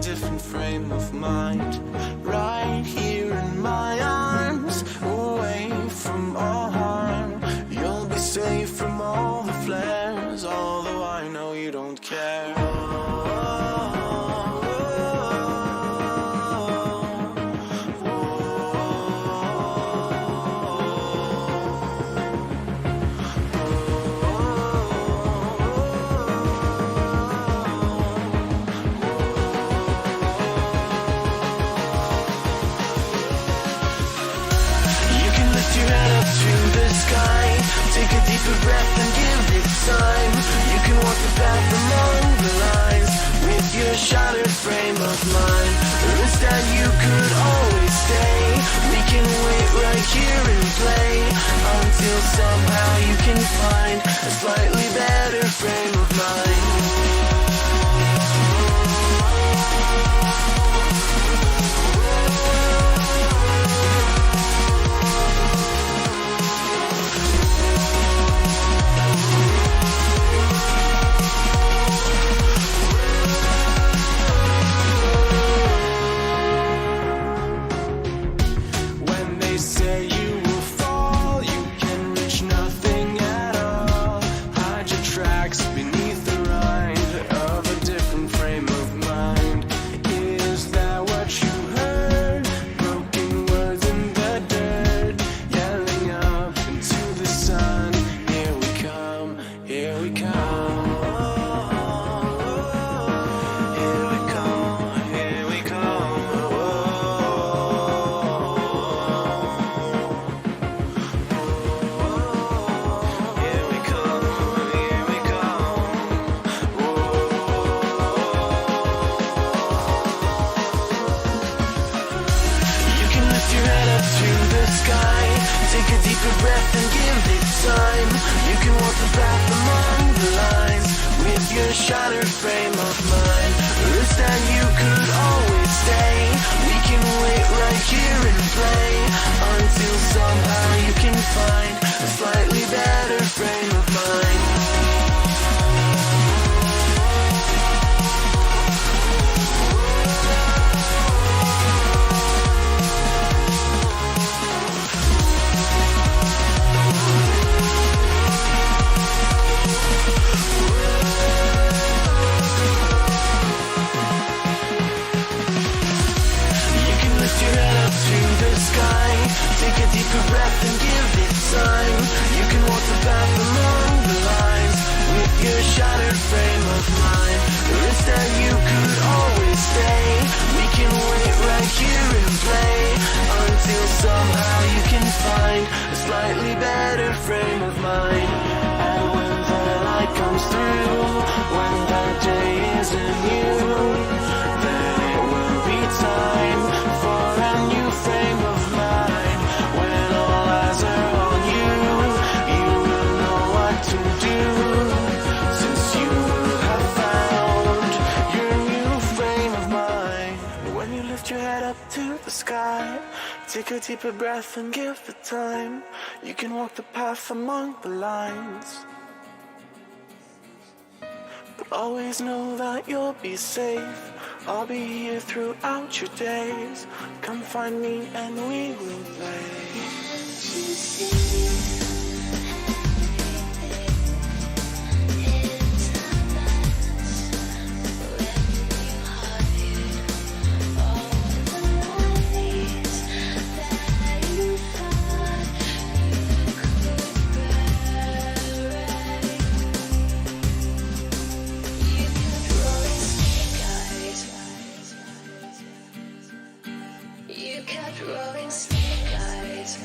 different frame of mind. Right here in my arms, away from all harm. You'll be safe from all the flares, although I know you don't care. Take a deeper breath and give it time. You can walk the path among the lines with your shattered frame of mind. Or instead you could always stay. We can wait right here and play until somehow you can find a slightly better frame of mind. Take a deeper breath and give it time. You can walk the path among the lines with your shattered frame of mind. Or instead you could always stay. We can wait right here and play until somehow you can find a slightly better frame of mind. Take a deeper breath and give it time. You can walk the path among the lines with your shattered frame of mind. Or instead you could always stay. We can wait right here and play until somehow you can find a slightly better frame of mind. And when the light comes through, when that day isn't you, then it will be time for a new frame of mind. When all eyes are on you, you will know what to do, since you will have found your new frame of mind. When you lift your head up to the sky, take a deeper breath and give it time. You can walk the path among the lines, but always know that you'll be safe. I'll be here throughout your days. Come find me and we will play. You kept rolling snake eyes.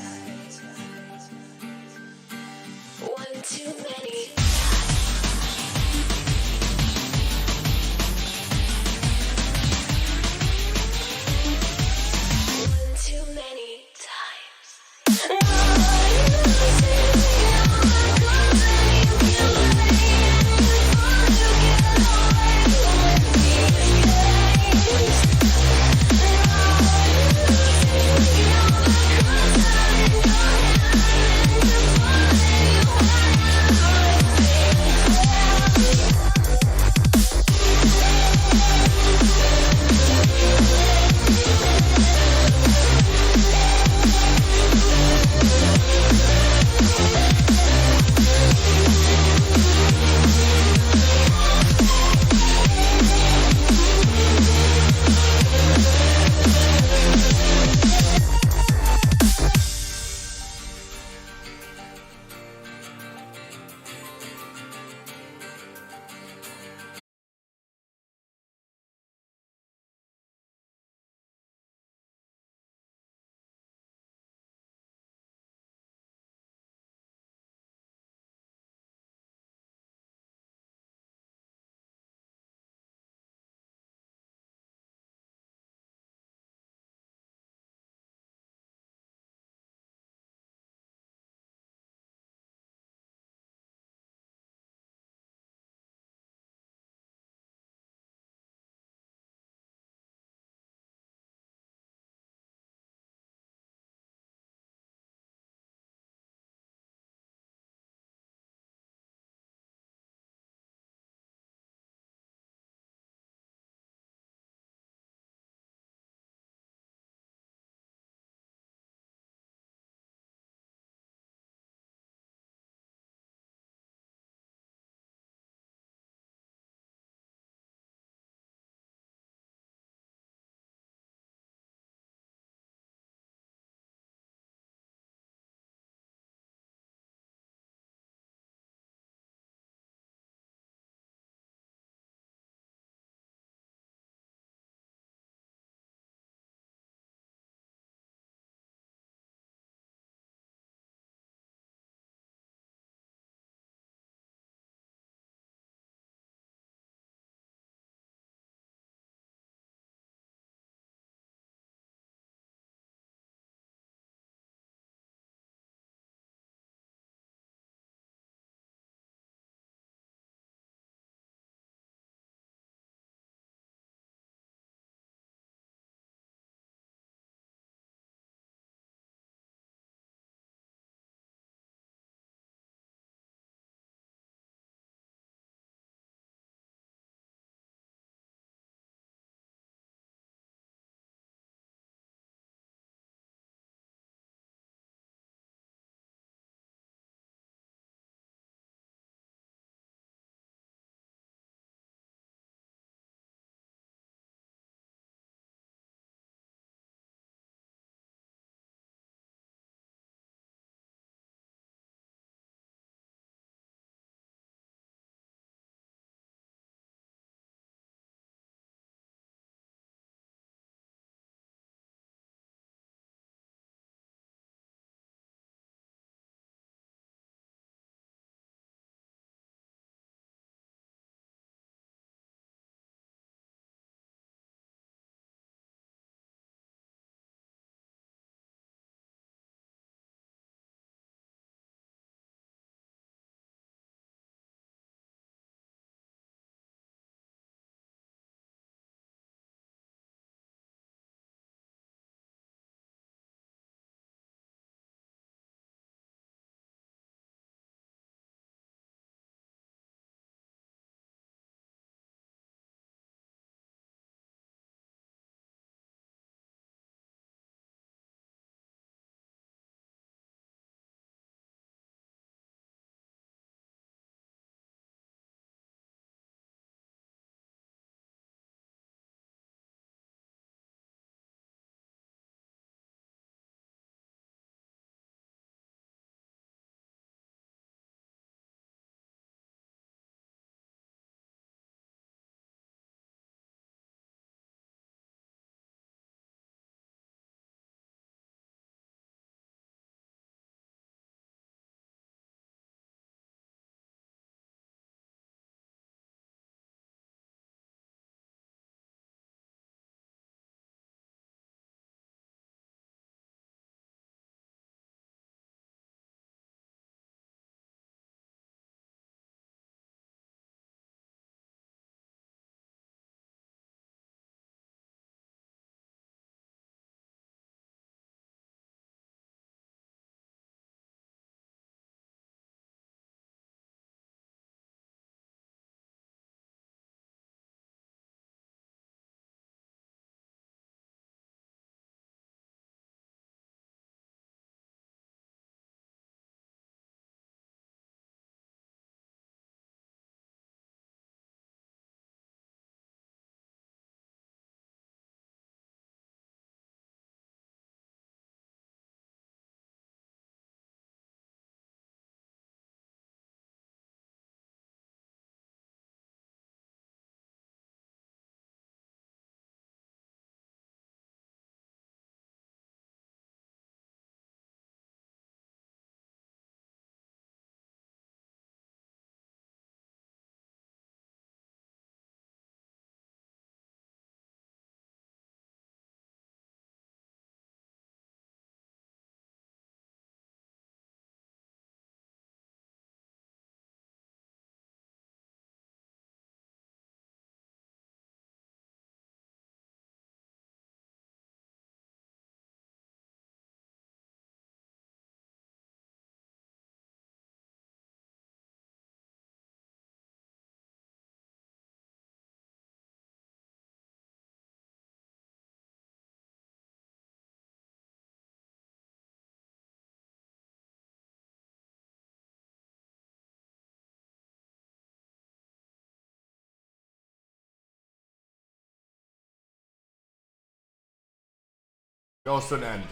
goes to an end.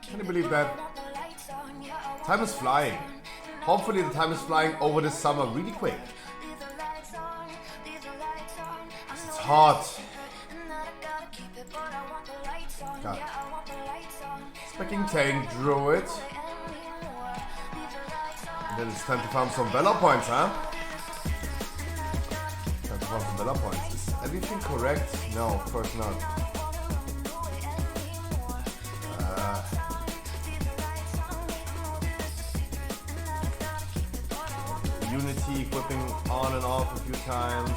Can you believe that? Time is flying. Hopefully the time is flying over this summer really quick. It's hot. God. Specking Tank, Druid. And then it's time to farm some Valor points, huh? Time to farm some Valor points. Is everything correct? No, of course not. Unity flipping on and off a few times.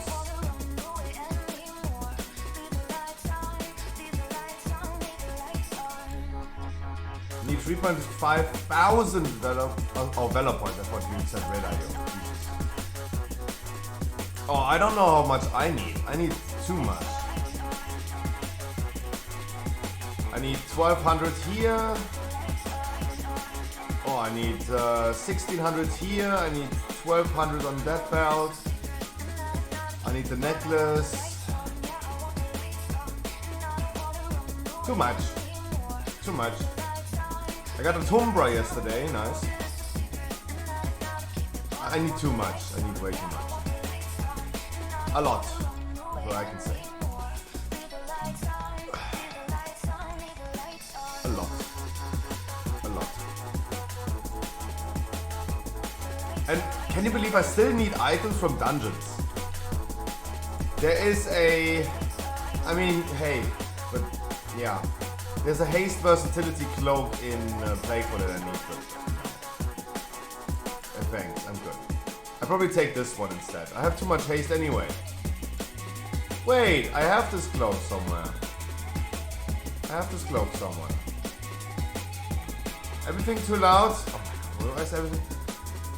Need 3,500 Valor points. I thought you said red IO. Oh, I don't know how much I need. I need too much. I need 1,200 here. Oh, I need 1,600 here. I need 1,200 on that belt. I need the necklace. Too much. Too much. I got a Tumbra yesterday. Nice. I need too much. I need way too much. A lot. That's what I can say. A lot. A lot. And can you believe I still need items from dungeons? There is a... I mean, hey, but yeah. There's a haste versatility cloak in Playcore that I need, but thanks, I'm good. I'll probably take this one instead. I have too much haste anyway. Wait, I have this cloak somewhere. I have this cloak somewhere. Everything too loud? Oh my god, why is everything?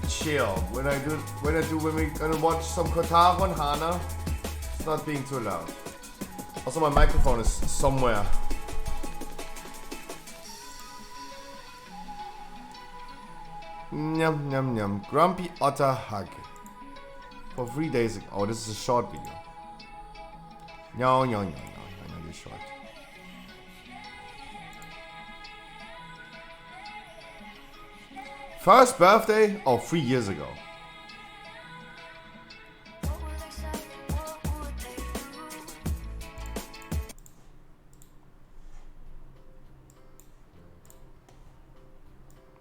Chill. When we're gonna watch some Kotaro and Hana, it's not being too loud. Also, my microphone is somewhere. Nyam nyam nyam. Grumpy Otter Hug. For 3 days ago. Oh, this is a short video. No, you're short. First birthday? Oh, 3 years ago.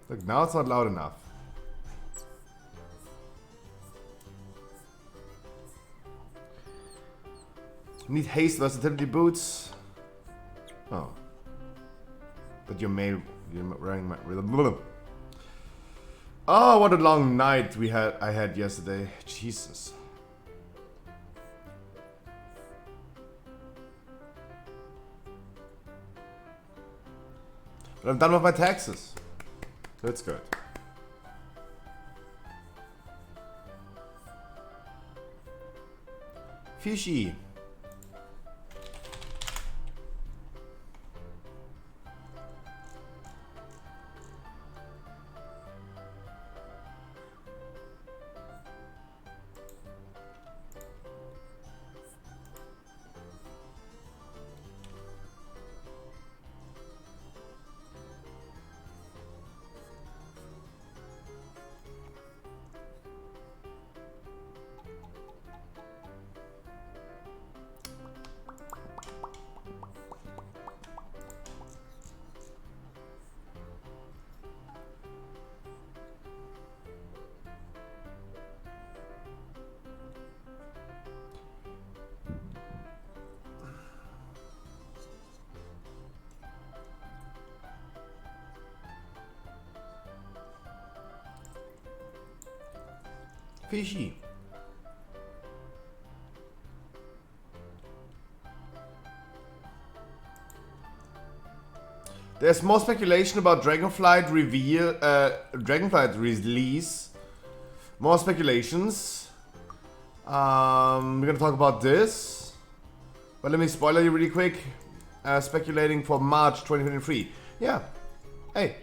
Look, now it's not loud enough. Need haste versatility boots. Oh. But you're wearing my... Oh, what a long night I had yesterday. Jesus. But I'm done with my taxes. That's good. Fishy. Fishy. There's more speculation about Dragonflight release. More speculations. We're gonna talk about this, but let me spoiler you really quick. Speculating for March 2023. Yeah. Hey.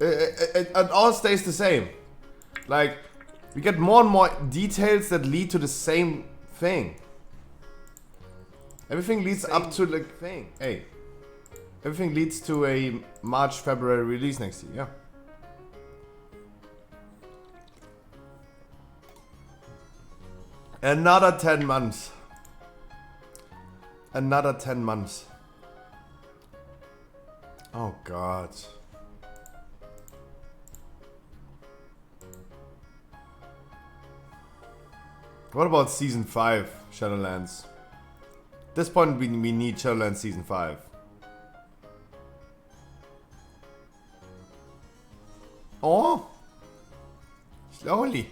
It all stays the same. Like, we get more and more details that lead to the same thing. Everything leads up to like thing. Hey. Everything leads to a March, February release next year, yeah. Another 10 months. Another 10 months. Oh god. What about Season 5, Shadowlands? At this point we need Shadowlands Season 5. Oh! Slowly.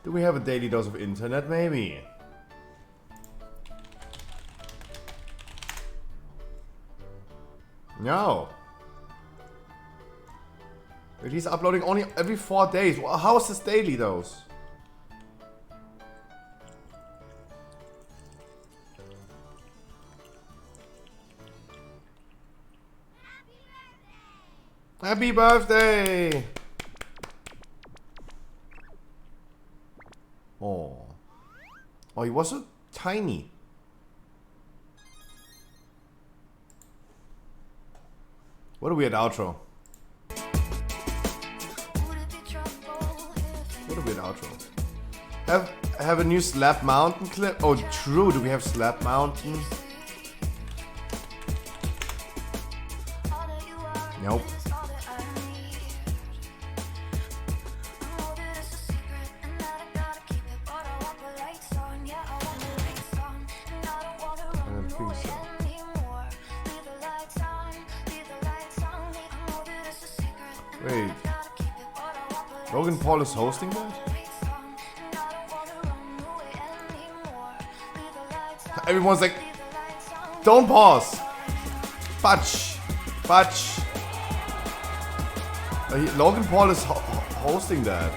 Do we have a daily dose of internet? Maybe. No. Wait, he's uploading only every 4 days. How is this daily dose? Happy birthday! Oh. Oh, he was so tiny. What a weird outro. What a weird outro. Have a new Slap Mountain clip? Oh, true. Do we have Slap Mountain? Nope. Wait. Logan Paul is hosting that? Everyone's like, don't pause. Fudge. Fudge. Logan Paul is hosting that.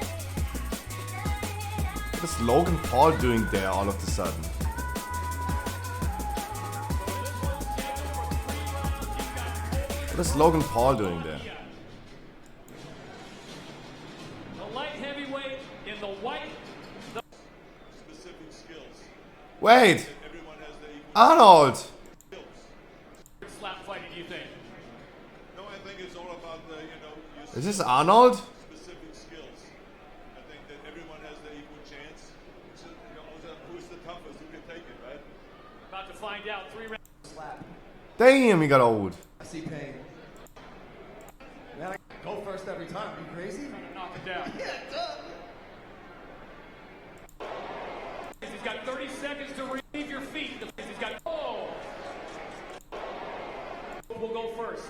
What is Logan Paul doing there all of a sudden? What is Logan Paul doing there? The light heavyweight in the white. Specific skills. Wait! Everyone has their equal Arnold! skills. Slap fighting, do you think? No, I think it's all about the, your Is this Arnold? specific skills. I think that everyone has their equal chance. It's just, who's the toughest, who can take it, right? About to find out. 3 rounds. Damn, he got old. I see pain. Man, I go first every time. Are you crazy? Knock it down. Yeah, duh. He's got 30 seconds to relieve your feet. He's got. Oh! We'll go first.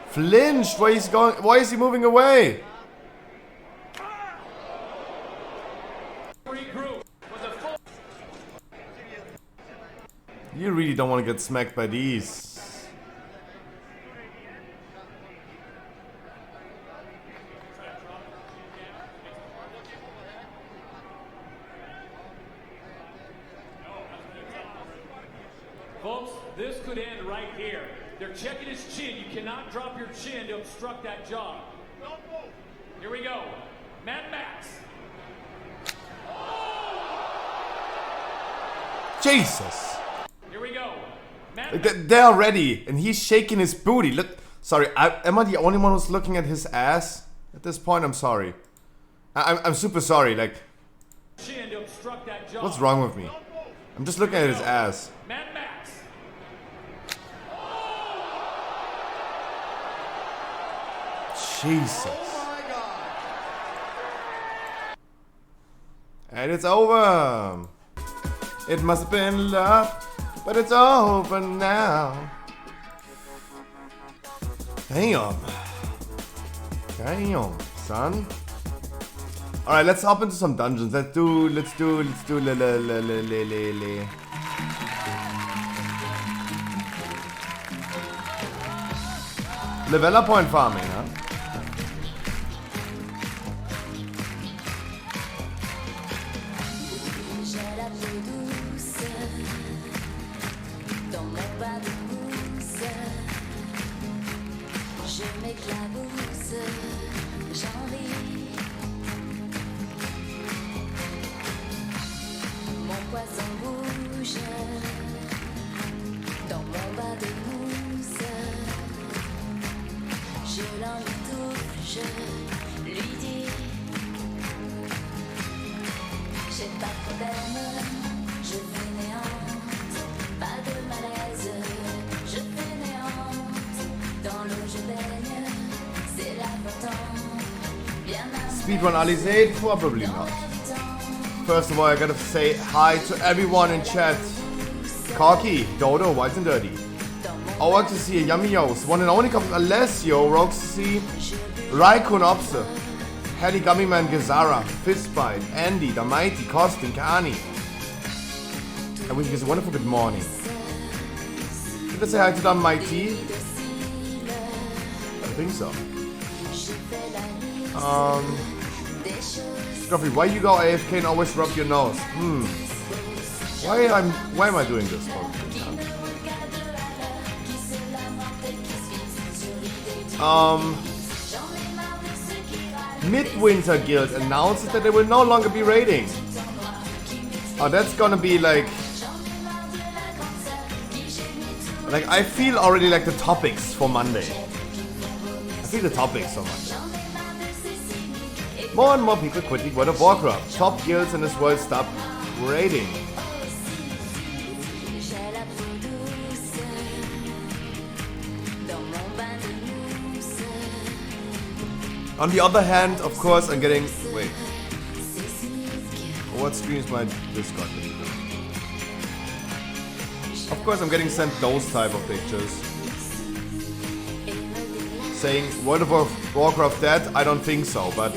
Flinched. Where he's going? Why is he moving away? Regroup with a full. You really don't want to get smacked by these. Folks, this could end right here. They're checking his chin. You cannot drop your chin to obstruct that jaw. Here we go. Mad Max. Jesus. Here we go. Mad Like, Max. they're ready, and he's shaking his booty. Look, sorry, am I the only one who's looking at his ass at this point? I'm sorry. I'm super sorry. Like, Chin to obstruct that jaw. what's wrong with me? I'm just looking at his ass. Mad Max. Jesus. Oh my God. And it's over. It must have been love, but it's over now. Damn. Damn, son. Alright, let's hop into some dungeons. Let's do le. Leveler point farming, huh? m'éclabousse, j'envie. Mon poisson bouge dans mon bas de mousse. Je l'entoure, je lui dis j'ai pas de problème, je fainéante, pas de malaise, je fainéante, dans l'eau je baigne, c'est l'important, bien Speedrun Alizé? Probably not. First of all, I gotta say hi to everyone in chat. Corky, Dodo, White and Dirty. Oaxacy, Yummy Yos, one and only comes Alessio, Roxy, Raikun Opse, Heli Gummy-Man Gazara, Fistbite, Andy, The Mighty, Kostin, Kani. I wish you guys a wonderful good morning. Did I say hi to The Mighty? I think so. Geoffrey, why you go AFK and always rub your nose? Why am I doing this? Midwinter Guild announced that they will no longer be raiding. Oh, that's gonna be like I feel already like the topics for Monday. I feel the topics for Monday. More and more people quitting World of Warcraft. Top guilds in this world stop raiding. On the other hand, of course, I'm getting... Wait. What screen is my Discord? Of course, I'm getting sent those type of pictures. Saying, World of Warcraft dead? I don't think so, but...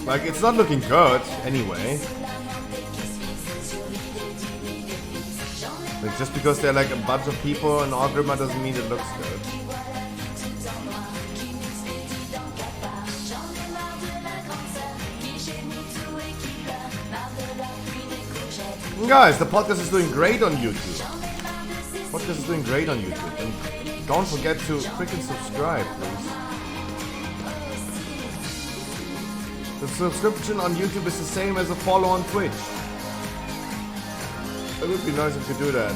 Like, it's not looking good, anyway. Like, just because they're like a bunch of people in Orgrimmar doesn't mean it looks good. Guys, the podcast is doing great on YouTube. Podcast is doing great on YouTube. And don't forget to freaking subscribe, please. The subscription on YouTube is the same as a follow on Twitch. It would be nice if you could do that.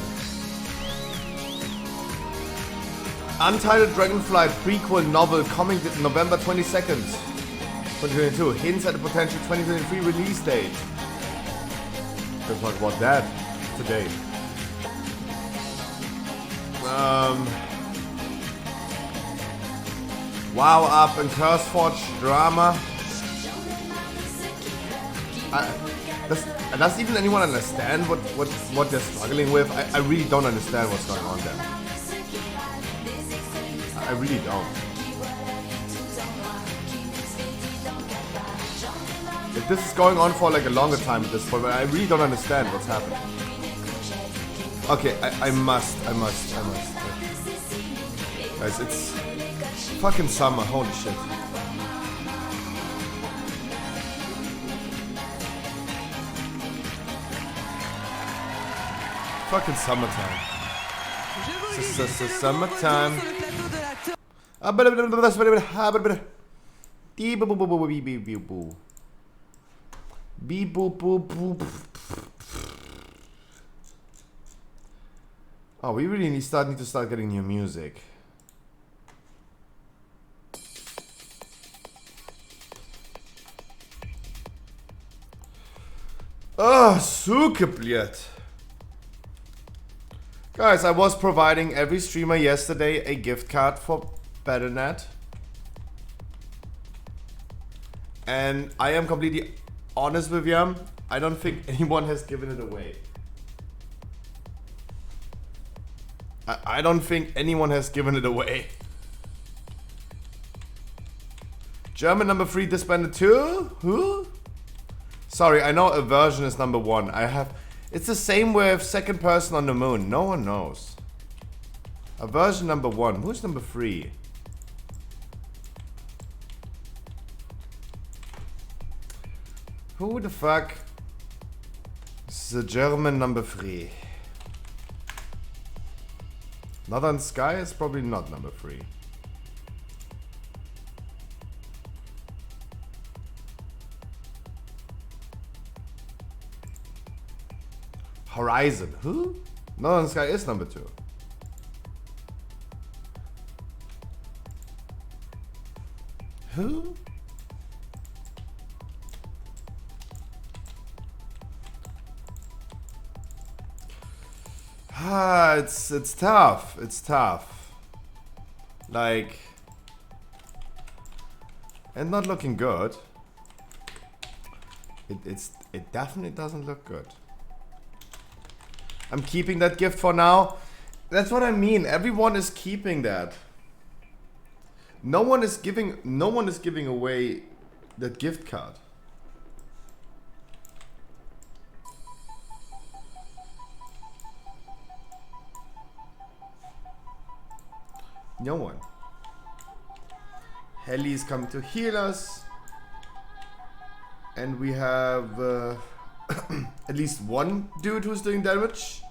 Untitled Dragonflight prequel novel coming November 22nd, 2022. Hints at a potential 2023 release date. We'll talk about that today. WoW Up and CurseForge drama. Does even anyone understand what they're struggling with? I really don't understand what's going on there. I really don't. If this is going on for like a longer time at this point, but I really don't understand what's happening. Okay, I must. Guys, it's fucking summer, holy shit. Fucking summertime. Summertime. Oh, we really need to start getting new music. Oh, suke, blöd. Guys, I was providing every streamer yesterday a gift card for Battle.net. And I am completely honest with you, I don't think anyone has given it away. I don't think anyone has given it away. German number 3 disbanded too? Who? Sorry, I know Aversion is number 1. It's the same with Second Person on the Moon. No one knows. Aversion number 1. Who's number 3? Who the fuck? The German number 3. Northern Sky is probably not number 3. Horizon. Who? Northern Sky is number 2. Who? Ah, it's tough. It's tough. Like, and not looking good. It definitely doesn't look good. I'm keeping that gift for now. That's what I mean. Everyone is keeping that. No one is giving away that gift card. No one. Heli is coming to heal us. And we have at least one dude who's doing damage.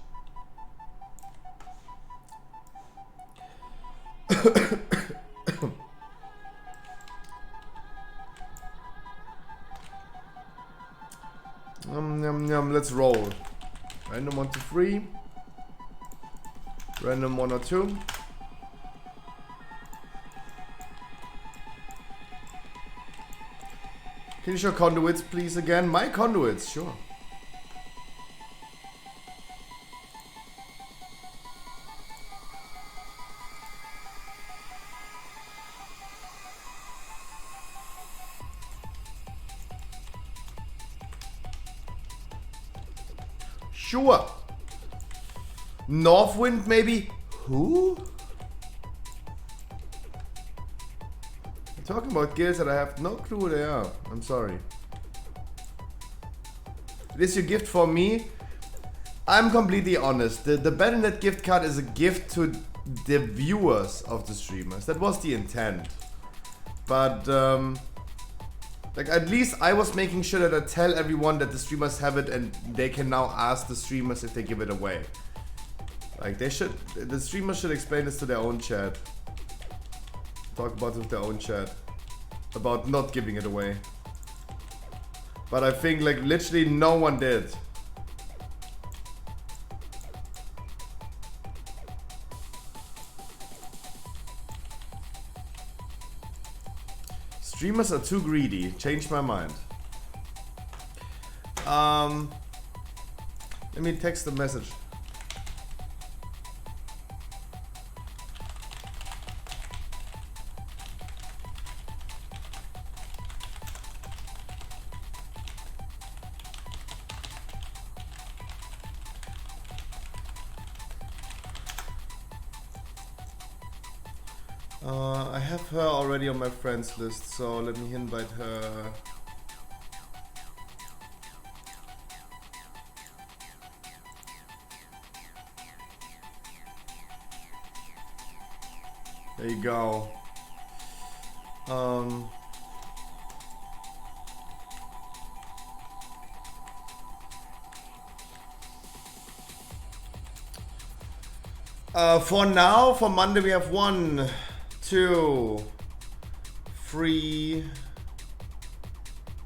Let's roll. Random 1 to 3. Random 1 or 2. Can you show conduits, please, again? My conduits, sure. Sure. Northwind, maybe? Who? I'm talking about guilds that I have no clue who they are. I'm sorry. This is your gift for me. I'm completely honest. The Battle.net gift card is a gift to the viewers of the streamers. That was the intent. But, like, at least I was making sure that I tell everyone that the streamers have it and they can now ask the streamers if they give it away. Like, the streamers should explain this to their own chat. Talk about it with their own chat. About not giving it away. But I think, like, literally no one did. Streamers are too greedy. Changed my mind. Let me text the message. I have her already on my friends list, so let me invite her. There you go. For now, for Monday we have 1, 2, 3.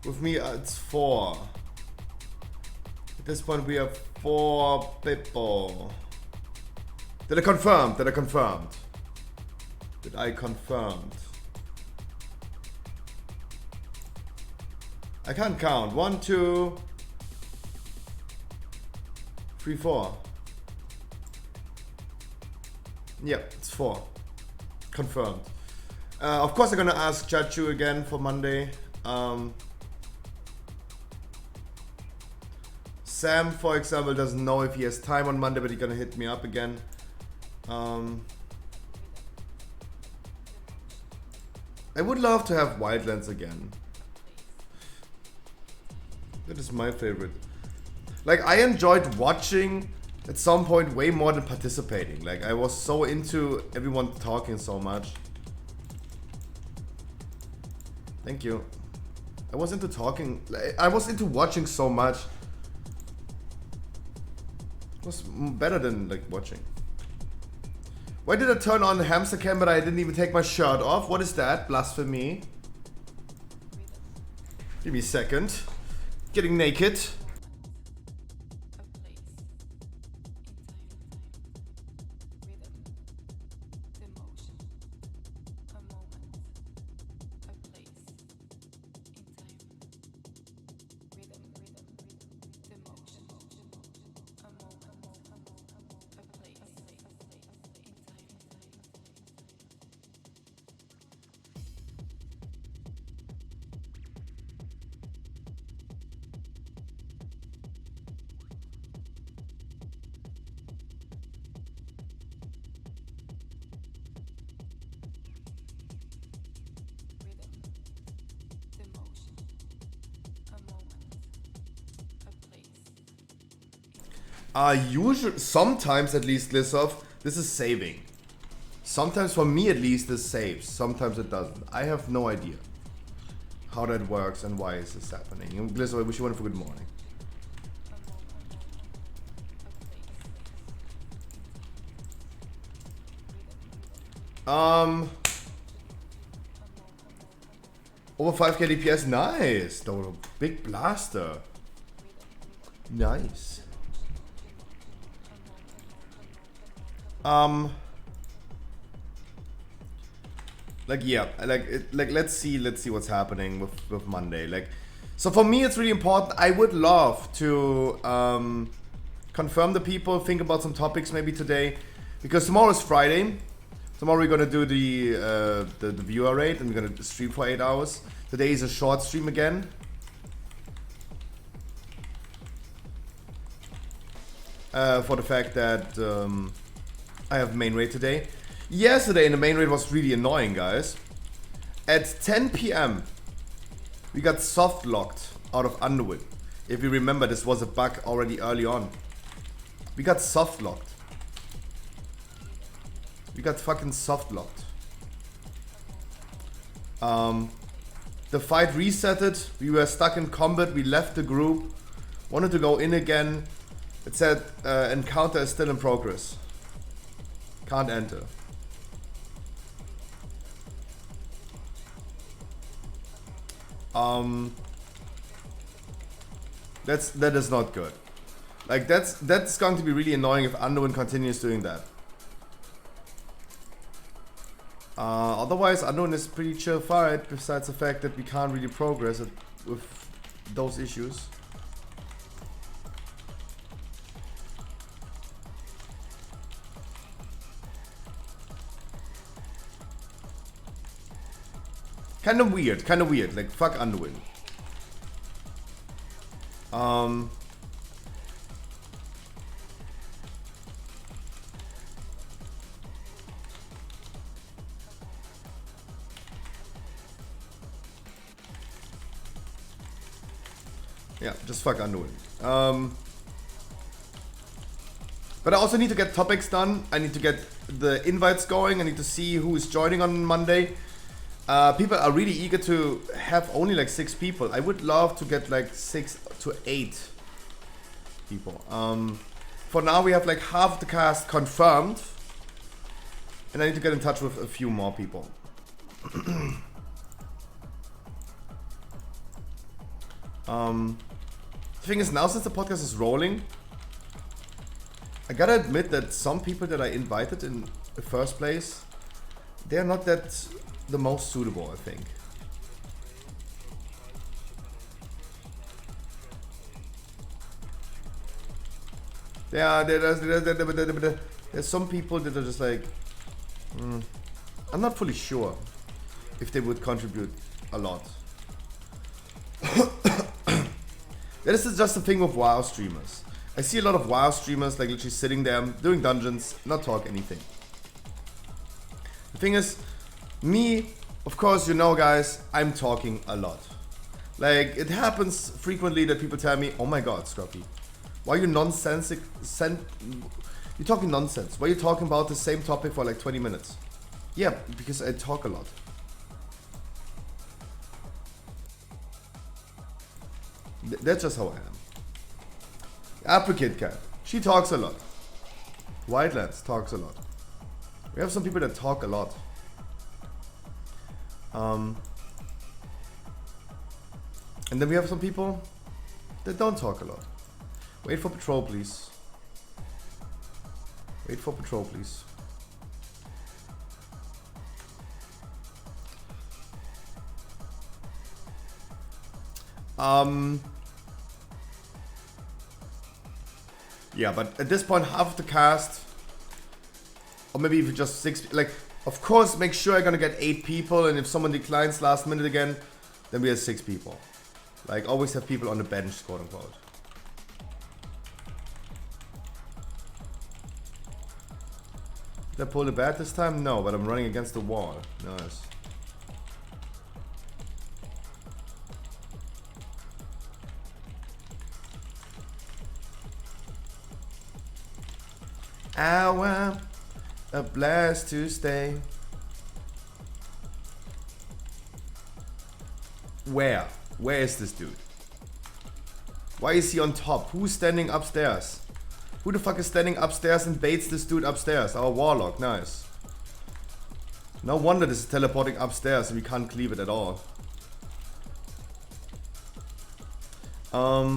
With me, it's 4. At this point, we have 4 people. That are confirmed. That I confirmed. I can't count. 1, 2, 3, 4. Yep, it's 4. Confirmed. Of course, I'm gonna ask Chachu again for Monday. Sam, for example, doesn't know if he has time on Monday, but he's gonna hit me up again. I would love to have Wildlands again. That is my favorite. Like, I enjoyed watching at some point way more than participating. Like, I was so into everyone talking so much. Thank you. I was into talking. I was into watching so much. Was better than like watching. Why did I turn on the hamster cam but I didn't even take my shirt off? What is that? Blasphemy. Give me a second. Getting naked. Usually, sometimes at least, Lissov, this is saving. Sometimes for me at least this saves, sometimes it doesn't. I have no idea how that works and why is this happening. Lissov, I wish you a wonderful good morning. Over 5k DPS, nice. The big blaster. Nice. Like yeah, like let's see what's happening with Monday. Like, so for me it's really important. I would love to confirm the people, think about some topics maybe today, because tomorrow is Friday. Tomorrow we're gonna do the viewer rate and we're gonna stream for 8 hours. Today is a short stream again. For the fact that I have main raid today. Yesterday in the main raid was really annoying, guys. At 10 PM we got soft locked out of Underwood. If you remember, this was a bug already early on. We got soft locked. We got fucking soft locked. The fight resetted. We were stuck in combat. We left the group. Wanted to go in again. It said encounter is still in progress. Can't enter. That is not good. Like that's going to be really annoying if Underwind continues doing that. Otherwise, Underwind is pretty chill fight. Besides the fact that we can't really progress it with those issues. Kind of weird, like fuck Underwind. Yeah, just fuck Underwind. But I also need to get topics done. I need to get the invites going. I need to see who is joining on Monday. People are really eager to have only like 6 people. I would love to get like 6 to 8 people. For now we have like half the cast confirmed. And I need to get in touch with a few more people. The thing is, now since the podcast is rolling, I gotta admit that some people that I invited in the first place, they're not that the most suitable, I think. Yeah, there's some people that are just like, I'm not fully sure if they would contribute a lot. This is just the thing with WoW streamers. I see a lot of WoW streamers like literally sitting there doing dungeons, not talk anything. The thing is, me, of course, you know, guys, I'm talking a lot. Like, it happens frequently that people tell me, oh my god, Scruffy, why are you you're talking nonsense. Why are you talking about the same topic for like 20 minutes? Yeah, because I talk a lot. That's just how I am. Apricot Cat. She talks a lot. Wildlands talks a lot. We have some people that talk a lot. And then we have some people that don't talk a lot. Wait for patrol, please. Wait for patrol, please. Yeah, but at this point, half of the cast, or maybe even just 6, like, of course, make sure I'm gonna get 8 people, and if someone declines last minute again, then we have 6 people. Like, always have people on the bench, quote unquote. Did I pull the bat this time? No, but I'm running against the wall. Nice. Hour, a blast to stay. Where? Where is this dude? Why is he on top? Who's standing upstairs? Who the fuck is standing upstairs and baits this dude upstairs? Our warlock, nice. No wonder this is teleporting upstairs and we can't cleave it at all. Ah.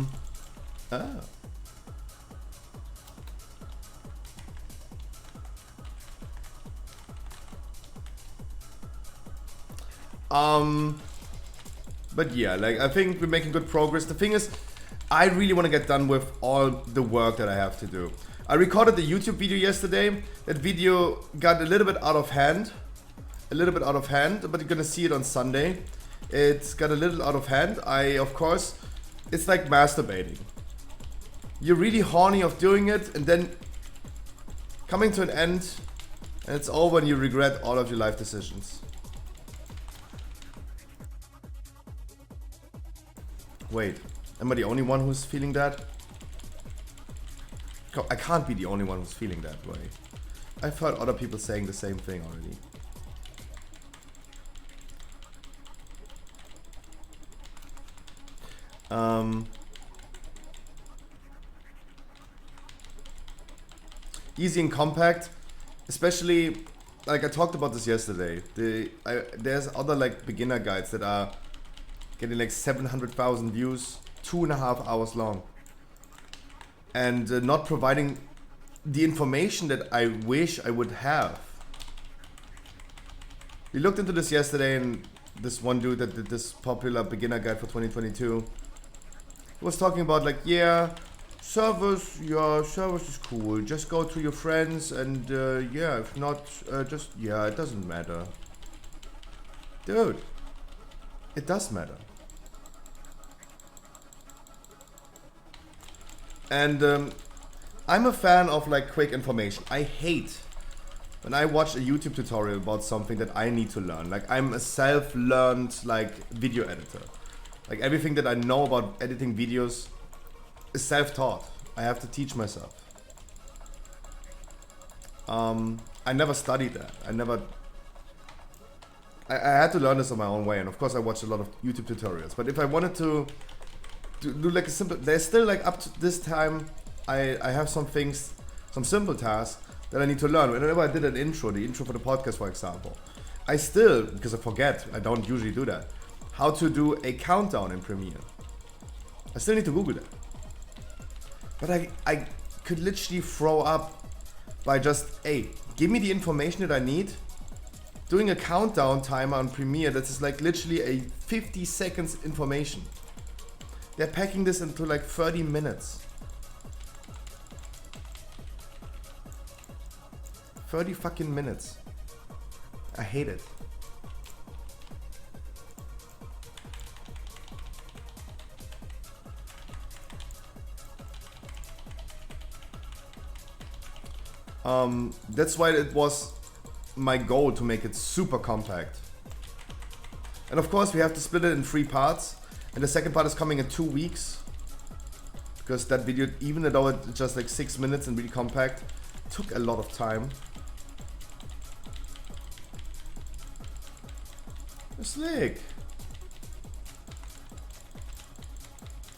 But yeah, like, I think we're making good progress. The thing is, I really want to get done with all the work that I have to do. I recorded the YouTube video yesterday. That video got a little bit out of hand. But you're gonna see it on Sunday. It's got a little out of hand. Of course, it's like masturbating. You're really horny of doing it, and then coming to an end, and it's over and you regret all of your life decisions. Wait, am I the only one who's feeling that? I can't be the only one who's feeling that way. I've heard other people saying the same thing already. Easy and compact, especially, like I talked about this yesterday. There's other like beginner guides that are getting like 700,000 views, 2.5 hours long, and not providing the information that I wish I would have. We looked into this yesterday, and this one dude that did this popular beginner guide for 2022 was talking about like, yeah, service is cool. Just go to your friends, and yeah, if not, yeah, it doesn't matter. Dude, it does matter. And I'm a fan of like quick information. I hate when I watch a YouTube tutorial about something that I need to learn. Like, I'm a self-learned like video editor. Like, everything that I know about editing videos is self-taught. I have to teach myself. I never studied that. I had to learn this on my own way, and of course I watched a lot of YouTube tutorials. But if I wanted to do like a simple, there's still like up to this time, I have some things, some simple tasks that I need to learn. Whenever I did the intro for the podcast, for example, I still, because I forget, I don't usually do that, how to do a countdown in Premiere. I still need to Google that. But I could literally throw up by just, hey, give me the information that I need. Doing a countdown timer on Premiere, that is like literally a 50 seconds information. They're packing this into like 30 minutes. 30 fucking minutes. I hate it. That's why it was my goal to make it super compact. And of course we have to split it in 3 parts, and the second part is coming in 2 weeks, because that video, even though it's just like 6 minutes and really compact, took a lot of time. Slick.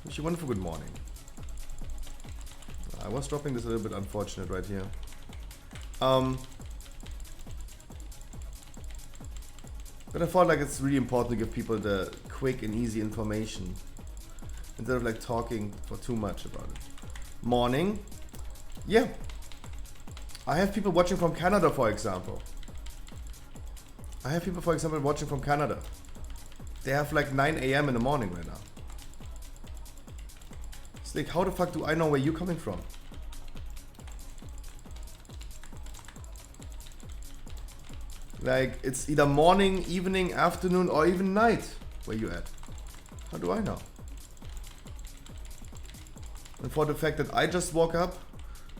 Wish you a wonderful good morning. I was dropping this a little bit unfortunate right here. But I thought like it's really important to give people the quick and easy information instead of like talking for too much about it. Morning. Yeah. I have people watching from Canada, for example. I have people, for example, watching from Canada. They have like 9 a.m. in the morning right now. It's like, how the fuck do I know where you're coming from? Like, it's either morning, evening, afternoon, or even night where you at. How do I know? And for the fact that I just woke up,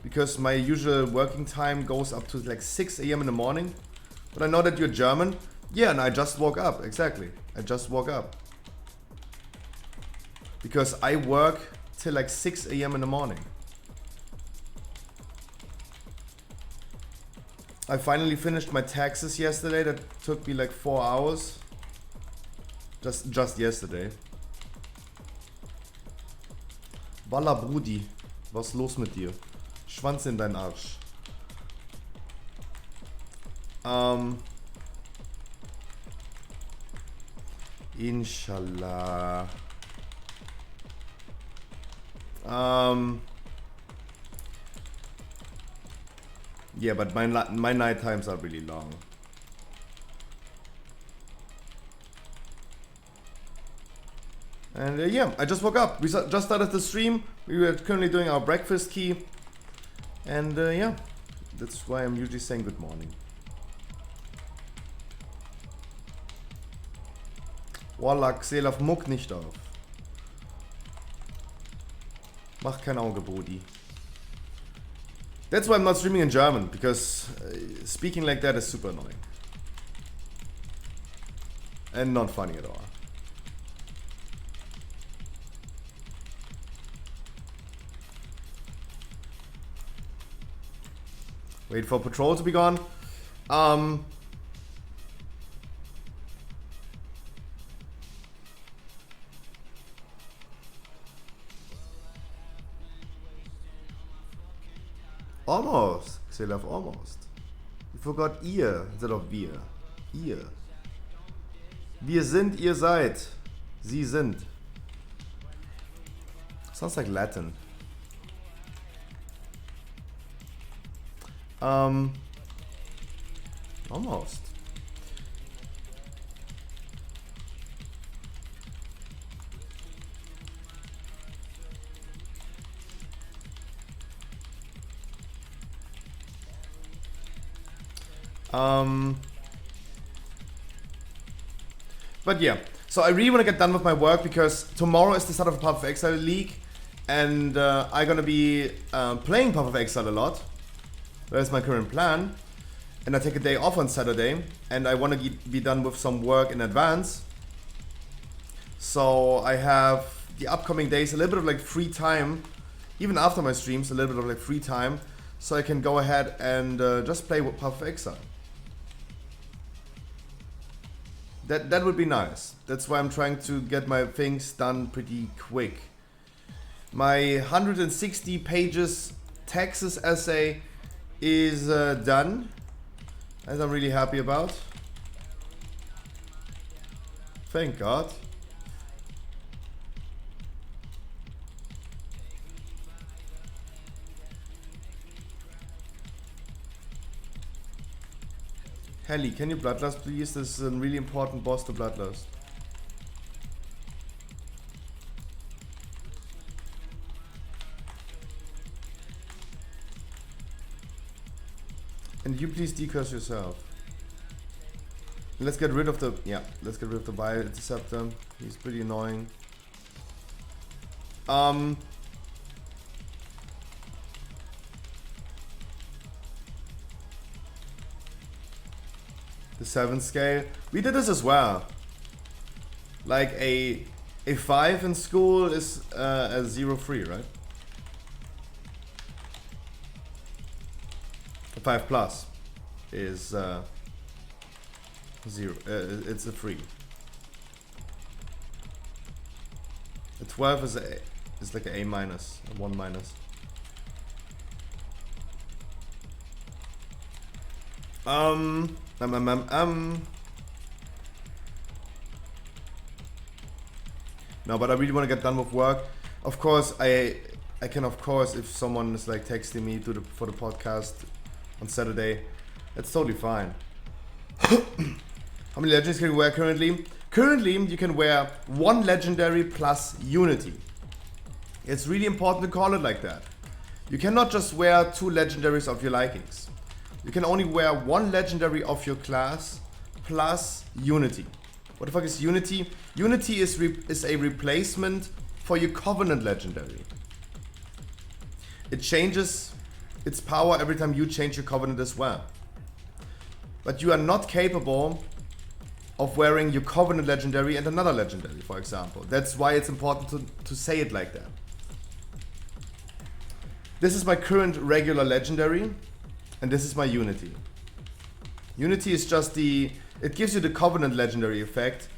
because my usual working time goes up to like 6 a.m. in the morning, but I know that you're German. Yeah, and I just woke up, exactly. I just woke up. Because I work till like 6 a.m. in the morning. I finally finished my taxes yesterday. That took me like 4 hours. Just yesterday. Walla Brudi, was ist los mit dir? Schwanz in deinen Arsch. Inshallah. Yeah, but my night times are really long. And yeah, I just woke up. We just started the stream. We were currently doing our breakfast key. And yeah, that's why I'm usually saying good morning. Wallah, Xelaf, muck nicht auf. Mach kein Auge, Brudi. That's why I'm not streaming in German, because speaking like that is super annoying. And not funny at all. Wait for patrol to be gone. Almost. Xelaf, almost. You forgot ihr instead of wir. Ihr. Wir sind, ihr seid. Sie sind. Sounds like Latin. Almost. But yeah, so I really want to get done with my work because tomorrow is the start of the Path of Exile League, and I'm gonna be playing Path of Exile a lot. That is my current plan, and I take a day off on Saturday, and I want to be done with some work in advance. So I have the upcoming days a little bit of like free time, even after my streams, a little bit of like free time, so I can go ahead and just play with Path of Exile. That would be nice. That's why I'm trying to get my things done pretty quick. My 160 pages Texas essay is done, as I'm really happy about. Thank God. Helly, can you bloodlust please? This is a really important boss to bloodlust. And you please decurse yourself. Let's get rid of the let's get rid of the Bio Interceptor. He's pretty annoying. The 7th scale. We did this as well. Like a 5 in school is a 0-3, right? A 5 plus is 0. It's a 3. A 12 is like an A minus, a 1 minus. No, but I really want to get done with work. Of course, I can, of course, if someone is like texting me for the podcast on Saturday, that's totally fine. How many legends can you wear currently? Currently, you can wear 1 legendary plus Unity. It's really important to call it like that. You cannot just wear 2 legendaries of your likings. You can only wear 1 legendary of your class plus Unity. What the fuck is Unity? Unity is a replacement for your Covenant legendary. It changes its power every time you change your Covenant as well. But you are not capable of wearing your Covenant legendary and another legendary, for example. That's why it's important to say it like that. This is my current regular legendary, and this is my Unity. Unity is just it gives you the Covenant legendary effect,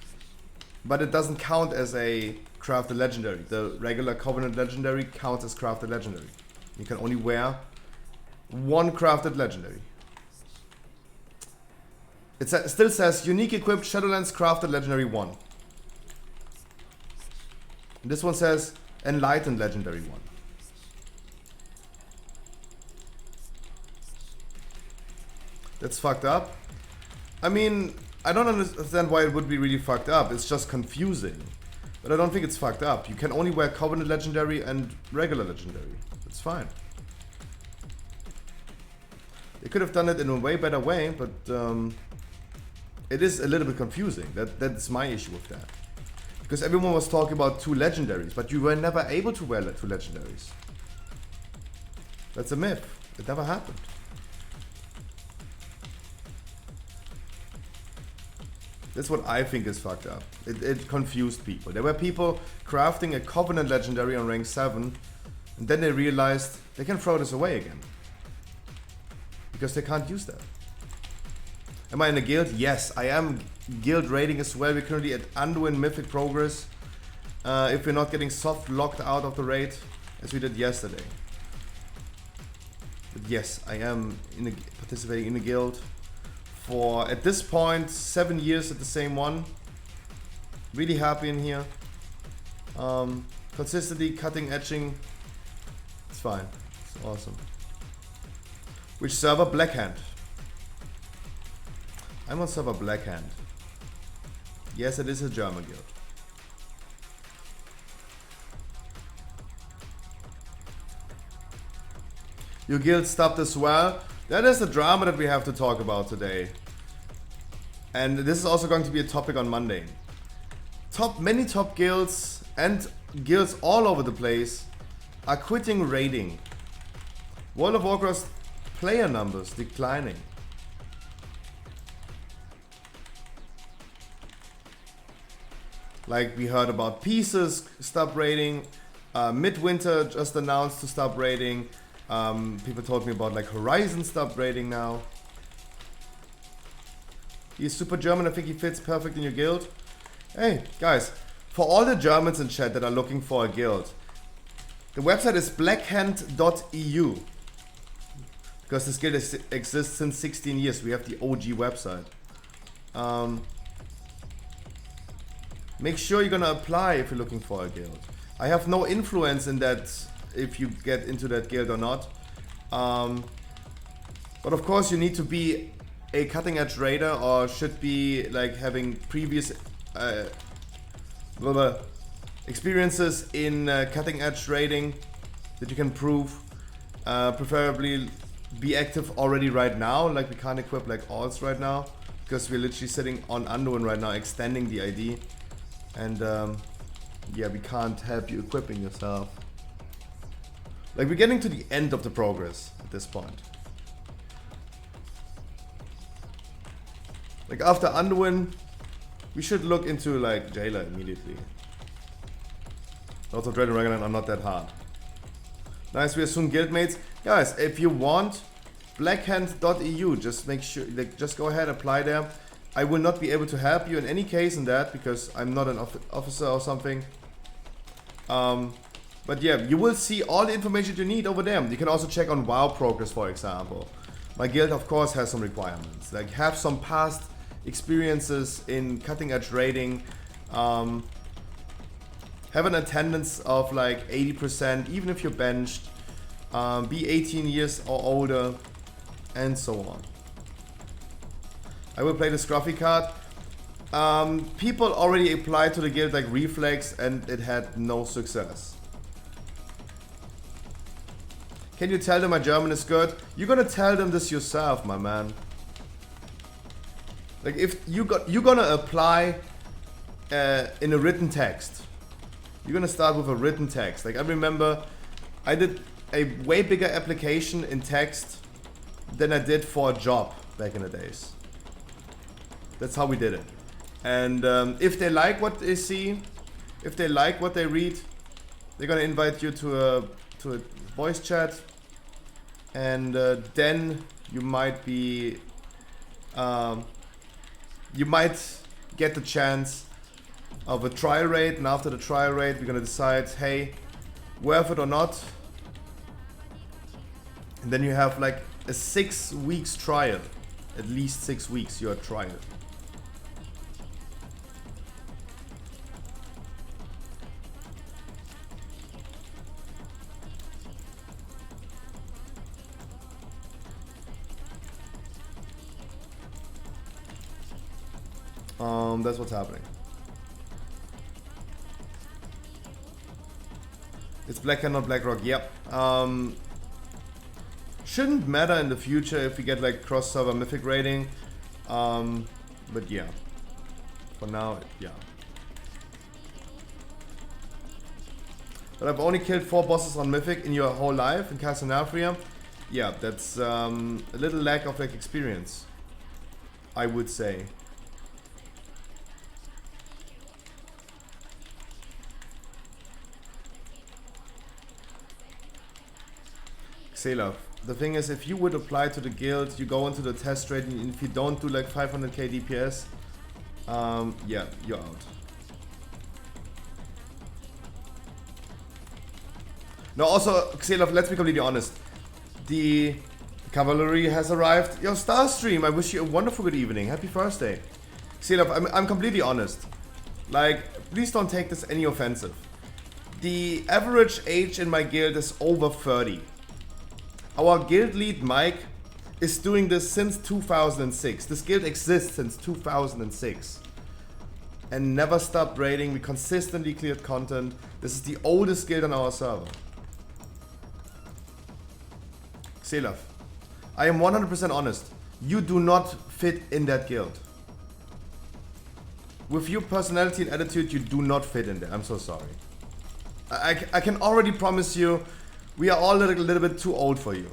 but it doesn't count as a crafted legendary. The regular Covenant legendary counts as crafted legendary. You can only wear 1 crafted legendary. It still says unique equipped Shadowlands crafted legendary 1. And this one says enlightened legendary 1. That's fucked up. I mean, I don't understand why it would be really fucked up. It's just confusing. But I don't think it's fucked up. You can only wear Covenant legendary and regular legendary. It's fine. They could have done it in a way better way, but it is a little bit confusing. That's my issue with that. Because everyone was talking about 2 legendaries, but you were never able to wear 2 legendaries. That's a myth. It never happened. That's what I think is fucked up. It confused people. There were people crafting a Covenant legendary on rank 7, and then they realized they can throw this away again. Because they can't use that. Am I in a guild? Yes, I am guild raiding as well. We're currently at Anduin Mythic Progress. If we're not getting soft locked out of the raid, as we did yesterday. But yes, I am participating in a guild. For, at this point, 7 years at the same one. Really happy in here. Consistency, cutting, etching. It's fine. It's awesome. Which server? Blackhand. I'm on server Blackhand. Yes, it is a German guild. Your guild stopped as well. That is the drama that we have to talk about today. And this is also going to be a topic on Monday. Many top guilds and guilds all over the place are quitting raiding. World of Warcraft player numbers declining. Like we heard about Pieces stop raiding. Midwinter just announced to stop raiding. People told me about like Horizon stop raiding now. He's super German, I think he fits perfect in your guild. Hey, guys, for all the Germans in chat that are looking for a guild, the website is blackhand.eu. Because this guild exists since 16 years, we have the OG website. Make sure you're gonna apply if you're looking for a guild. I have no influence in that if you get into that guild or not. But of course you need to be a cutting edge raider or should be like having previous experiences in cutting edge raiding that you can prove. Preferably be active already right now, like we can't equip like alts right now because we're literally sitting on Anduin right now extending the ID and yeah, we can't help you equipping yourself. Like we're getting to the end of the progress at this point. Like after Anduin, we should look into like Jailer immediately. Also Dread and Dragonland are not that hard. Nice, we are soon guildmates. Guys, if you want, blackhand.eu, just make sure, like, just go ahead, apply there. I will not be able to help you in any case in that because I'm not an officer or something. But yeah, you will see all the information you need over there. You can also check on WoW progress, for example. My guild of course has some requirements, like have some past experiences in cutting edge raiding, have an attendance of like 80% even if you're benched, be 18 years or older, and so on. I will play the Scruffy card. People already applied to the guild like Reflex and it had no success. Can you tell them my German is good? You're gonna tell them this yourself, my man. Like if you're gonna apply in a written text. You're gonna start with a written text. Like I remember I did a way bigger application in text than I did for a job back in the days. That's how we did it. And if they like what they see, if they like what they read, they're gonna invite you to a voice chat, and then you might be, you might get the chance of a trial raid, and after the trial raid, we're gonna decide, hey, worth it or not. And then you have like a 6 weeks trial, at least 6 weeks you're trial. That's what's happening. It's Black and not BlackRock, yep. Shouldn't matter in the future if we get like cross-server mythic rating. But yeah. For now, yeah. But I've only killed 4 bosses on mythic in your whole life in Castlefria. Yeah, that's a little lack of like experience, I would say. Xelov. The thing is, if you would apply to the guild, you go into the test raid, and if you don't do like 500k DPS, yeah, you're out. No, also, Xelov, let's be completely honest. The cavalry has arrived. Yo, Starstream, I wish you a wonderful good evening. Happy Thursday. Xelov, I'm completely honest. Like, please don't take this any offensive. The average age in my guild is over 30. Our guild lead, Mike, is doing this since 2006. This guild exists since 2006. And never stopped raiding. We consistently cleared content. This is the oldest guild on our server. Xelov, I am 100% honest. You do not fit in that guild. With your personality and attitude, you do not fit in there. I'm so sorry. I can already promise you, we are all a little bit too old for you.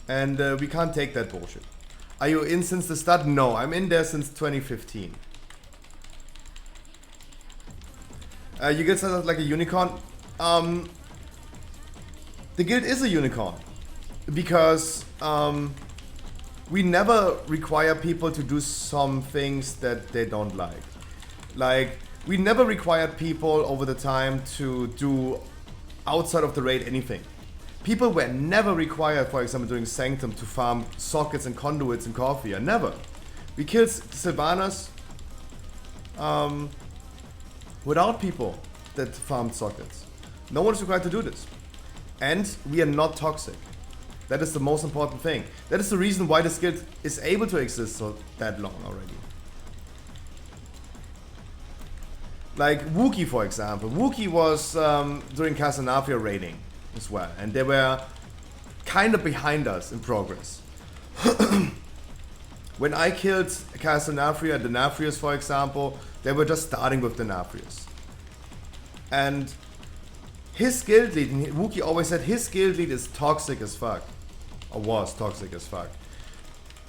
And we can't take that bullshit. Are you in since the start? No, I'm in there since 2015. You get started like a unicorn. The guild is a unicorn. Because we never require people to do some things that they don't like. Like, we never required people over the time to do outside of the raid anything. People were never required, for example, during Sanctum to farm sockets and conduits in Corfia. Never. We killed Sylvanas without people that farmed sockets. No one is required to do this. And we are not toxic. That is the most important thing. That is the reason why this guild is able to exist so that long already. Like Wookie, for example. Wookie was during Castlefria raiding as well, and they were kind of behind us in progress. When I killed Castlefria, the Nafrius, for example, they were just starting with the Nafrius. And his guild lead, and Wookie always said his guild lead is toxic as fuck. Or was toxic as fuck.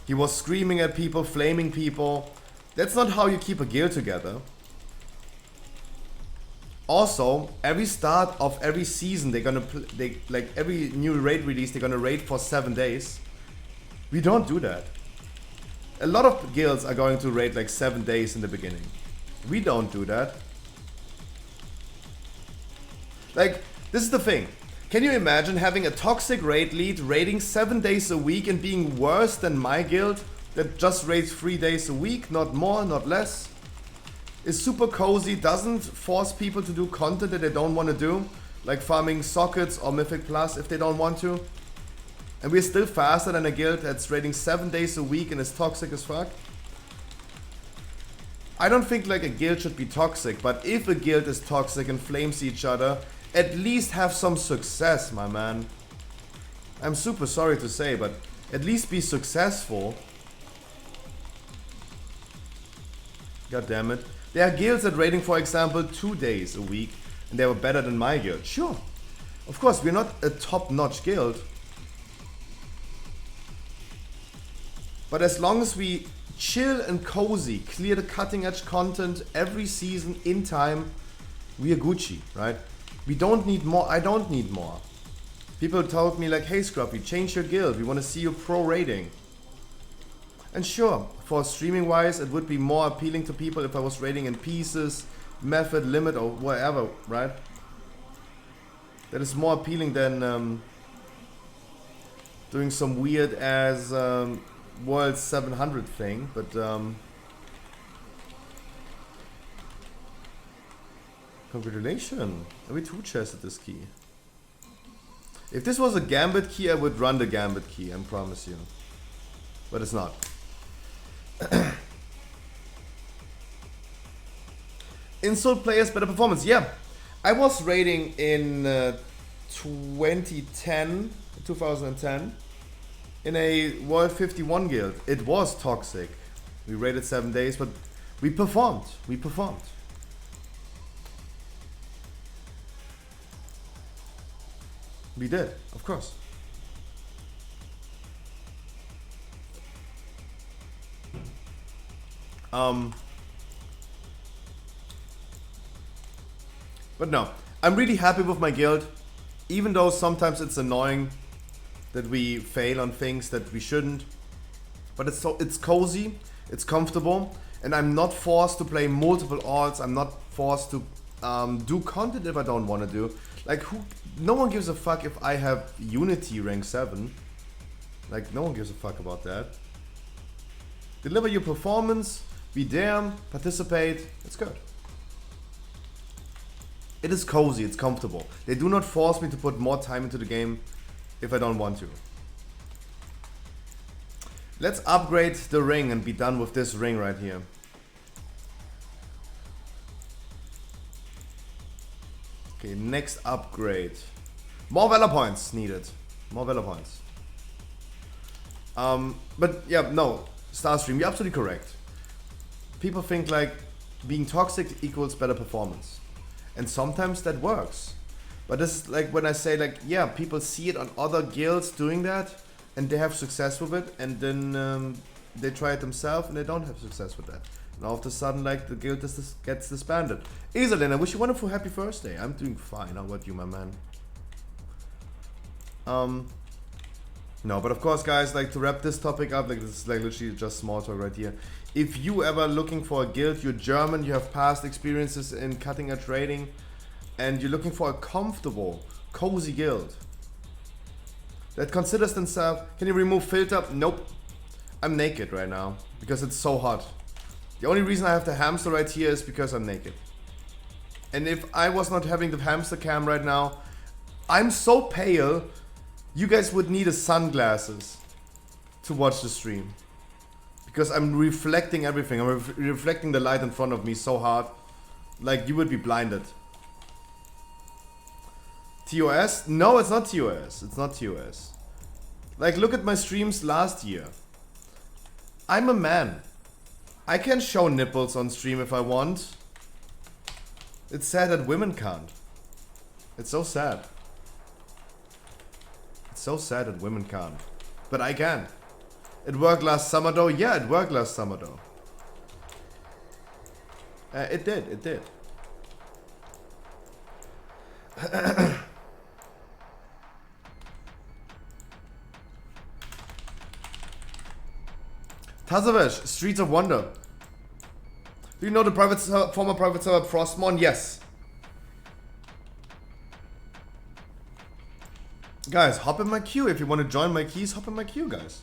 He was screaming at people, flaming people. That's not how you keep a guild together. Also, every start of every season, they're gonna like every new raid release, they're gonna raid for 7 days. We don't do that. A lot of guilds are going to raid like 7 days in the beginning. We don't do that. Like, this is the thing. Can you imagine having a toxic raid lead raiding 7 days a week and being worse than my guild that just raids 3 days a week, not more, not less? Is super cozy, doesn't force people to do content that they don't want to do, like farming sockets or Mythic Plus if they don't want to. And we're still faster than a guild that's raiding 7 days a week and is toxic as fuck. I don't think like a guild should be toxic, but if a guild is toxic and flames each other, at least have some success, my man. I'm super sorry to say, but at least be successful. God damn it. There are guilds that raiding, for example, 2 days a week, and they were better than my guild. Sure. Of course, we're not a top-notch guild. But as long as we chill and cozy, clear the cutting-edge content every season in time, we are Gucci, right? We don't need more. I don't need more. People told me like, hey Scruffy, change your guild. We want to see you pro raiding. And sure, for streaming wise, it would be more appealing to people if I was raiding in pieces, method, limit, or whatever, right? That is more appealing than doing some weird ass World 700 thing, but congratulations. We 2-chested this key. If this was a Gambit key, I would run the Gambit key, I promise you. But it's not. Insult players, better performance. Yeah, I was raiding in 2010, in a World 51 guild. It was toxic. We raided 7 days, but we performed. We performed. We did, of course. But no, I'm really happy with my guild, even though sometimes it's annoying that we fail on things that we shouldn't. But it's cozy, it's comfortable, and I'm not forced to play multiple alts. I'm not forced to do content if I don't want to do. Like, no one gives a fuck if I have Unity rank 7. Like, no one gives a fuck about that. Deliver your performance, be there, participate, it's good. It is cozy, it's comfortable. They do not force me to put more time into the game if I don't want to. Let's upgrade the ring and be done with this ring right here. Okay, next upgrade. More Valor points needed. More Valor points. But yeah, no. Starstream, you're absolutely correct. People think like being toxic equals better performance. And sometimes that works. But this is like when I say like, yeah, people see it on other guilds doing that and they have success with it, and then they try it themselves and they don't have success with that. And all of a sudden, like, the guild gets disbanded. Isolin, I wish you a wonderful happy birthday. I'm doing fine. How about you, my man? No, but of course, guys, like, to wrap this topic up, like, this is like literally just small talk right here. If you ever looking for a guild, you're German, you have past experiences in cutting edge raiding, and you're looking for a comfortable, cozy guild that considers themselves, can you remove filter? Nope. I'm naked right now because it's so hot. The only reason I have the hamster right here is because I'm naked. And if I was not having the hamster cam right now, I'm so pale, you guys would need a sunglasses to watch the stream. Because I'm reflecting everything. I'm reflecting the light in front of me so hard. Like, you would be blinded. TOS? No, it's not TOS. It's not TOS. Like, look at my streams last year. I'm a man. I can show nipples on stream if I want. It's sad that women can't. It's so sad. It's so sad that women can't. But I can. It worked last summer though. Yeah, it worked last summer though. It did. It did. Tazavesh, Streets of Wonder. Do you know the former private server Frostmon? Yes. Guys, hop in my queue. If you want to join my keys, hop in my queue, guys.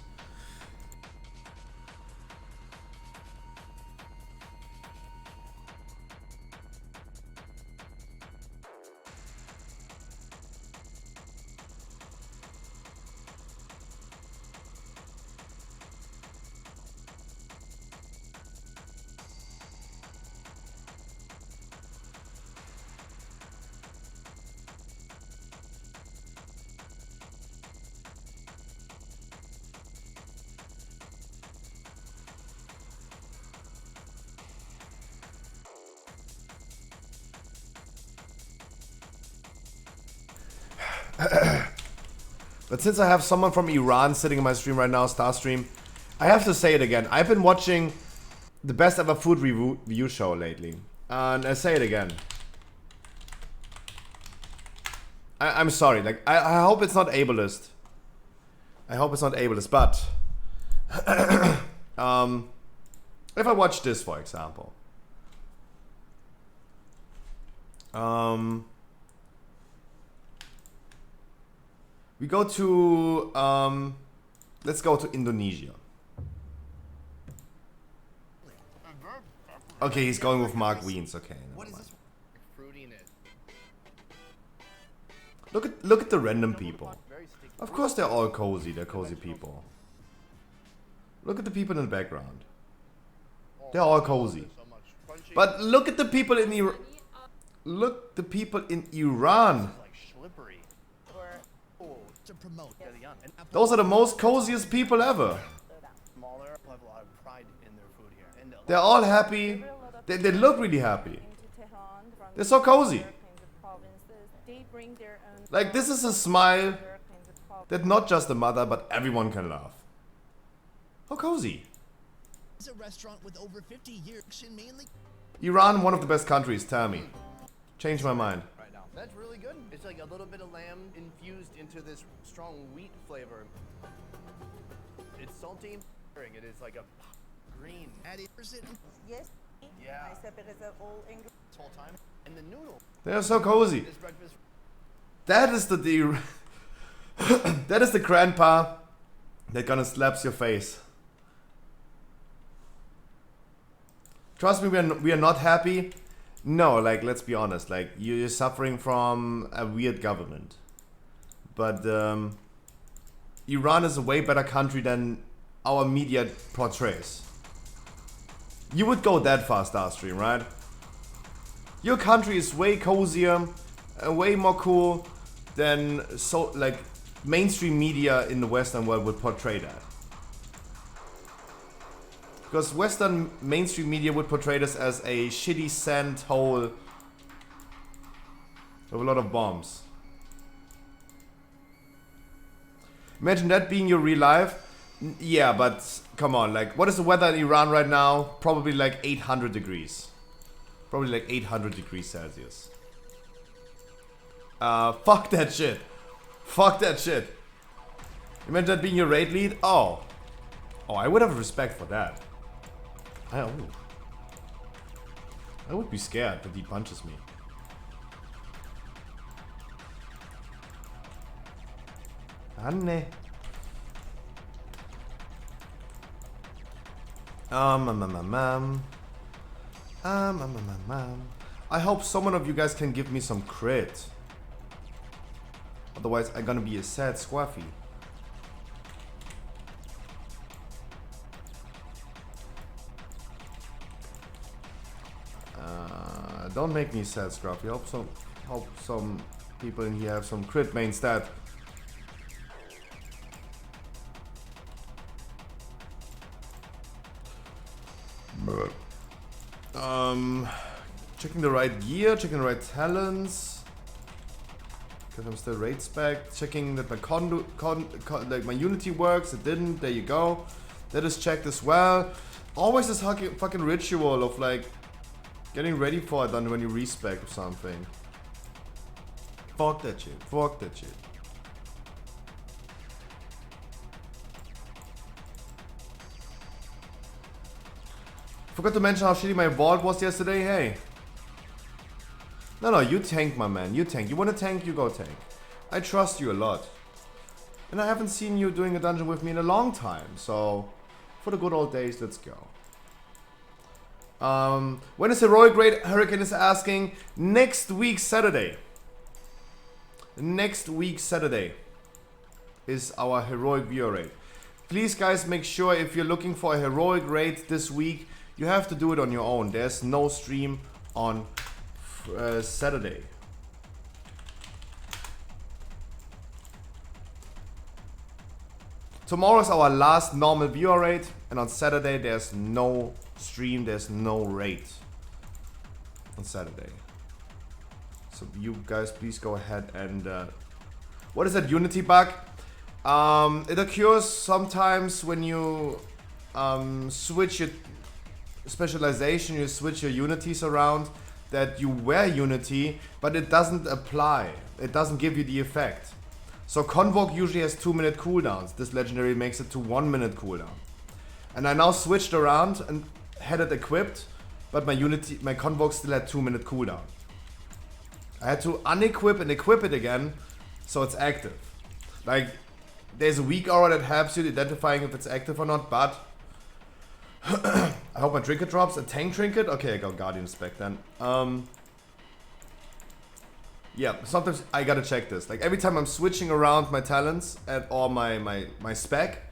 But since I have someone from Iran sitting in my stream right now, Starstream, I have to say it again. I've been watching the best ever food review show lately. And I say it again. I'm sorry, like, I hope it's not ableist. I hope it's not ableist, but... if I watch this, for example. We go to, let's go to Indonesia. Okay, he's going with Mark Wiens. Okay, never mind. Look at the random people. Of course they're all cozy. They're cozy people. Look at the people in the background. They're all cozy. But look at the people in Iran. Look the people in Iran. Those are the most coziest people ever. They're all happy. They look really happy. They're so cozy. Like, this is a smile that not just the mother, but everyone can laugh. How cozy. It's a restaurant with over 50 years mainly. Iran, one of the best countries, tell me. Change my mind. Right now. That's really good. It's like a little bit of lamb infused into this strong wheat flavor. It's salty. It is like a green. Yes. Yeah. I separate all English. This whole time. And the noodle. They're so cozy. This breakfast. That is the that is the grandpa that gonna slaps your face. Trust me, we are not happy. No, like, let's be honest. Like, you're suffering from a weird government. But Iran is a way better country than our media portrays. You would go that far, Starstream, right? Your country is way cozier, way more cool than mainstream media in the Western world would portray that. Because Western mainstream media would portray this as a shitty sand hole with a lot of bombs. Imagine that being your real life. Yeah, but come on, like, what is the weather in Iran right now? Probably like 800 degrees. Probably like 800 degrees Celsius. Fuck that shit. Fuck that shit. Imagine that being your raid lead? Oh, I would have respect for that. I would be scared that he punches me. Anne. I hope someone of you guys can give me some crit. Otherwise, I'm gonna be a sad squaffy. Don't make me sad, Scruffy. Hope some people in here have some crit main stat. Checking the right gear, checking the right talents. Because I'm still raid spec. Checking that my like my Unity works. It didn't. There you go. That is checked as well. Always this fucking ritual of like getting ready for it then when you respec or something. Fuck that shit. Fuck that shit. Forgot to mention how shitty my vault was yesterday. Hey. No, you tank, my man. You tank. You want to tank? You go tank. I trust you a lot. And I haven't seen you doing a dungeon with me in a long time. So, for the good old days, let's go. When is Heroic Raid? Hurricane is asking. Next week, Saturday. Next week, Saturday is our Heroic Viewer Raid. Please, guys, make sure if you're looking for a Heroic Raid this week, you have to do it on your own. There's no stream on Saturday. Tomorrow is our last normal viewer raid, and on Saturday there's no stream, there's no raid on Saturday. So you guys please go ahead and what is that Unity bug? It occurs sometimes when you switch your specialization, you switch your unities around, that you wear Unity, but it doesn't apply. It doesn't give you the effect. So Convoke usually has 2-minute cooldowns. This legendary makes it to 1-minute cooldown. And I now switched around and had it equipped, but my Convoke still had 2-minute cooldown. I had to unequip and equip it again, so it's active. Like, there's a weak aura that helps you identifying if it's active or not, but I hope my trinket drops. A tank trinket? Okay, I got Guardian Spec then. Yeah, sometimes I gotta check this. Like every time I'm switching around my talents or my spec,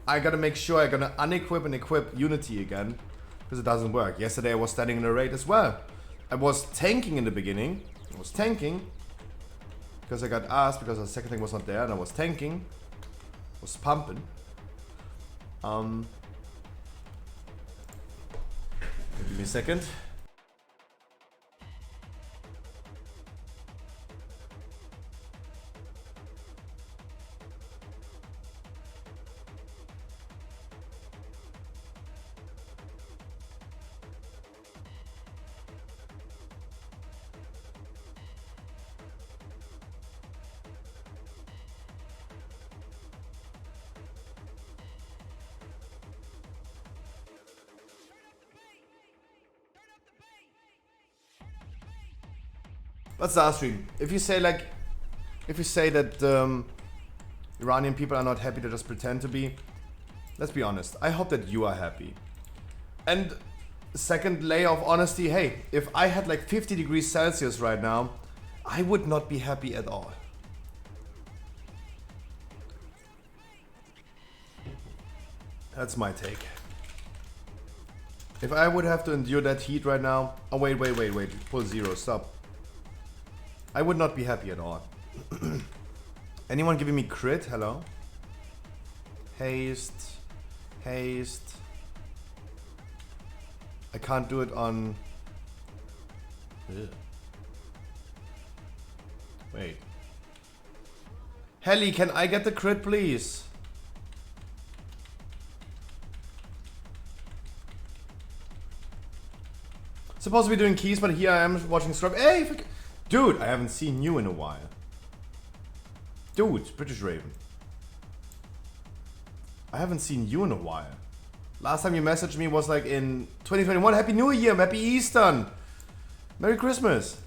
I gotta make sure I'm gonna unequip and equip Unity again, because it doesn't work. Yesterday I was standing in a raid as well. I was tanking in the beginning. I was tanking because I got asked because the second thing was not there, and I was tanking. I was pumping. Give me a second. What's the stream? If you say that Iranian people are not happy, to just pretend to be. Let's be honest. I hope that you are happy. And second layer of honesty, hey, if I had like 50 degrees Celsius right now, I would not be happy at all. That's my take. If I would have to endure that heat right now, oh wait, pull 0, stop. I would not be happy at all. Anyone giving me crit? Hello? Haste. Haste. I can't do it on... Ugh. Wait. Helly, can I get the crit, please? Supposed to be doing keys, but here I am watching Strub. Hey, dude, I haven't seen you in a while. Dude, British Raven. I haven't seen you in a while. Last time you messaged me was like in 2021. Happy New Year, Happy Easter, Merry Christmas.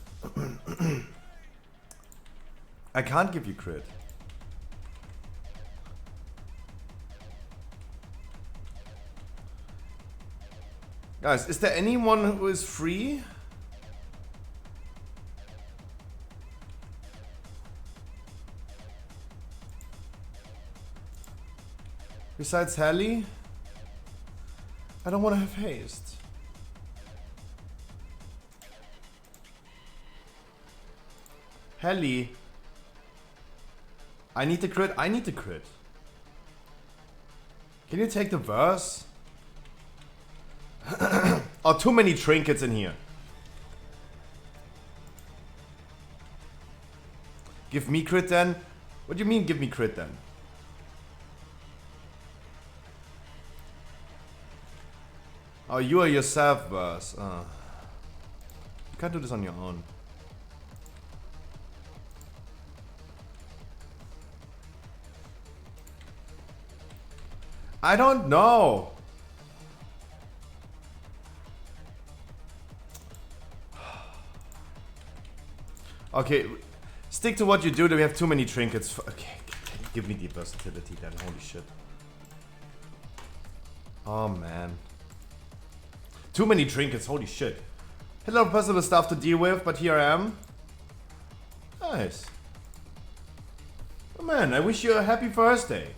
I can't give you crit. Guys, is there anyone who is free? Besides Helly? I don't want to have haste. Helly. I need the crit. I need the crit. Can you take the verse? Oh, too many trinkets in here. Give me crit then? What do you mean give me crit then? Oh, you are yourself, verse. You can't do this on your own. I don't know. Okay, stick to what you do. We have too many trinkets. Okay, can you give me the versatility then, holy shit. Oh man. Too many trinkets, holy shit. Had a lot of personal stuff to deal with, but here I am. Nice. Oh man, I wish you a happy first day.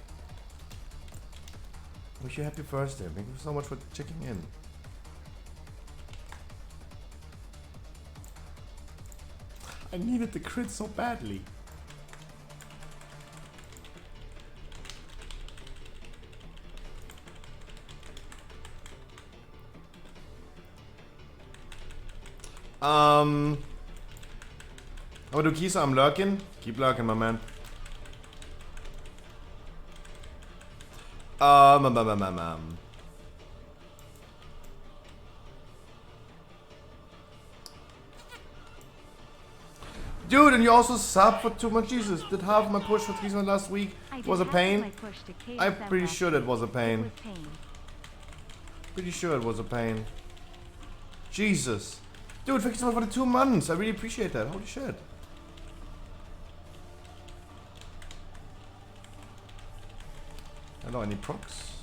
Wish you a happy first day. Thank you so much for checking in. I needed the crit so badly. Aber du Kieser, I'm lurking. Keep lurking, my man. Dude, and you also sub for 2 months. Jesus, did half my push for 3 months last week was a pain? I'm pretty sure that was a pain. Pretty sure it was a pain. Jesus. Dude, thank you so much for the 2 months. I really appreciate that. Holy shit. Hello, any procs?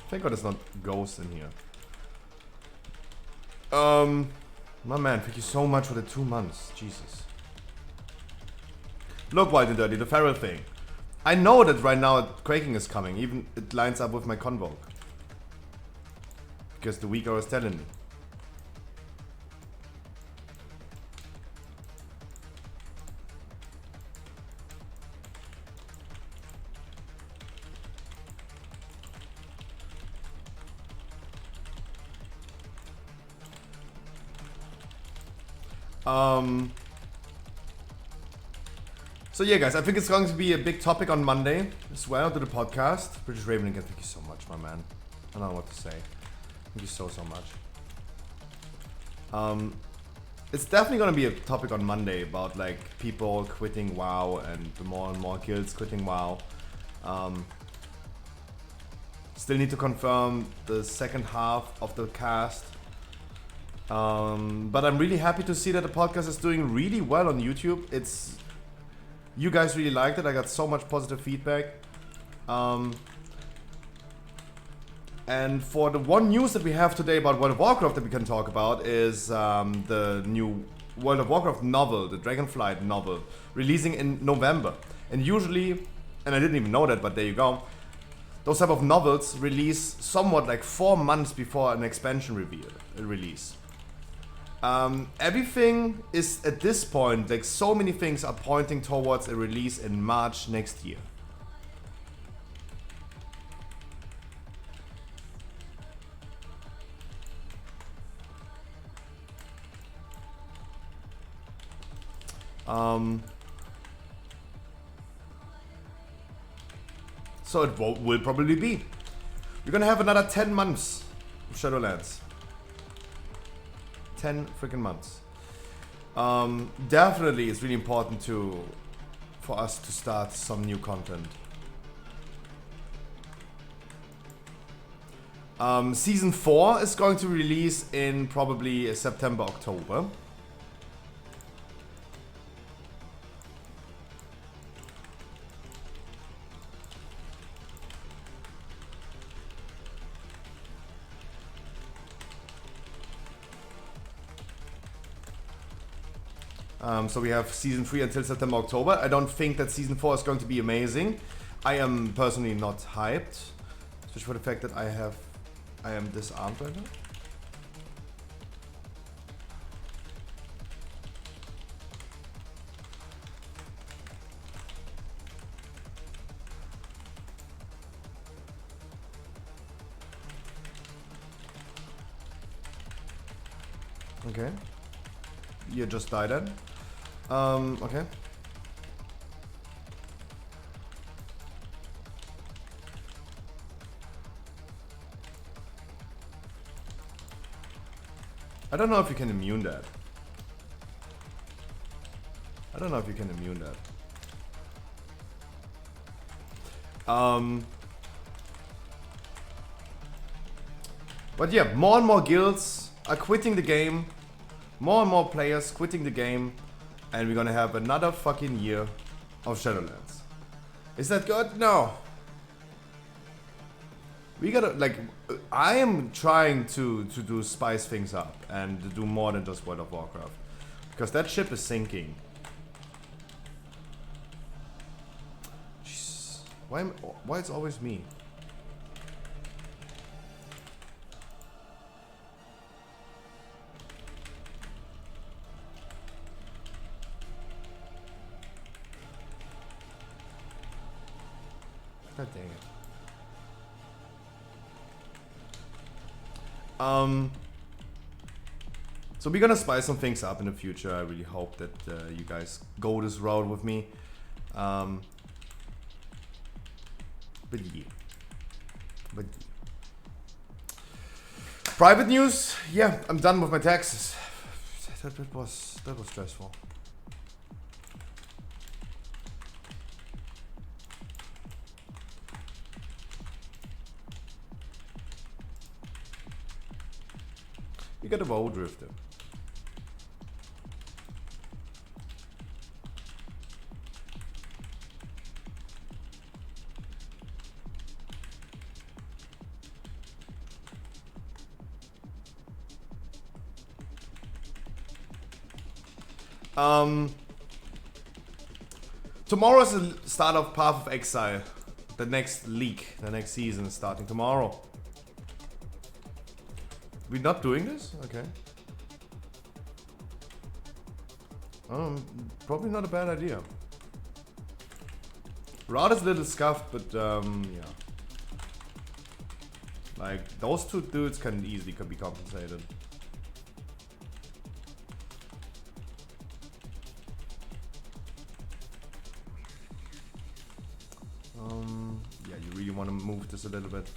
Thank God it's not Ghost in here. My man, thank you so much for the 2 months. Jesus. Look, White and Dirty, the feral thing. I know that right now Quaking is coming. Even it lines up with my Convoke. Because the week I was telling me. So yeah, guys, I think it's going to be a big topic on Monday as well to the podcast. British Raven again, thank you so much, my man. I don't know what to say. Thank you so much. It's definitely gonna be a topic on Monday about like people quitting WoW and the more and more guilds quitting WoW. Still need to confirm the second half of the cast. But I'm really happy to see that the podcast is doing really well on YouTube. You guys really liked it. I got so much positive feedback. And for the one news that we have today about World of Warcraft that we can talk about is the new World of Warcraft novel, the Dragonflight novel, releasing in November. And usually, and I didn't even know that, but there you go, those type of novels release somewhat like 4 months before an expansion release. Everything is at this point, like so many things are pointing towards a release in March next year. So it will probably be. We're gonna have another 10 months of Shadowlands. 10 freaking months. Definitely it's really important for us to start some new content. Season 4 is going to release in probably September, October. So we have season 3 until September, October. I don't think that season 4 is going to be amazing. I am personally not hyped, especially for the fact that I am disarmed right now. Okay. You just died then. Okay. I don't know if you can immune that. I don't know if you can immune that. But yeah, more and more guilds are quitting the game. More and more players quitting the game. And we're gonna have another fucking year of Shadowlands. Is that good? No. We gotta, like, I am trying to spice things up and to do more than just World of Warcraft. Because that ship is sinking. Jeez. Why it's always me? God dang it. So we're gonna spice some things up in the future. I really hope that you guys go this road with me. But yeah. Private news? Yeah, I'm done with my taxes. That was stressful. You got a VoD drifter. Tomorrow is the start of Path of Exile. The next league, the next season is starting tomorrow. We're not doing this? Okay. Probably not a bad idea. Rod is a little scuffed, but yeah. Like, those two dudes can easily be compensated. Yeah, you really want to move this a little bit.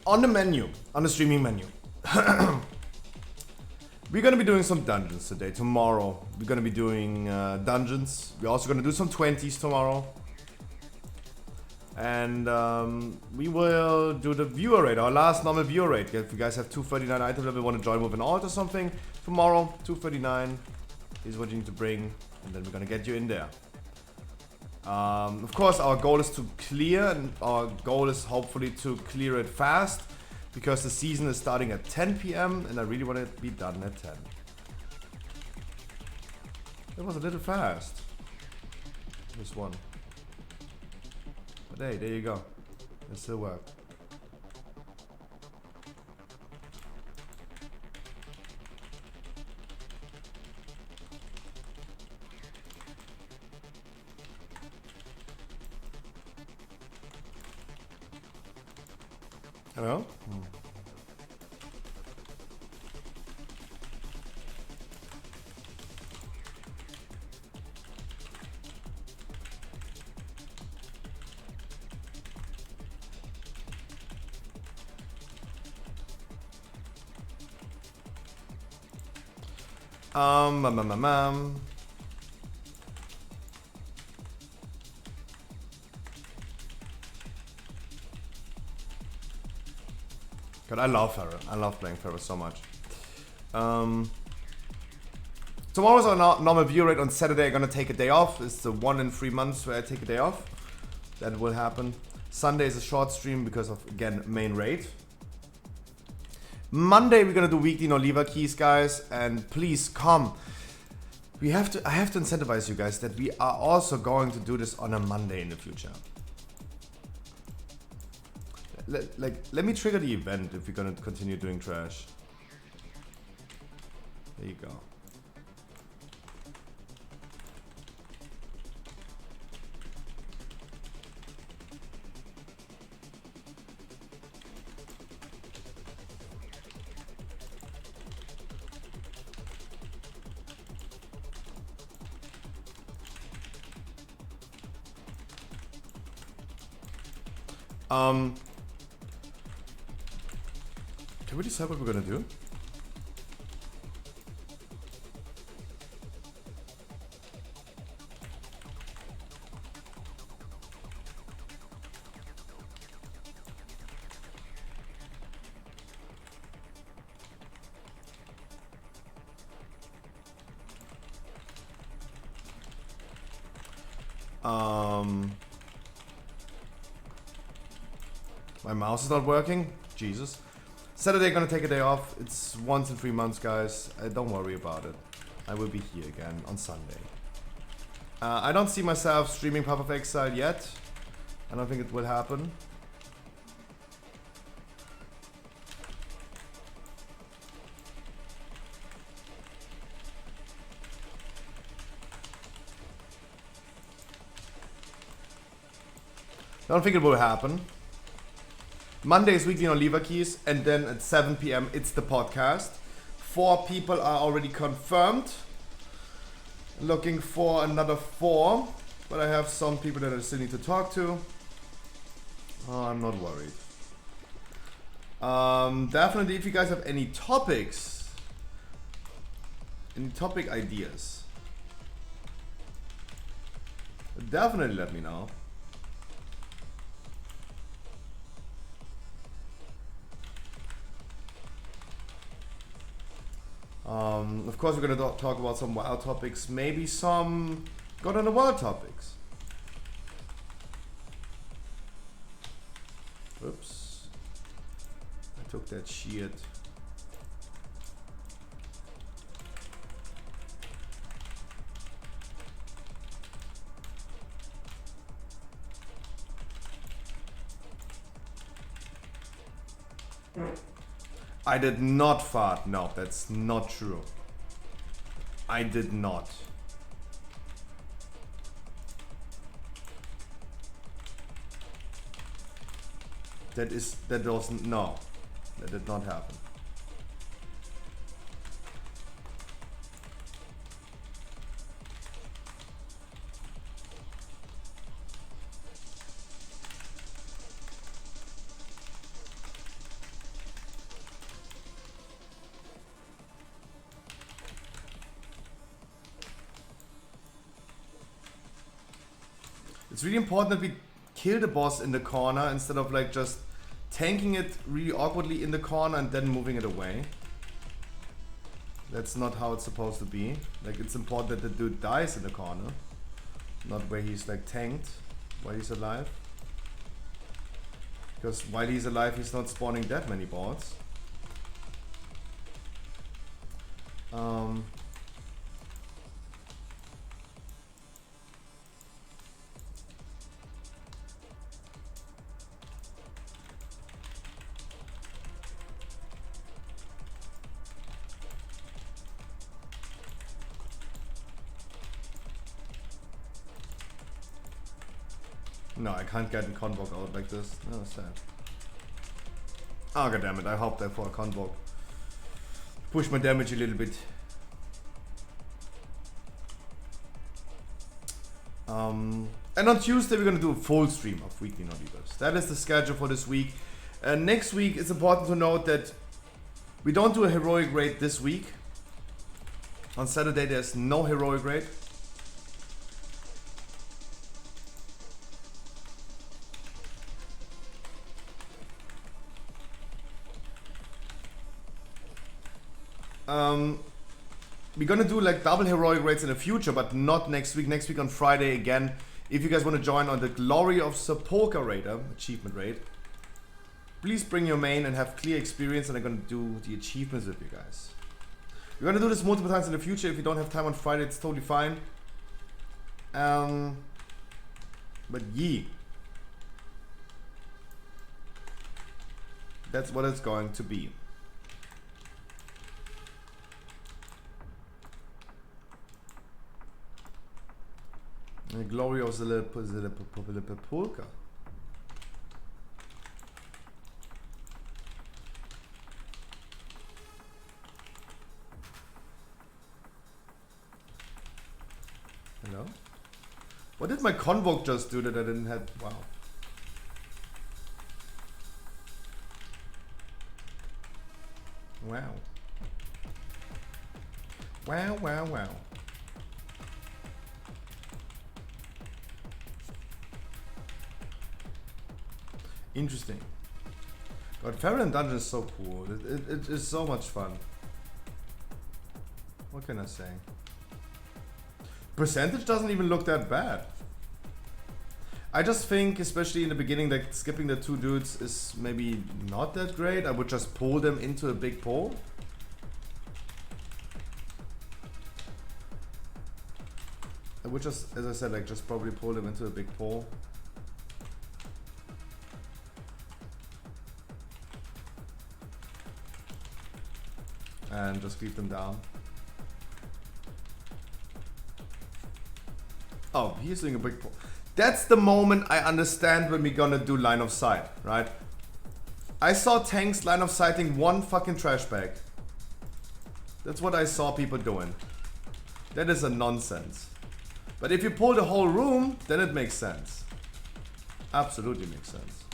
On the menu, on the streaming menu, we're gonna be doing some dungeons today. Tomorrow, we're gonna be doing dungeons. We're also gonna do some 20s tomorrow. And we will do the viewer rate, our last normal viewer rate. If you guys have 239 items that we want to join with an alt or something, tomorrow, 239 is what you need to bring, and then we're gonna get you in there. Of course, our goal is to clear, and our goal is hopefully to clear it fast, because the season is starting at 10 PM, and I really want it to be done at 10. It was a little fast. This one. But hey, there you go. It still worked. Hello? God, I love Farah. I love playing Farah so much. Tomorrow's our normal view rate. On Saturday, I'm gonna take a day off. It's the 1 in 3 months where I take a day off. That will happen. Sunday is a short stream because of, again, main raid. Monday, we're gonna do weekly no lever keys, guys. And please come. I have to incentivize you guys that we are also going to do this on a Monday in the future. Let me trigger the event if we're gonna continue doing trash. There you go. Can we decide what we're gonna do? My mouse is not working. Jesus. Saturday gonna take a day off. It's once in 3 months, guys. Don't worry about it. I will be here again on Sunday. I don't see myself streaming Path of Exile yet. I don't think it will happen. Don't think it will happen. Monday is weekly on Lever Keys, and then at 7 p.m. it's the podcast. 4 people are already confirmed. Looking for another 4, but I have some people that I still need to talk to. Oh, I'm not worried. Definitely, if you guys have any topics, any topic ideas, definitely let me know. Of course, we're gonna talk about some wild topics, maybe some God on the World topics. Oops. I took that shit. I did not fart. No, that's not true. I did not. That wasn't, no. That did not happen. It's really important that we kill the boss in the corner instead of like just tanking it really awkwardly in the corner and then moving it away. That's not how it's supposed to be. Like, it's important that the dude dies in the corner, not where he's like tanked while he's alive. Because while he's alive, he's not spawning that many bots. No, I can't get a Convoke out like this. No, sad. Oh, goddammit, I hope that for a Convoke. Push my damage a little bit. And on Tuesday we're gonna do a full stream of Weekly Naughtyverse. That is the schedule for this week. Next week it's important to note that we don't do a heroic raid this week. On Saturday there's no heroic raid. We're gonna do like double heroic raids in the future, but not next week. Next week on Friday again. If you guys want to join on the Glory of Sepulchre Raider achievement raid, please bring your main and have clear experience, and I'm gonna do the achievements with you guys. We're gonna do this multiple times in the future. If you don't have time on Friday, it's totally fine. But yeah, that's what it's going to be. The glory of the polka. Hello? What did my Convoke just do that I didn't have? Wow. Wow. Wow, wow, wow. Interesting. God, Farron Dungeon is so cool. It is so much fun. What can I say? Percentage doesn't even look that bad. I just think, especially in the beginning, that skipping the 2 dudes is maybe not that great. I would just pull them into a big pole. I would just, as I said, like just probably pull them into a big pole. And just keep them down. Oh, he's doing a big pole. That's the moment I understand when we're gonna do line of sight, right? I saw tanks line of sighting 1 fucking trash bag. That's what I saw people doing. That is a nonsense. But if you pull the whole room, then it makes sense. Absolutely makes sense.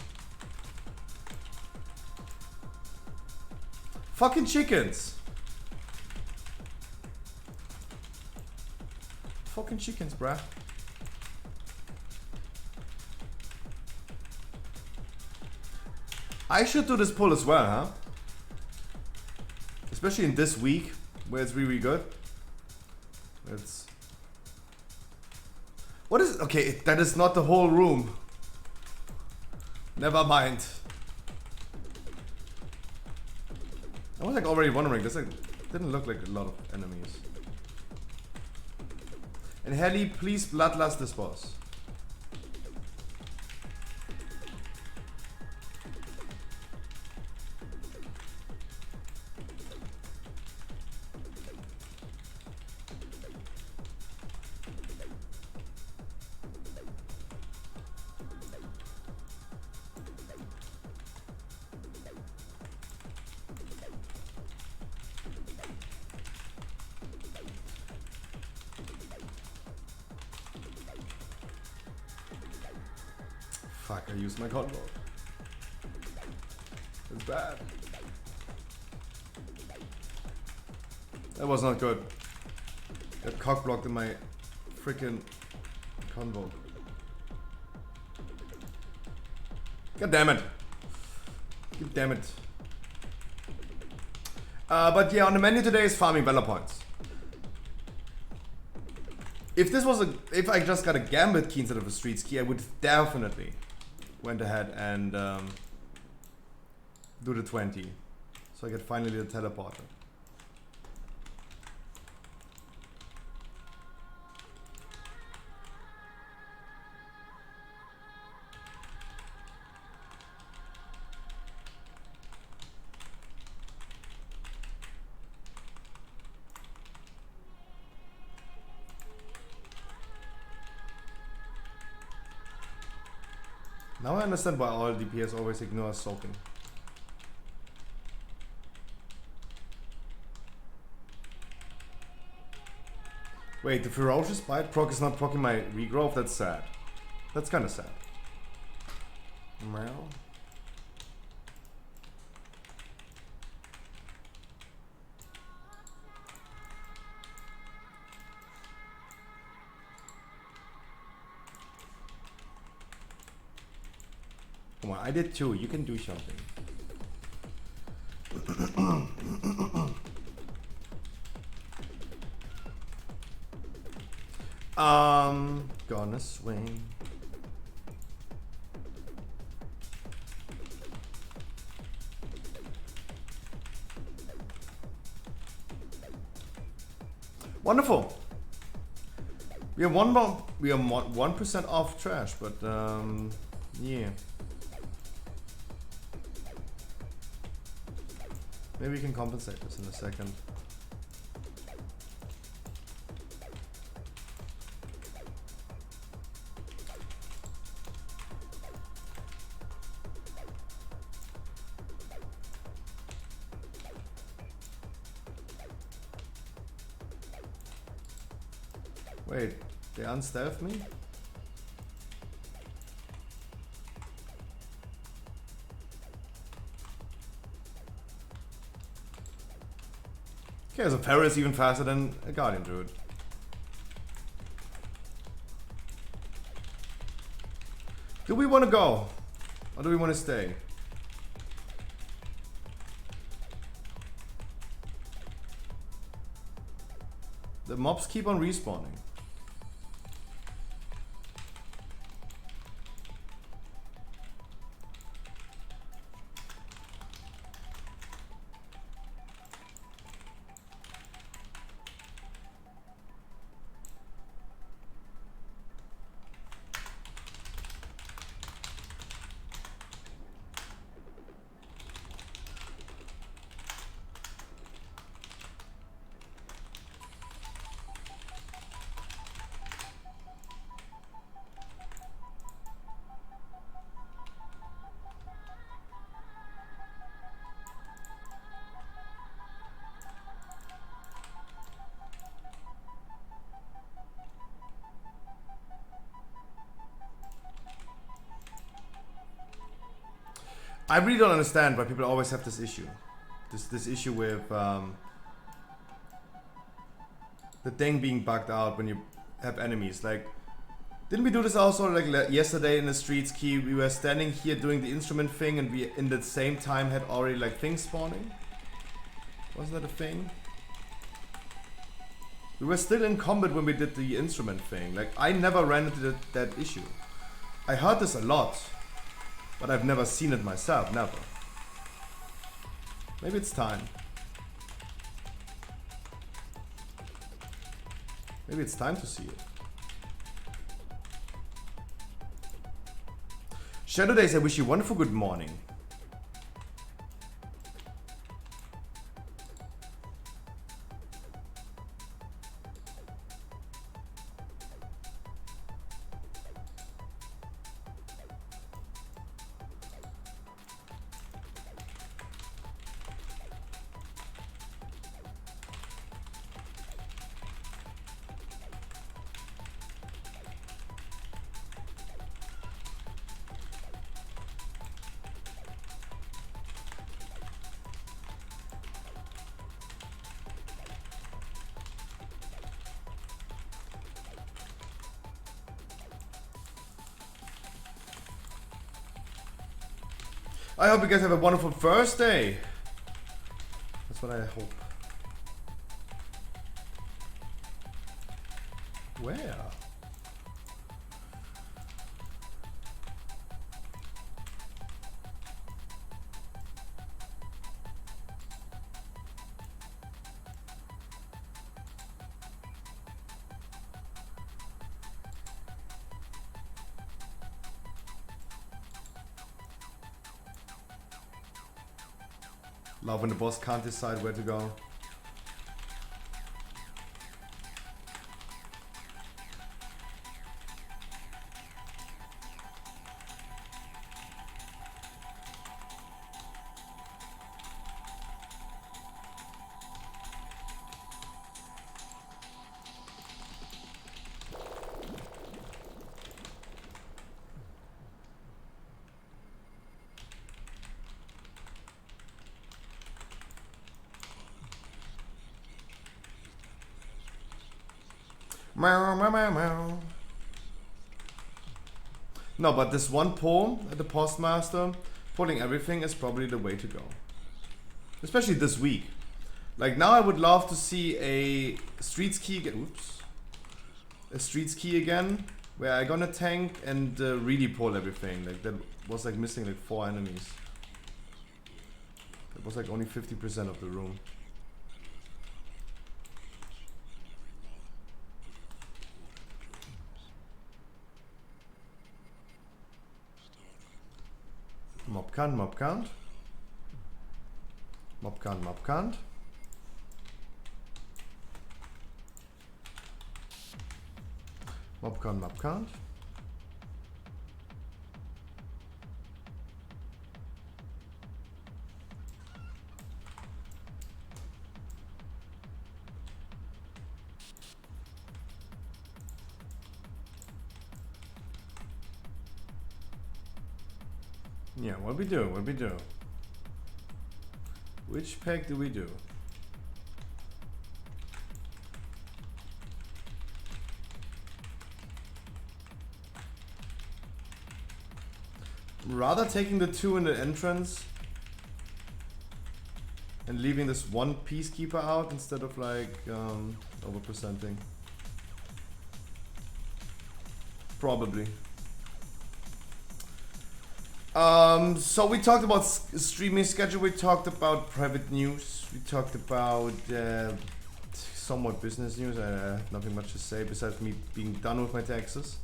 Fucking chickens. Fucking chickens, bruh. I should do this pull as well, huh? Especially in this week, where it's really good. It's... What is... Okay, that is not the whole room. Never mind. I was like already wondering, this like, didn't look like a lot of enemies. And Heli, please bloodlust this boss. Fuck, I used my combo. It's bad. That was not good. Got cock blocked in my freaking convo. God damn it. God damn it. But yeah, on the menu today is farming Valor points. If this was if I just got a Gambit key instead of a Streets key, I would definitely went ahead and do the 20. So I get finally the teleporter. Now I understand why all DPS always ignore soaking. Wait, the Ferocious Bite proc is not proccing my regrowth? That's sad. That's kinda sad. Meow. Come on, I did too. You can do something. Gonna swing. Wonderful. We are 1% off trash, but yeah. Maybe we can compensate this in a second. Wait, they unstealthed me? Okay, so Pharaoh is even faster than a Guardian Druid. Do we want to go? Or do we want to stay? The mobs keep on respawning. I really don't understand why people always have this issue. This issue with the thing being bugged out when you have enemies. Like, didn't we do this also like yesterday in the streets key? We were standing here doing the instrument thing and we in the same time had already like things spawning. Wasn't that a thing? We were still in combat when we did the instrument thing. Like, I never ran into that issue. I heard this a lot, but I've never seen it myself, never. Maybe it's time. Maybe it's time to see it. Shadow Days, I wish you a wonderful good morning. I hope you guys have a wonderful Thursday. That's what I hope. Where? Love when the boss can't decide where to go. Meow, meow, meow, meow. No, but this one pull at the postmaster, pulling everything is probably the way to go. Especially this week. Like now I would love to see a streets key again. Oops. A streets key again, where I gonna tank and really pull everything. Like that was like missing like 4 enemies. It was like only 50% of the room. Mob can't, mob can't. Mob can't, mob can't. Mob can't, mob can't. Yeah, what we do, what we do? Which pack do we do? Rather taking the 2 in the entrance and leaving this one peacekeeper out instead of like over-percenting. Probably. So we talked about streaming schedule, we talked about private news, we talked about somewhat business news. I have nothing much to say besides me being done with my taxes.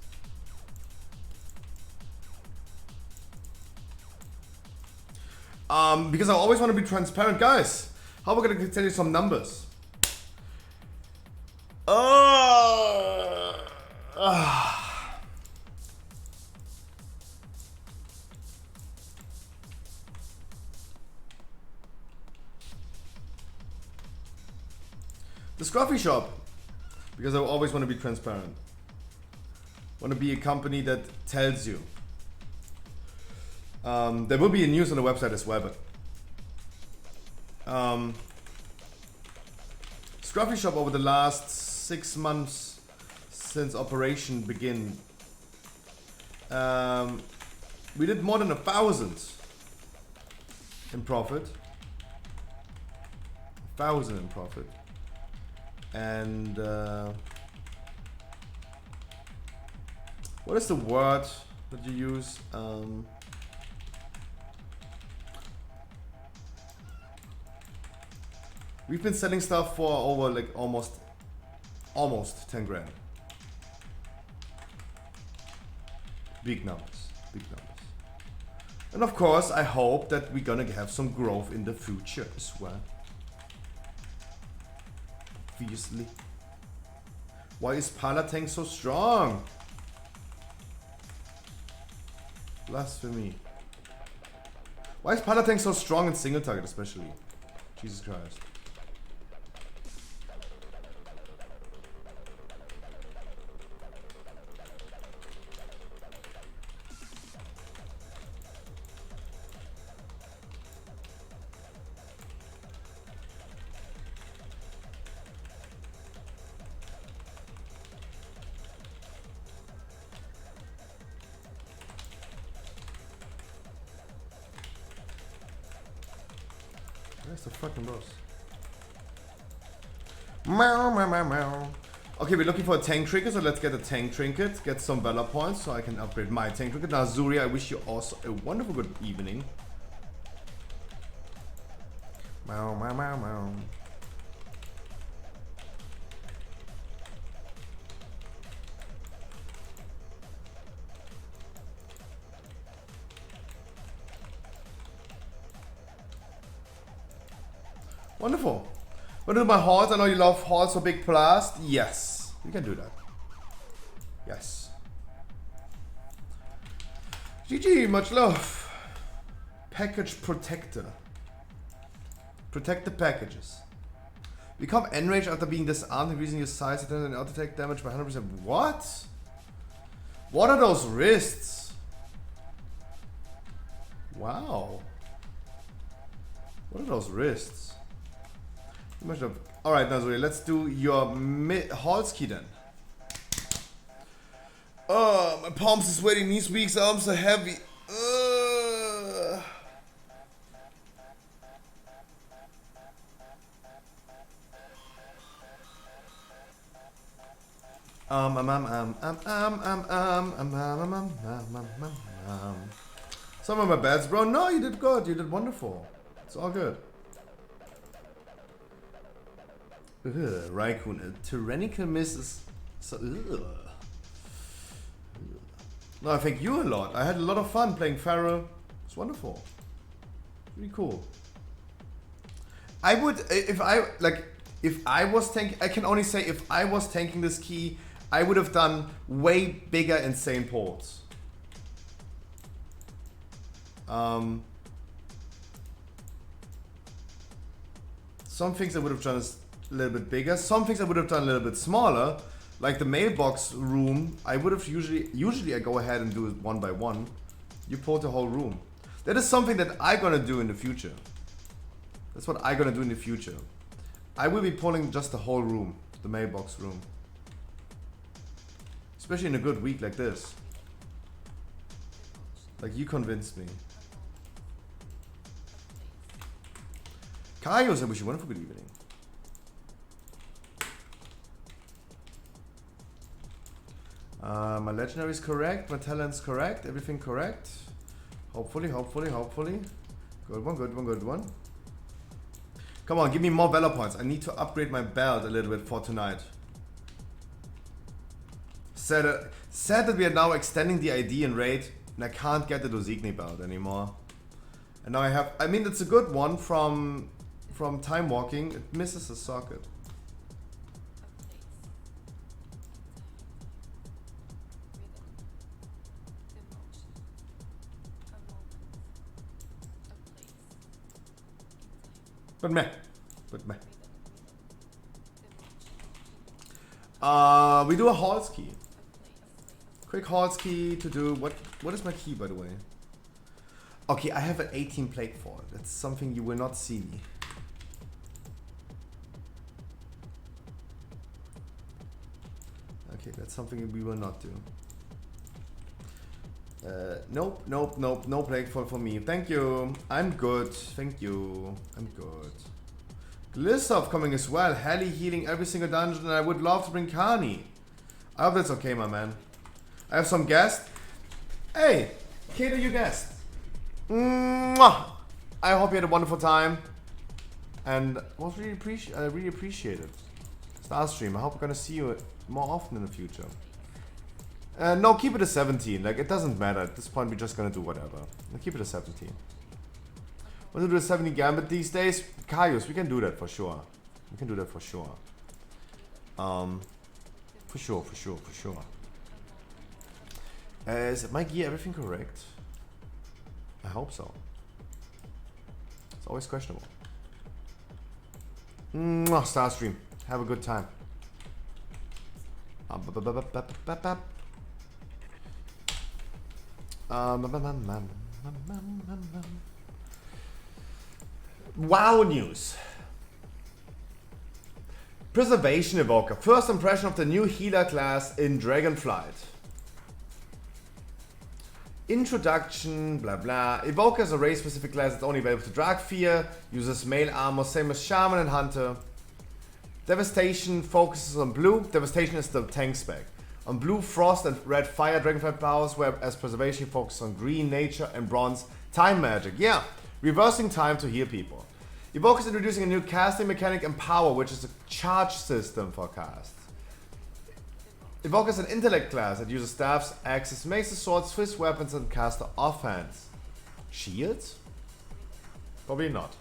Because I always want to be transparent. Guys, how are we going to tell you some numbers? The Scruffy Shop, because I always want to be transparent. Want to be a company that tells you. There will be a news on the website as well, but Scruffy Shop over the last 6 months since operation begin, we did more than 1,000 in profit. 1,000 in profit. And what is the word that you use? We've been selling stuff for over like almost 10 grand. Big numbers, big numbers. And of course, I hope that we're gonna have some growth in the future as well. Obviously. Why is Palatang so strong? Blasphemy. Why is Palatang so strong in single target especially? Jesus Christ. Where's the fucking boss? Meow, meow, meow, meow. Okay, we're looking for a tank trinket, so let's get a tank trinket, get some Valor points so I can upgrade my tank trinket. Now, Zuri, I wish you also a wonderful good evening. Meow, meow, meow, meow. Wonderful. Wanna do my halls? I know you love halls for big blast. Yes, you can do that. Yes. GG, much love. Package protector. Protect the packages. Become enraged after being disarmed, increasing your size and auto attack damage by 100%. What? What are those wrists? Wow. What are those wrists? Alright, Nazuri, let's do your Halski then. Oh, my palms are sweating, these weeks arms are heavy. Some of my bads, bro. No, you did good. You did wonderful. It's all good. Raikkoon, a tyrannical misses. So, no, I thank you a lot. I had a lot of fun playing Pharaoh. It's wonderful. Really cool. I would, if I was tanking, I can only say if I was tanking this key, I would have done way bigger insane ports. Some things I would have done is a little bit bigger. Some things I would have done a little bit smaller, like the mailbox room. I would have usually I go ahead and do it one by one. You port the whole room. That is something that I'm gonna do in the future. That's what I'm gonna do in the future. I will be pulling just the whole room, the mailbox room. Especially in a good week like this. Like, you convinced me. Kaios, I wish you a wonderful good evening. My legendary is correct, my talent's correct, everything correct. Hopefully. Good one, good one, good one. Come on, give me more Valor points. I need to upgrade my belt a little bit for tonight. Sad that we are now extending the ID in raid, and I can't get the Dosigni belt anymore. And now I have, I mean, it's a good one from time walking. It misses the socket. But meh. We do a Halls key. Quick Halls key to do what is my key, by the way? Okay, I have an 18 plague for it. That's something you will not see me. Okay, that's something we will not do. Nope, nope, nope, no plague fall for me. Thank you. I'm good. Thank you. I'm good. Glissov coming as well. Heli healing every single dungeon, and I would love to bring Kani. I hope that's okay, my man. I have some guests. Hey, cater your guests. Mwah! I hope you had a wonderful time, and was really appreciated. Starstream, I hope we're gonna see you more often in the future. No, keep it a 17. Like, it doesn't matter. At this point, we're just gonna do whatever. Keep it a 17. Want to do a 70 gambit these days? Kaius, we can do that for sure. We can do that for sure. For sure. Is my gear everything correct? I hope so. It's always questionable. Starstream, have a good time. WoW news. Preservation Evoker. First impression of the new healer class in Dragonflight. Introduction, blah blah. Evoker is a race specific class that's only available to Dragfear. Uses male armor, same as Shaman and Hunter. Devastation focuses on blue. Devastation is the tank spec. On blue, Frost and red Fire Dragonflight powers, whereas Preservation focuses on green Nature and bronze Time Magic. Yeah, reversing time to heal people. Evoker is introducing a new casting mechanic Empower, which is a charge system for casts. Evoker is an intellect class that uses staffs, axes, maces, swords, fist weapons, and caster offhand. Shields? Probably not.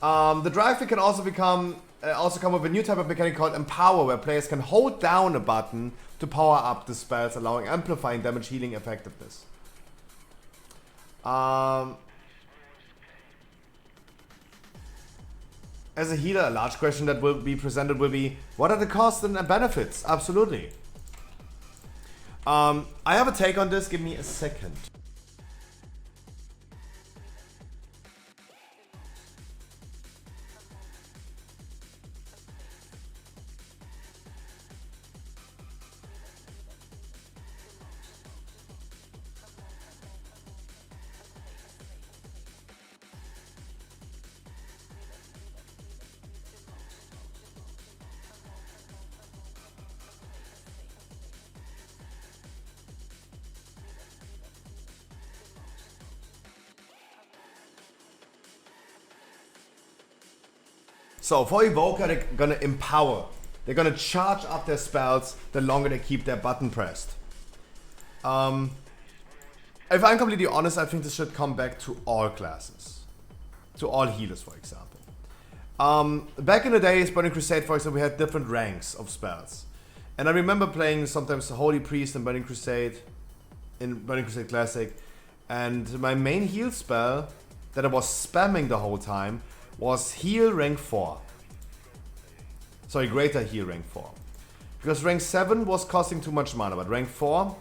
The drive can also come with a new type of mechanic called Empower, where players can hold down a button to power up the spells, allowing amplifying damage healing effectiveness. As a healer, a large question that will be presented will be, what are the costs and benefits? Absolutely. I have a take on this. Give me a second. So for Evoker, they're gonna empower. They're gonna charge up their spells the longer they keep their button pressed. If I'm completely honest, I think this should come back to all classes. To all healers, for example. Back in the days, Burning Crusade, for example, we had different ranks of spells. And I remember playing sometimes the Holy Priest in Burning Crusade Classic. And my main heal spell that I was spamming the whole time was heal rank 4. Sorry, greater heal rank 4. Because rank 7 was costing too much mana, but rank 4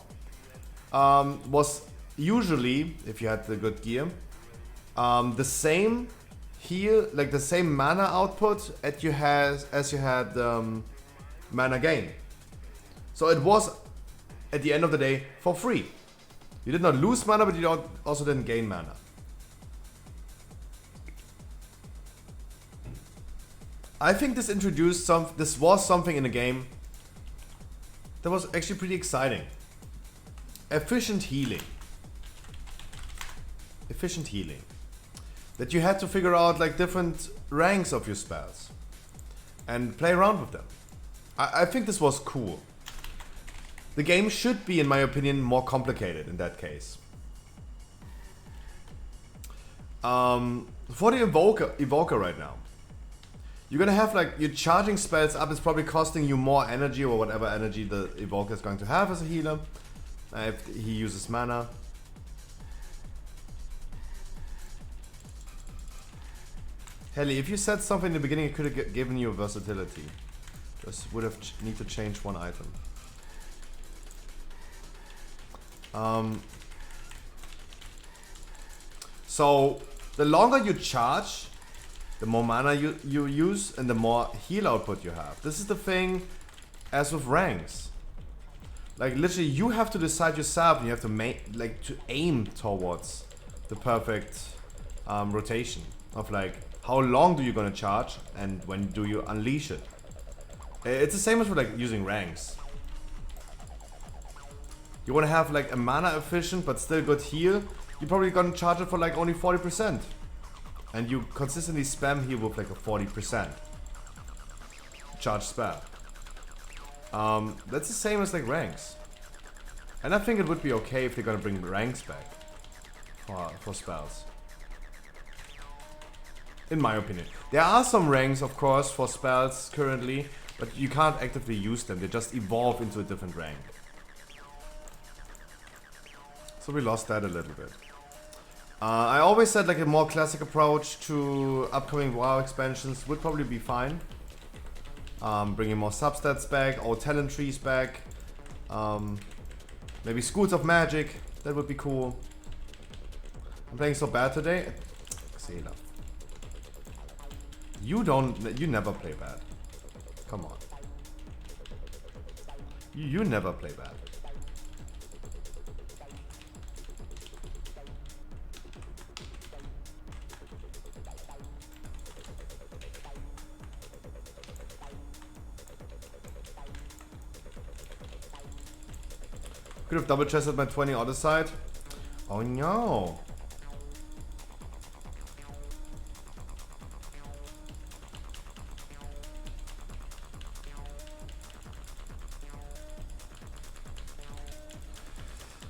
was usually, if you had the good gear, the same heal, like the same mana output as you had mana gain. So it was, at the end of the day, for free. You did not lose mana, but you also didn't gain mana. I think this was something in the game that was actually pretty exciting. Efficient healing. That you had to figure out like different ranks of your spells and play around with them. I think this was cool. The game should be, in my opinion, more complicated in that case. For the Evoker right now, you're gonna have like, you're charging spells up, it's probably costing you more energy or whatever energy the Evoker is going to have as a healer. If he uses mana. Heli, if you said something in the beginning, it could have given you versatility. Just would have need to change one item. So the longer you charge, the more mana you use and the more heal output you have. This is the thing as with ranks. Like literally you have to decide yourself and you have to aim towards the perfect rotation of like how long do you gonna charge and when do you unleash it. It's the same as with like using ranks. You wanna have like a mana efficient but still good heal, you're probably gonna charge it for like only 40%. And you consistently spam heal with like a 40% charge spell. That's the same as like ranks. And I think it would be okay if they're gonna bring ranks back for spells. In my opinion. There are some ranks of course for spells currently, but you can't actively use them, they just evolve into a different rank. So we lost that a little bit. I always said like a more classic approach to upcoming WoW expansions would probably be fine. Bringing more substats back, or talent trees back. Maybe schools of magic, that would be cool. I'm playing so bad today. Xela. You never play bad. Come on. You never play bad. Could have double chested my 20 other side. Oh no.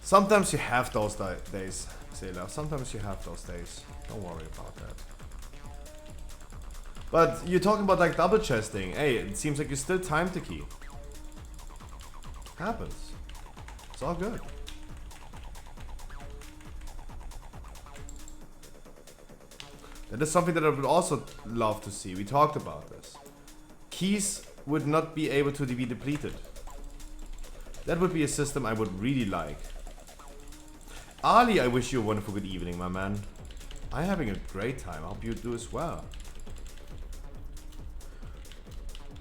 Sometimes you have those days, Xela. Sometimes you have those days. Don't worry about that. But you're talking about like double chesting. Hey, it seems like you're still time to key. Happens. It's all good. That is something that I would also love to see. We talked about this. Keys would not be able to be depleted. That would be a system I would really like. Ali, I wish you a wonderful good evening, my man. I'm having a great time. I hope you do as well.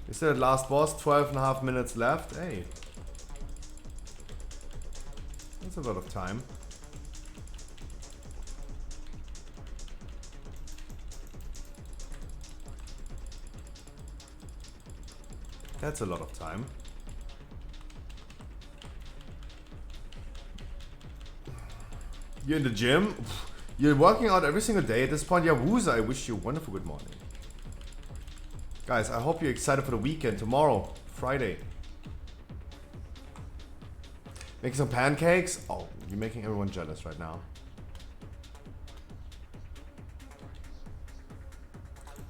Is there a last boss? 12.5 minutes left. Hey. That's a lot of time. That's a lot of time. You're in the gym? You're working out every single day at this point? Yawuza, I wish you a wonderful good morning. Guys, I hope you're excited for the weekend. Tomorrow, Friday. Making some pancakes? Oh, you're making everyone jealous right now.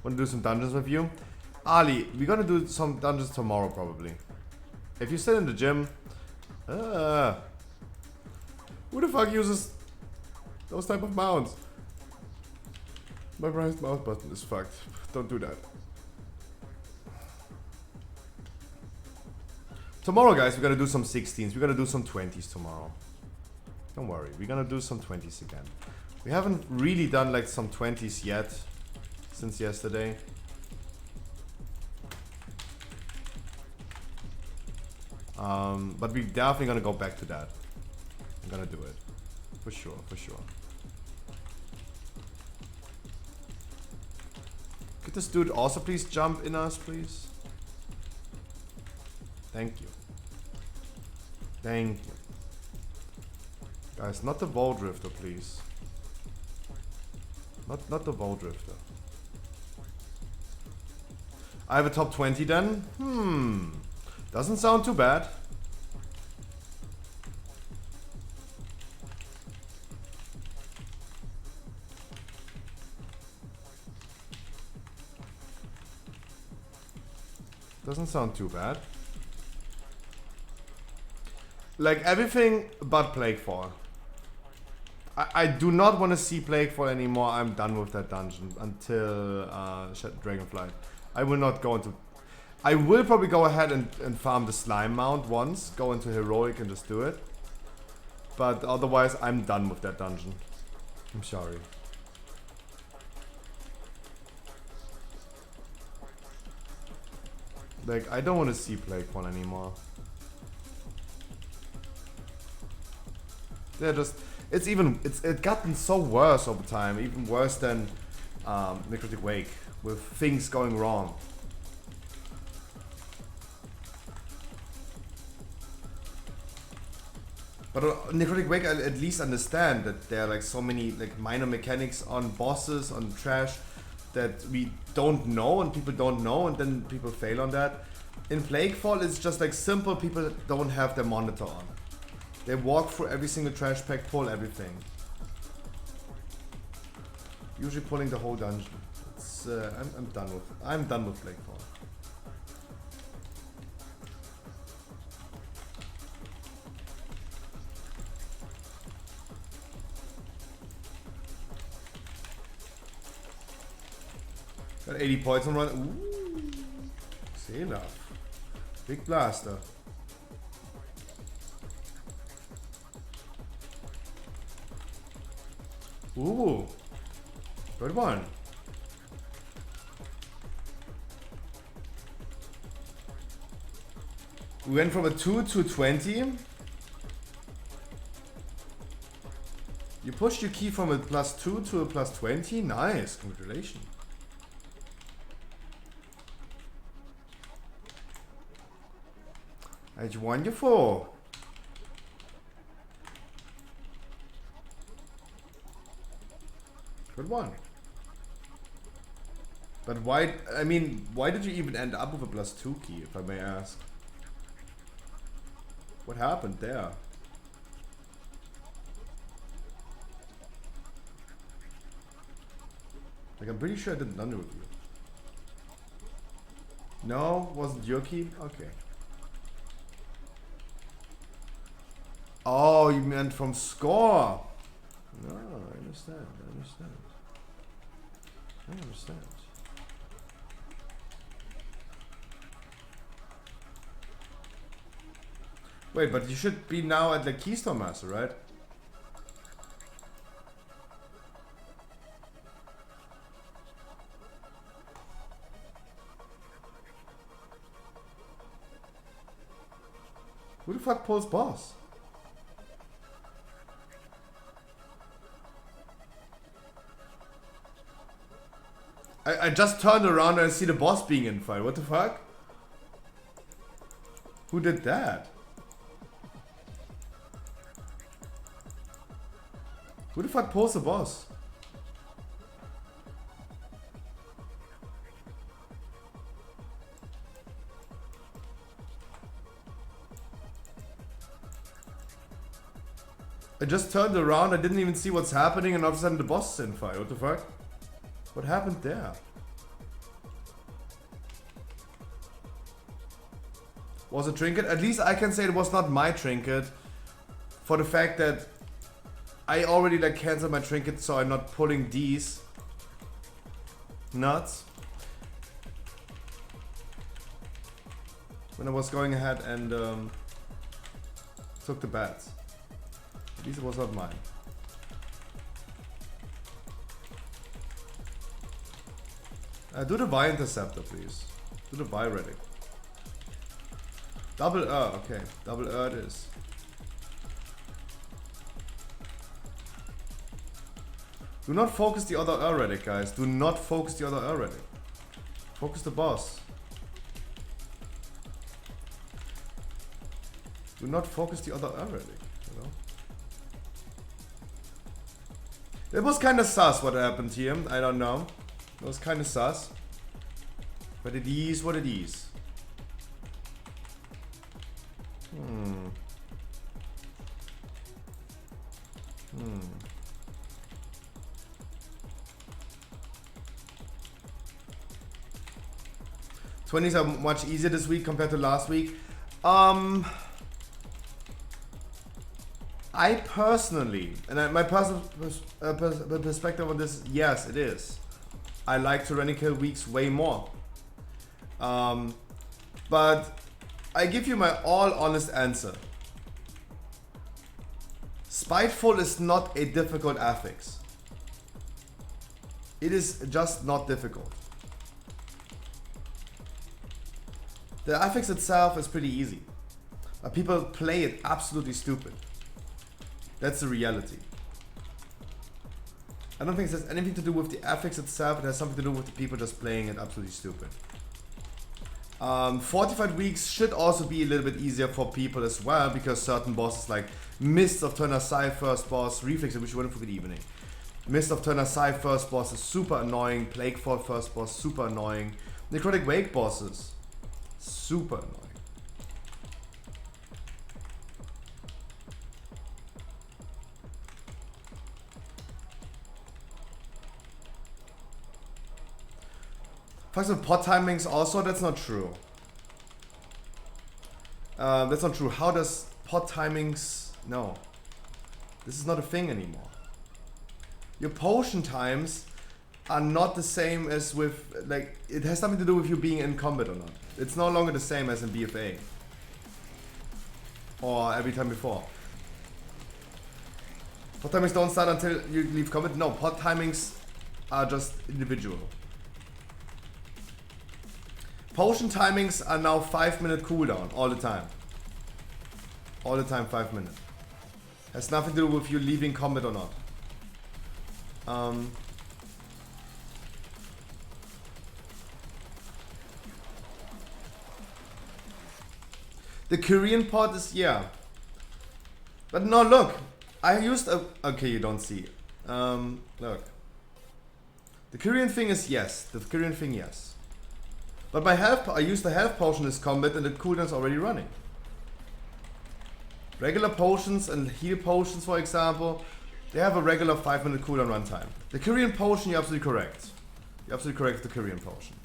Want to do some dungeons with you? Ali, we're gonna do some dungeons tomorrow probably. If you're still in the gym, who the fuck uses those type of mounts? My right mouse button is fucked. Don't do that. Tomorrow, guys, we're gonna do some 16s. We're gonna do some 20s tomorrow. Don't worry, we're gonna do some 20s again. We haven't really done like some 20s yet since yesterday. But we're definitely gonna go back to that. I'm gonna do it. For sure, for sure. Could this dude also please jump in us, please? Thank you. Thank you. Guys, not the VoD drifter, please. Not the VoD drifter. I have a top 20 then? Doesn't sound too bad. Doesn't sound too bad. Like everything but Plaguefall. I do not want to see Plaguefall anymore. I'm done with that dungeon until Dragonflight. I will not go into... I will probably go ahead and farm the slime mount once. Go into Heroic and just do it. but otherwise I'm done with that dungeon. I'm sorry. Like, I don't want to see Plague One anymore. They're just, it's gotten so worse over time, even worse than Necrotic Wake, with things going wrong. But Necrotic Wake, I at least understand that there are like so many like minor mechanics on bosses, on trash, that we don't know and people don't know, and then people fail on that. In Plaguefall, it's just like simple, people don't have their monitor on. They walk through every single trash pack, pull everything. Usually pulling the whole dungeon. It's I'm done with Plaguefall. Got 80 points on run. Ooh, Sailor. Big blaster. Ooh, good one. We went from a 2 to 20. You pushed your key from a +2 to a +20. Nice, congratulations. That's wonderful. Good one. But why, I mean, why did you even end up with a +2 key, if I may ask? What happened there? Like, I'm pretty sure I didn't undo with you. No, wasn't your key? Okay. Oh, you meant from score. No, I understand. I understand. I understand. Wait, but you should be now at the Keystone Master, right? Who the fuck pulls boss? I just turned around and I see the boss being in fight. What the fuck? Who did that? Who the fuck pulls the boss? I just turned around, I didn't even see what's happening, and all of a sudden the boss is in fight. What the fuck? What happened there? Was a trinket? At least I can say it was not my trinket, for the fact that I already like canceled my trinket, so I'm not pulling these nuts when I was going ahead and took the bats. At least it was not mine. Do the Vi Interceptor, please. Do the Vi Relic. Double okay. Double it is. Do not focus the other relic, guys. Do not focus the other relic. Focus the boss. Do not focus the other relic, you know? It was kind of sus what happened here. I don't know. It was kind of sus. But it is what it is. 20s are much easier this week compared to last week. I personally, and my personal perspective on this, yes, it is. I like tyrannical weeks way more. But I give you my all honest answer. Spiteful is not a difficult affix. It is just not difficult. The affix itself is pretty easy. But people play it absolutely stupid. That's the reality. I don't think it has anything to do with the affix itself. It has something to do with the people just playing it absolutely stupid. Fortified weeks should also be a little bit easier for people as well, because certain bosses like Mist of Turner Sai first boss, Reflex, which you for good evening. Mist of Turner Sai first boss is super annoying. Plaguefall first boss, super annoying. Necrotic Wake bosses, super annoying. For example, pot timings also, that's not true. That's not true. How does pot timings... No. This is not a thing anymore. Your potion times are not the same as with... Like, it has something to do with you being in combat or not. It's no longer the same as in BFA. Or every time before. Pot timings don't start until you leave combat. No, pot timings are just individual. Potion timings are now 5-minute cooldown all the time. All the time 5 minutes. Has nothing to do with you leaving combat or not. The Korean pot is, yeah. But no, look. I used a... Okay, you don't see it. Look. The Korean thing is yes. The Korean thing, yes. But my health, I used the health potion as combat and the cooldown is already running. Regular potions and heal potions, for example, they have a regular 5-minute cooldown runtime. The Korean potion, you're absolutely correct. You're absolutely correct with the Korean potion.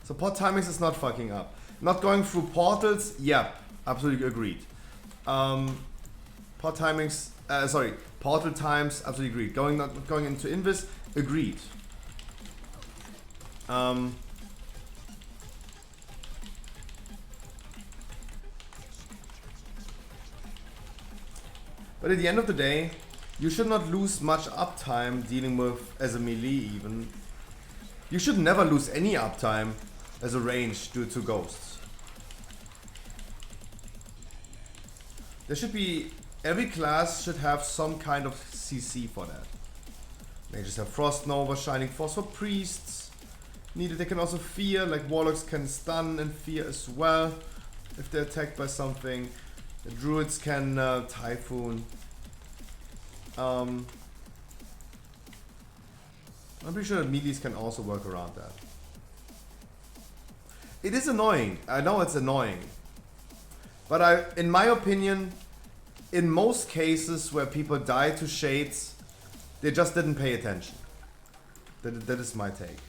So pot timings is not fucking up. Not going through portals, yeah, absolutely agreed. Pot timings, portal times, absolutely agreed. Not going into Invis, agreed. But at the end of the day, you should not lose much uptime dealing with, as a melee even. You should never lose any uptime as a range due to ghosts. There should be, every class should have some kind of CC for that. Mages have Frost Nova, Shining Force for priests. Needed, they can also fear, like warlocks can stun and fear as well if they're attacked by something. The druids can typhoon. I'm pretty sure that melees can also work around that. It is annoying. I know it's annoying. But in my opinion, in most cases where people die to shades, they just didn't pay attention. That is my take.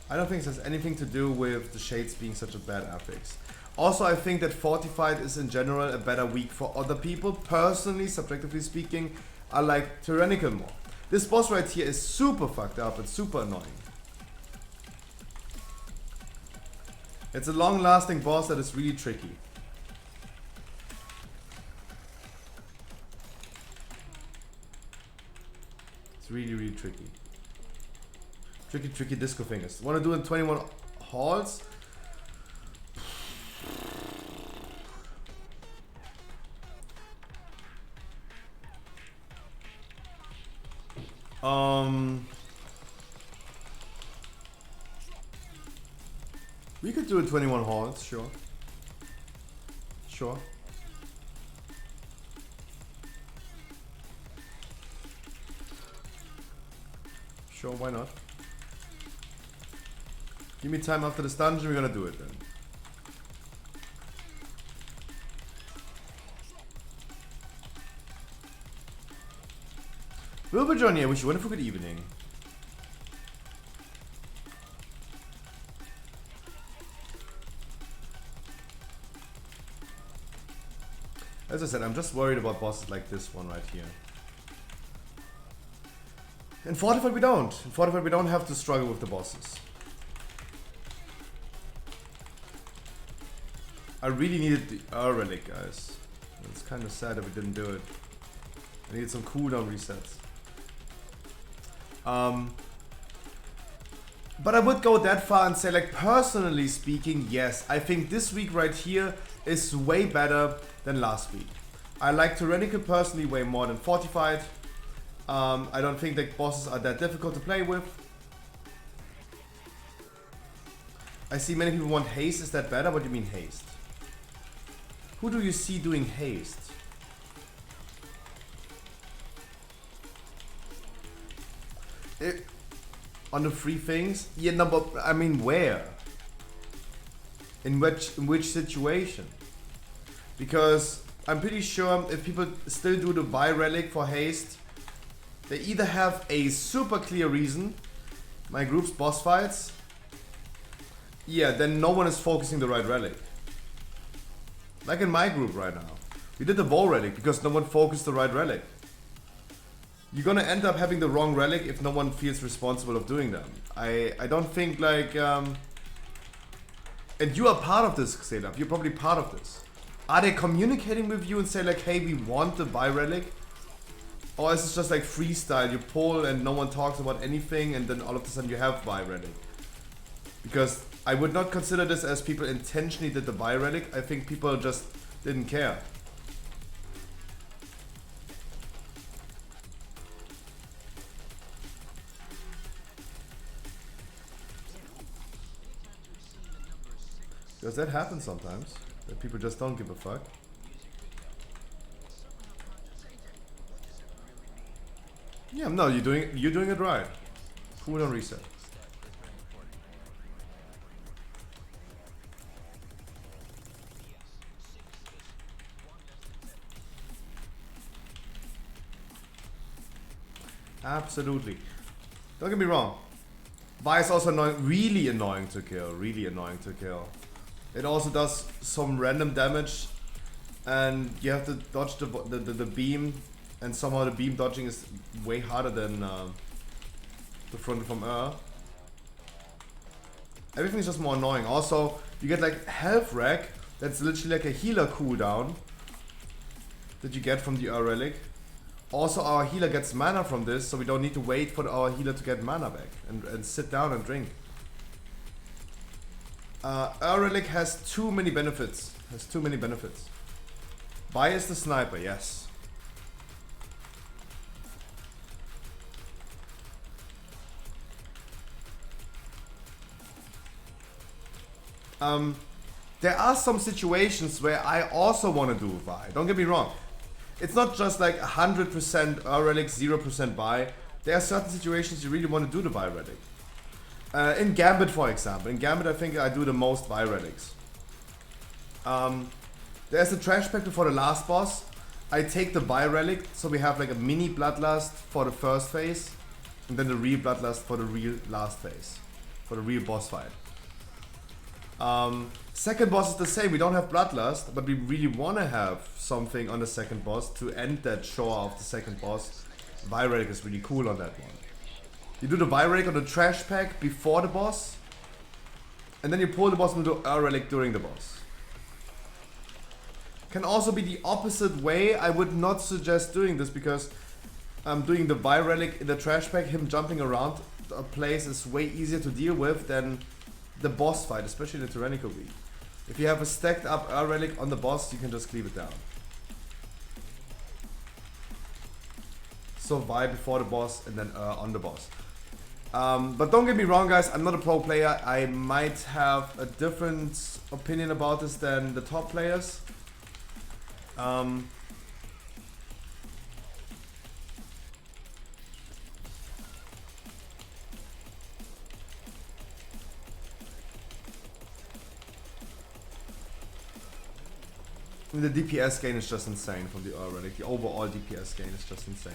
I don't think it has anything to do with the shades being such a bad affix. Also, I think that Fortified is in general a better week for other people. Personally, subjectively speaking, I like Tyrannical more. This boss right here is super fucked up and super annoying. It's a long-lasting boss that is really tricky. It's really, really tricky. Tricky disco fingers. Want to do it in 21 halls? We could do it 21 halls, sure. Sure. Sure, why not? Give me time after this dungeon, we're gonna do it then. Wilbur Johnny, I wish you a wonderful good evening. As I said, I'm just worried about bosses like this one right here. In Fortified we don't. In Fortified we don't have to struggle with the bosses. I really needed the relic, guys. It's kind of sad that we didn't do it. I needed some cooldown resets. But I would go that far and say, like, personally speaking, yes, I think this week right here is way better than last week. I like Tyrannical personally way more than Fortified. I don't think that bosses are that difficult to play with. I see many people want haste. Is that better? What do you mean haste? Who do you see doing haste? On the free things? Yeah, no, but I mean where? In which situation? Because I'm pretty sure if people still do the buy relic for haste, they either have a super clear reason, my group's boss fights, yeah, then no one is focusing the right relic. Like in my group right now. We did the VoD relic because no one focused the right relic. You're gonna end up having the wrong relic if no one feels responsible of doing them. I don't think like... and you are part of this, Xelab. You're probably part of this. Are they communicating with you and say like, hey, we want the buy relic? Or is it just like freestyle? You pull and no one talks about anything and then all of a sudden you have buy relic? Because I would not consider this as people intentionally did the buy relic. I think people just didn't care. Does that happen sometimes? That people just don't give a fuck? Yeah, no, you're doing it right. Cooldown reset. Absolutely. Don't get me wrong. Vi is also annoying, really annoying to kill. Really annoying to kill. It also does some random damage, and you have to dodge the beam, and somehow the beam dodging is way harder than the front from Everything is just more annoying. Also, you get like health rack. That's literally like a healer cooldown that you get from the relic. Also, our healer gets mana from this, so we don't need to wait for our healer to get mana back and sit down and drink. Relic has too many benefits. Buy is the sniper, yes. There are some situations where I also want to do buy. Don't get me wrong. It's not just like 100% relic, 0% buy. There are certain situations you really want to do the buy relic. In Gambit, for example. In Gambit, I think I do the most buy relics. There's a trash pack before the last boss. I take the buy relic, so we have like a mini bloodlust for the first phase, and then the real bloodlust for the real last phase, for the real boss fight. Second boss is the same. We don't have bloodlust, but we really want to have something on the second boss to end that show of the second boss. Buy relic is really cool on that one. You do the buy relic on the trash pack before the boss, and then you pull the boss into a relic during the boss. Can also be the opposite way. I would not suggest doing this because doing the buy relic in the trash pack, him jumping around a place is way easier to deal with than the boss fight, especially in the Tyrannical week. If you have a stacked up relic on the boss, you can just cleave it down. So buy before the boss and then on the boss. But don't get me wrong, guys, I'm not a pro player. I might have a different opinion about this than the top players. The DPS gain is just insane from the relic. The overall DPS gain is just insane.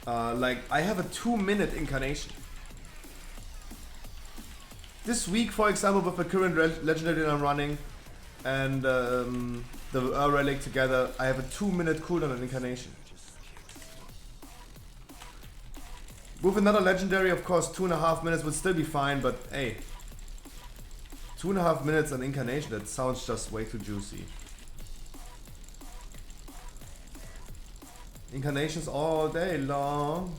Like, I have a 2-minute incarnation. This week, for example, with the current legendary that I'm running and the relic together, I have a 2-minute cooldown on incarnation. With another legendary, of course, 2.5 minutes would still be fine, but hey. 2.5 minutes on Incarnation, that sounds just way too juicy. Incarnations all day long.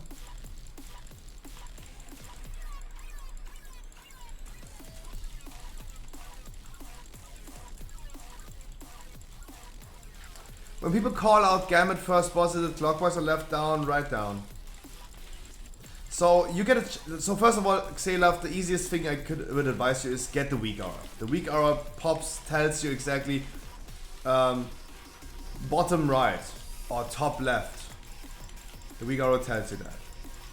When people call out Gambit first boss, is it clockwise or left down, right down? So you get it. So first of all, Xelaf, the easiest thing I would advise you is get the weak aura. The weak aura pops, tells you exactly bottom right or top left. The weak aura tells you that.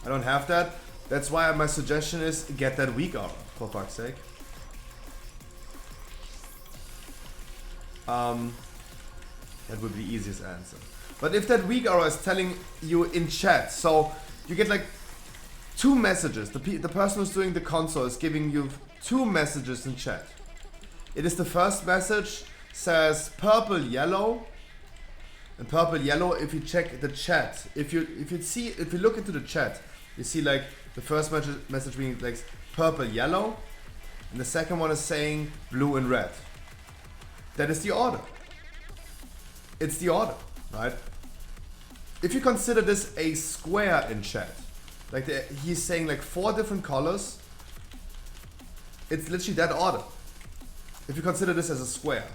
I don't have that. That's why my suggestion is get that weak aura, for fuck's sake. That would be the easiest answer. But if that weak aura is telling you in chat, so you get like 2 messages. The person who's doing the console is giving you 2 messages in chat. It is the first message says purple yellow, and purple yellow. If you check the chat, if you look into the chat, you see like the first message being like purple yellow, and the second one is saying blue and red. That is the order. It's the order, right? If you consider this a square in chat, like he's saying like 4 different colors, it's literally that order. If you consider this as a square.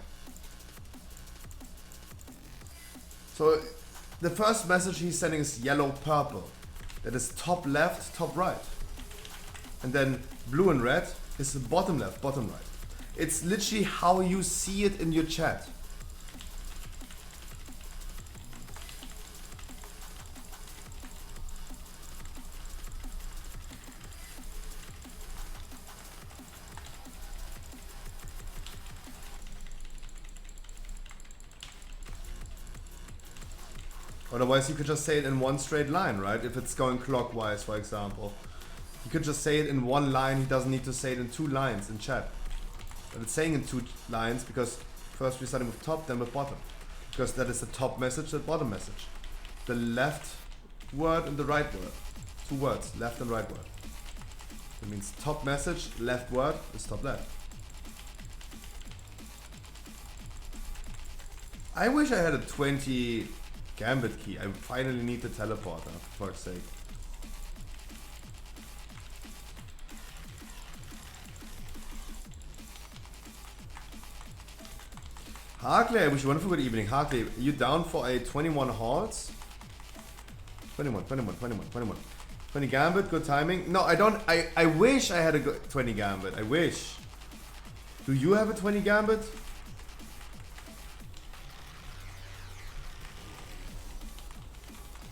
So the first message he's sending is yellow purple. That is top left, top right. And then blue and red is the bottom left, bottom right. It's literally how you see it in your chat. Otherwise you could just say it in one straight line, right? If it's going clockwise, for example. You could just say it in one line, he doesn't need to say it in 2 lines in chat. But it's saying in 2 lines because first we're starting with top, then with bottom. Because that is the top message, the bottom message. The left word and the right word. 2 words, left and right word. That means top message, left word is top left. I wish I had a 20 Gambit key. I finally need the teleporter, for fuck's sake. Harkley, I wish you a wonderful good evening. Harkley, are you down for a 21 halls? 21. 20 Gambit, good timing. No, I don't. I wish I had a good 20 Gambit. I wish. Do you have a 20 Gambit?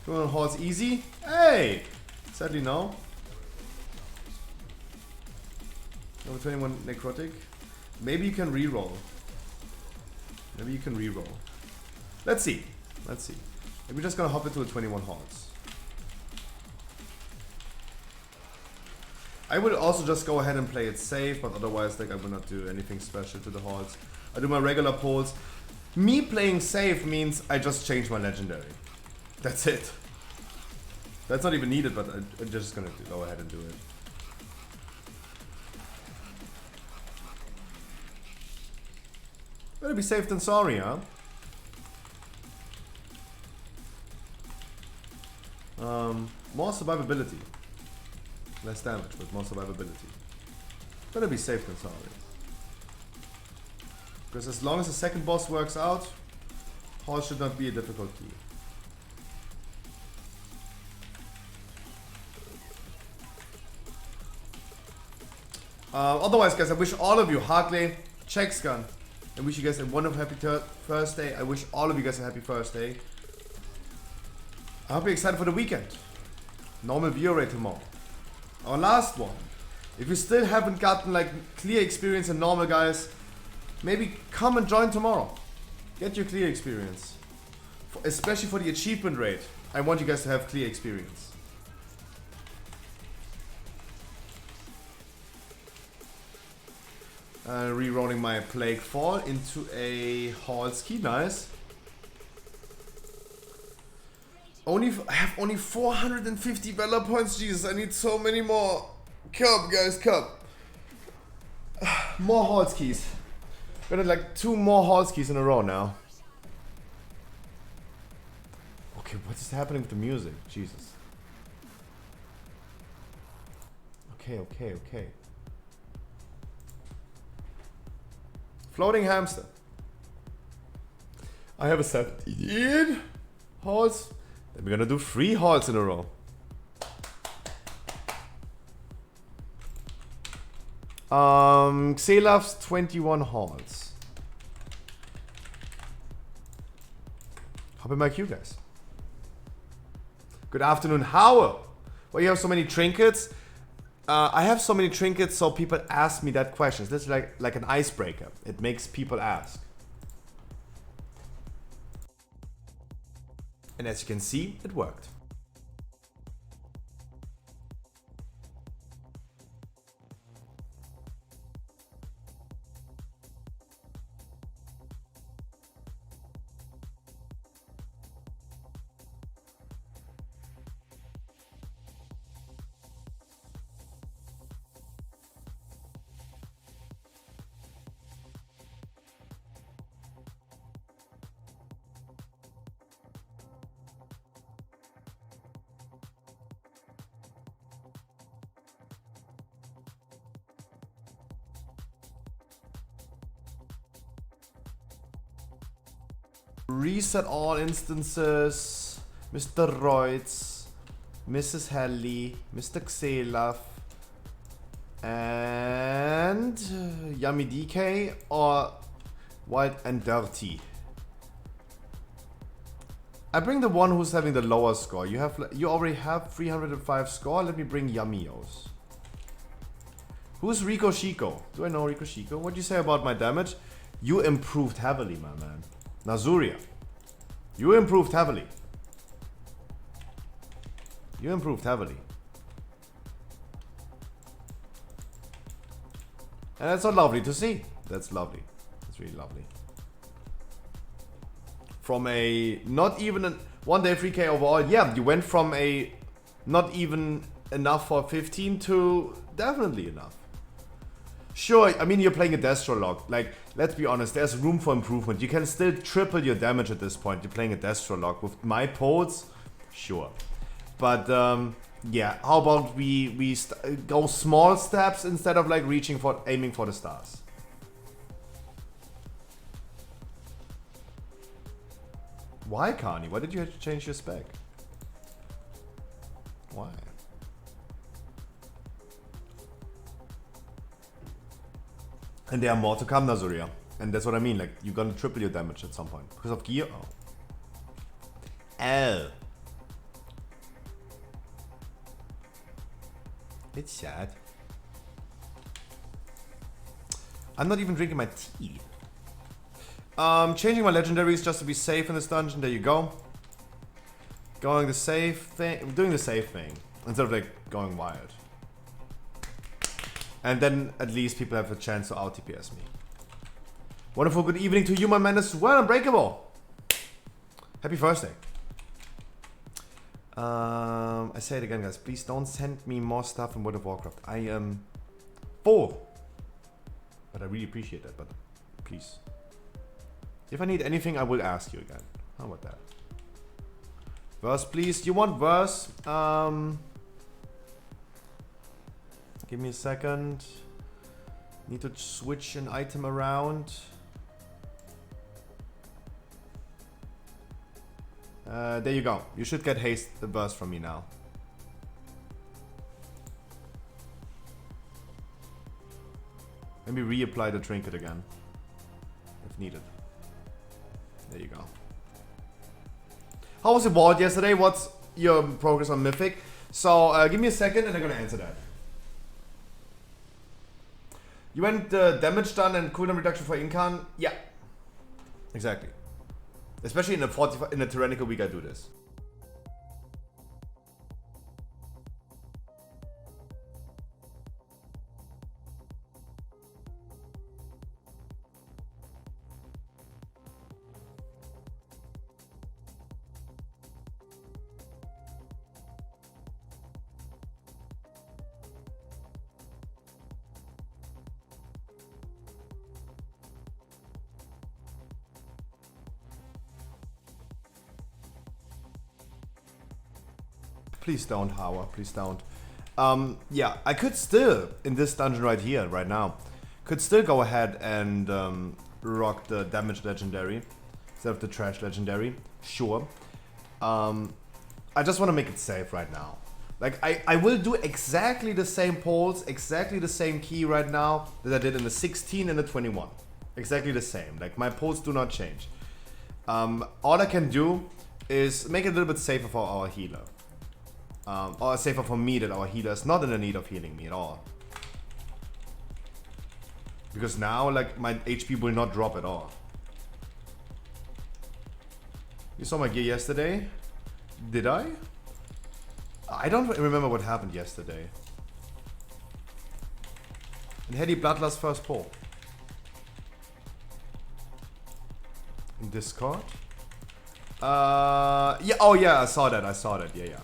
Going on horse easy? Hey! Sadly no. Number 21 necrotic. Maybe you can reroll. Maybe you can reroll. Let's see. Let's see. Maybe we're just gonna hop into a 21 horse. I would also just go ahead and play it safe, but otherwise like I will not do anything special to the hordes. I do my regular pulls. Me playing safe means I just change my legendary. That's it. That's not even needed, but I'm just gonna go ahead and do it. Better be safe than sorry, huh? More survivability. Less damage, but more survivability. Better be safe than sorry. Because as long as the second boss works out, Hall should not be a difficulty. Otherwise, guys, I wish all of you, Harkley, Checksgun, I wish you guys a wonderful happy first day. I wish all of you guys a happy first day. I hope you're excited for the weekend. Normal view rate tomorrow. Our last one. If you still haven't gotten like clear experience in normal, guys, maybe come and join tomorrow. Get your clear experience. Especially for the achievement rate. I want you guys to have clear experience. Rerolling my Plague Fall into a Hall Ski. Nice. I have only 450 Valor points. Jesus, I need so many more. Cup, guys, cup. More Halls keys. Got like 2 more Halls keys in a row now. Okay, what is happening with the music? Jesus. Okay. Floating hamster. I have a 17 halls. Then we're gonna do 3 halls in a row. Xelav's 21 halls. Hop in my queue, guys. Good afternoon, Howard. Well, you have so many trinkets. I have so many trinkets, so people ask me that question. This is like an icebreaker. It makes people ask. And as you can see, it worked. Reset all instances. Mr. Reutz, Mrs. Helly, Mr. Xelav, and Yummy DK or Wild and Dirty. I bring the one who's having the lower score. You already have 305 score. Let me bring Yummios. Who's Rico Chico? Do I know Rico Chico? What do you say about my damage? You improved heavily, my man. Nazuria, you improved heavily. You improved heavily. And that's so lovely to see. That's lovely. That's really lovely. From a not even a 1 day 3k overall, yeah, you went from a not even enough for 15 to definitely enough. Sure, I mean, you're playing a Destrolog. Like, let's be honest, there's room for improvement. You can still triple your damage at this point. You're playing a Destrolog. With my poles, sure. But, yeah, how about we go small steps instead of, like, aiming for the stars. Why, Carney? Why did you have to change your spec? Why? And there are more to come, Nazuria. And that's what I mean, like, you're gonna triple your damage at some point. Because of gear? Oh. L. It's sad. I'm not even drinking my tea. Changing my legendaries just to be safe in this dungeon. There you go. Doing the safe thing. Instead of, like, going wild. And then at least people have a chance to out-TPS me. Wonderful good evening to you, my man, as well. Unbreakable. Happy Thursday. I say it again, guys. Please don't send me more stuff in World of Warcraft. I am full. But I really appreciate that. But please. If I need anything, I will ask you again. How about that? Verse, please. You want verse? Give me a second. Need to switch an item around. There you go. You should get haste burst from me now. Maybe reapply the trinket again. If needed. There you go. How was your VoD yesterday? What's your progress on Mythic? So give me a second and I'm gonna answer that. You went damage done and cooldown reduction for Incan? Yeah. Exactly. Especially in a tyrannical week I do this. Please don't, Howard. Please don't. Yeah, I could still, in this dungeon right here, right now, could still go ahead and rock the damage legendary instead of the trash legendary. Sure. I just want to make it safe right now. Like, I will do exactly the same polls, exactly the same key right now that I did in the 16 and the 21. Exactly the same. Like, my polls do not change. All I can do is make it a little bit safer for our healer. Or safer for me that our healer is not in the need of healing me at all. Because now, like, my HP will not drop at all. You saw my gear yesterday? Did I? I don't remember what happened yesterday. And Hedy Bloodlust first poll. In Discord? Yeah, oh yeah, I saw that, yeah.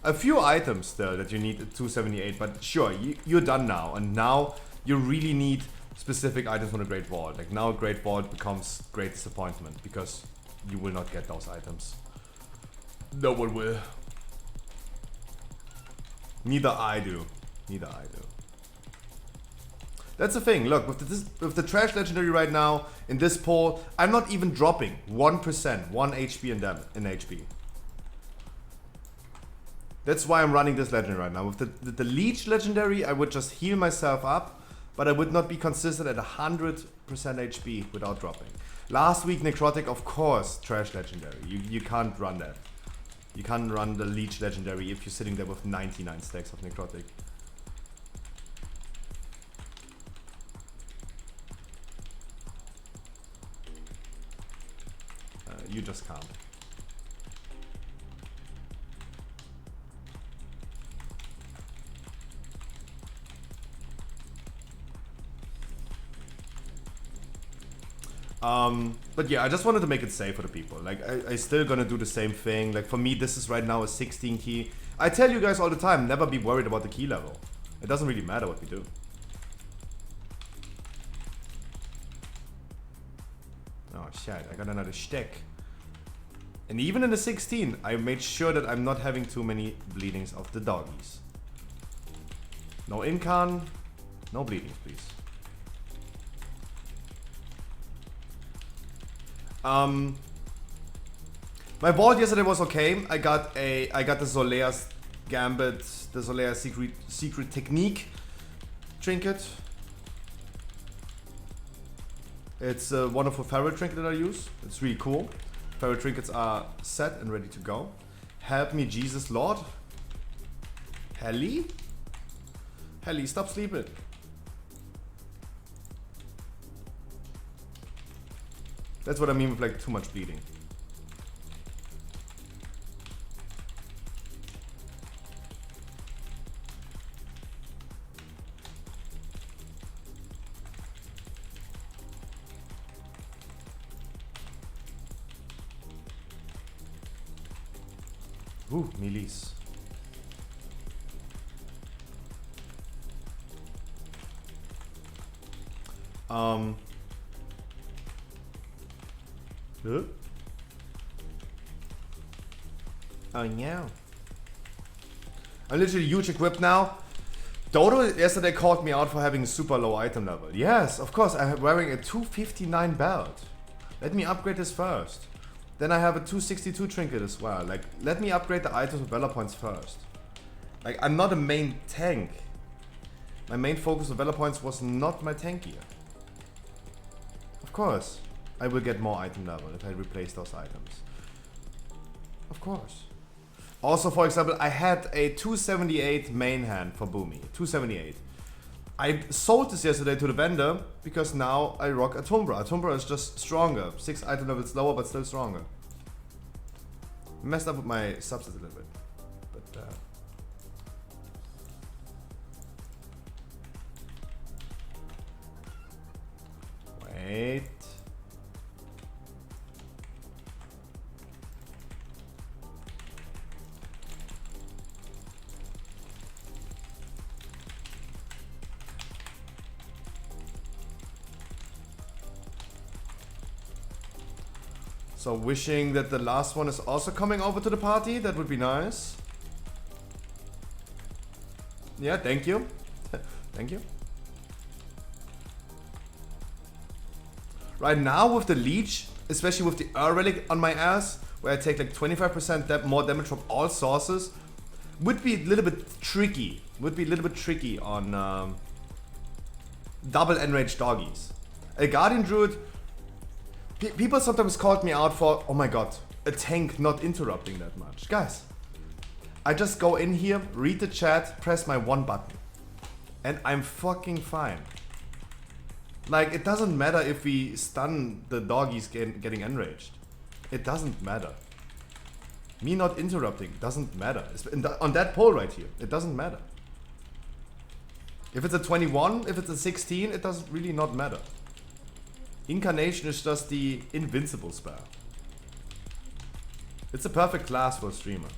A few items still that you need at 278, but sure, you're done now. And now you really need specific items from the Great Vault. Like now Great Vault becomes great disappointment because you will not get those items. No one will. Neither I do. Neither I do. That's the thing. Look, with the trash legendary right now in this poll, I'm not even dropping 1%, 1 HP in HP. That's why I'm running this legendary right now. With the leech legendary, I would just heal myself up, but I would not be consistent at 100% HP without dropping. Last week necrotic, of course, trash legendary. You can't run that. You can't run the leech legendary if you're sitting there with 99 stacks of necrotic. You just can't. But yeah, I just wanted to make it safe for the people. Like, I still gonna do the same thing. Like, for me, this is right now a 16 key. I tell you guys all the time, never be worried about the key level. It doesn't really matter what we do. Oh shit, I got another stack. And even in the 16, I made sure that I'm not having too many bleedings of the doggies. No incan, no bleedings, please. My vault yesterday was okay. I got the Zolaea's Gambit, the Zolaea's secret technique trinket. It's a wonderful feral trinket that I use. It's really cool. Feral trinkets are set and ready to go. Help me, Jesus Lord. Helly? Helly, stop sleeping. That's what I mean with like too much bleeding. Ooh, Melis. Huh? Oh yeah. I'm literally huge equipped now. Dodo yesterday called me out for having a super low item level. Yes, of course, I'm wearing a 259 belt. Let me upgrade this first. Then I have a 262 trinket as well. Like, let me upgrade the items with Valor points first. Like, I'm not a main tank. My main focus of Valor points was not my tank gear. Of course, I will get more item level if I replace those items. Of course. Also, for example, I had a 278 main hand for Boomy. 278. I sold this yesterday to the vendor because now I rock a Tumbra. A Tumbra is just stronger. 6 item levels lower, but still stronger. Messed up with my subsets a little bit. But, wait. So wishing that the last one is also coming over to the party. That would be nice. Yeah, thank you. Thank you. Right now with the leech, especially with the relic on my ass, where I take like 25% more damage from all sources, would be a little bit tricky. Would be a little bit tricky on double enraged doggies. A Guardian Druid, people sometimes called me out for, oh my god, a tank not interrupting that much. Guys, I just go in here, read the chat, press my one button. And I'm fucking fine. Like, it doesn't matter if we stun the doggies getting enraged. It doesn't matter. Me not interrupting doesn't matter. On that poll right here, it doesn't matter. If it's a 21, if it's a 16, it does really not matter. Incarnation is just the invincible spell. It's a perfect class for a streamer.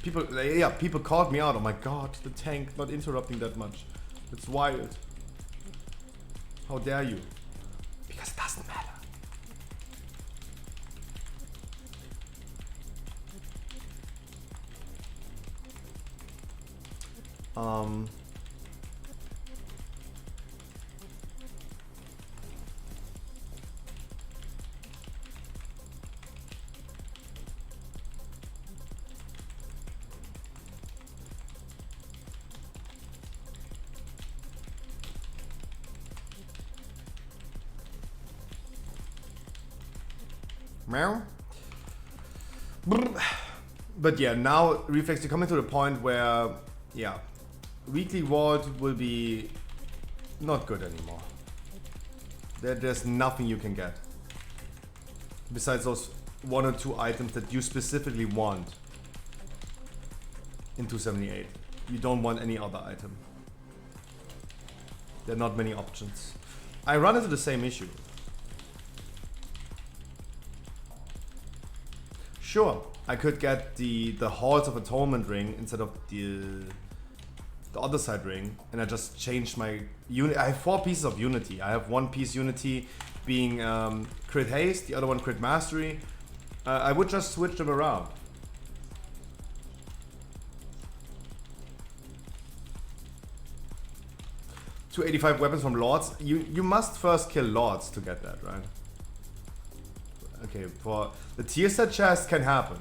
People called me out. Oh my god, the tank not interrupting that much. It's wild. How dare you? Because it doesn't matter. Meow. But yeah, now Reflex, you're coming to the point where, yeah, weekly VoD will be not good anymore. There's nothing you can get besides those 1 or 2 items that you specifically want in 278. You don't want any other item. There are not many options. I run into the same issue. Sure, I could get the Halls of Atonement ring instead of the other side ring, and I just changed my unit. I have 4 pieces of Unity. I have 1 piece Unity being crit haste, the other one crit mastery. I would just switch them around. $285 weapons from Lords. You must first kill Lords to get that, right? Okay, for the tier set chest can happen.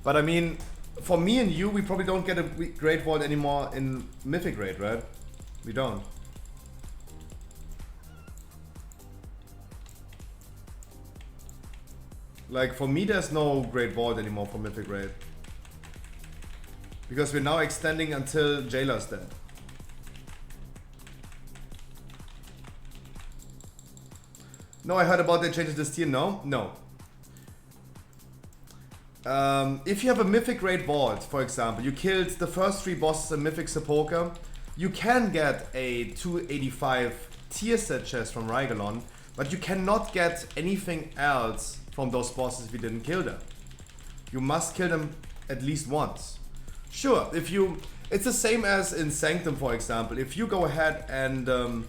But I mean, for me and you, we probably don't get a Great Vault anymore in Mythic Raid, right? We don't. Like, for me, there's no Great Vault anymore for Mythic Raid. Because we're now extending until Jailer's dead. No, I heard about the changes this tier. No, no. If you have a Mythic Raid Vault, for example, you killed the first 3 bosses in Mythic Sepulchre, you can get a 285 tier set chest from Rygalon, but you cannot get anything else from those bosses if you didn't kill them. You must kill them at least once. Sure, if you... It's the same as in Sanctum, for example. If you go ahead and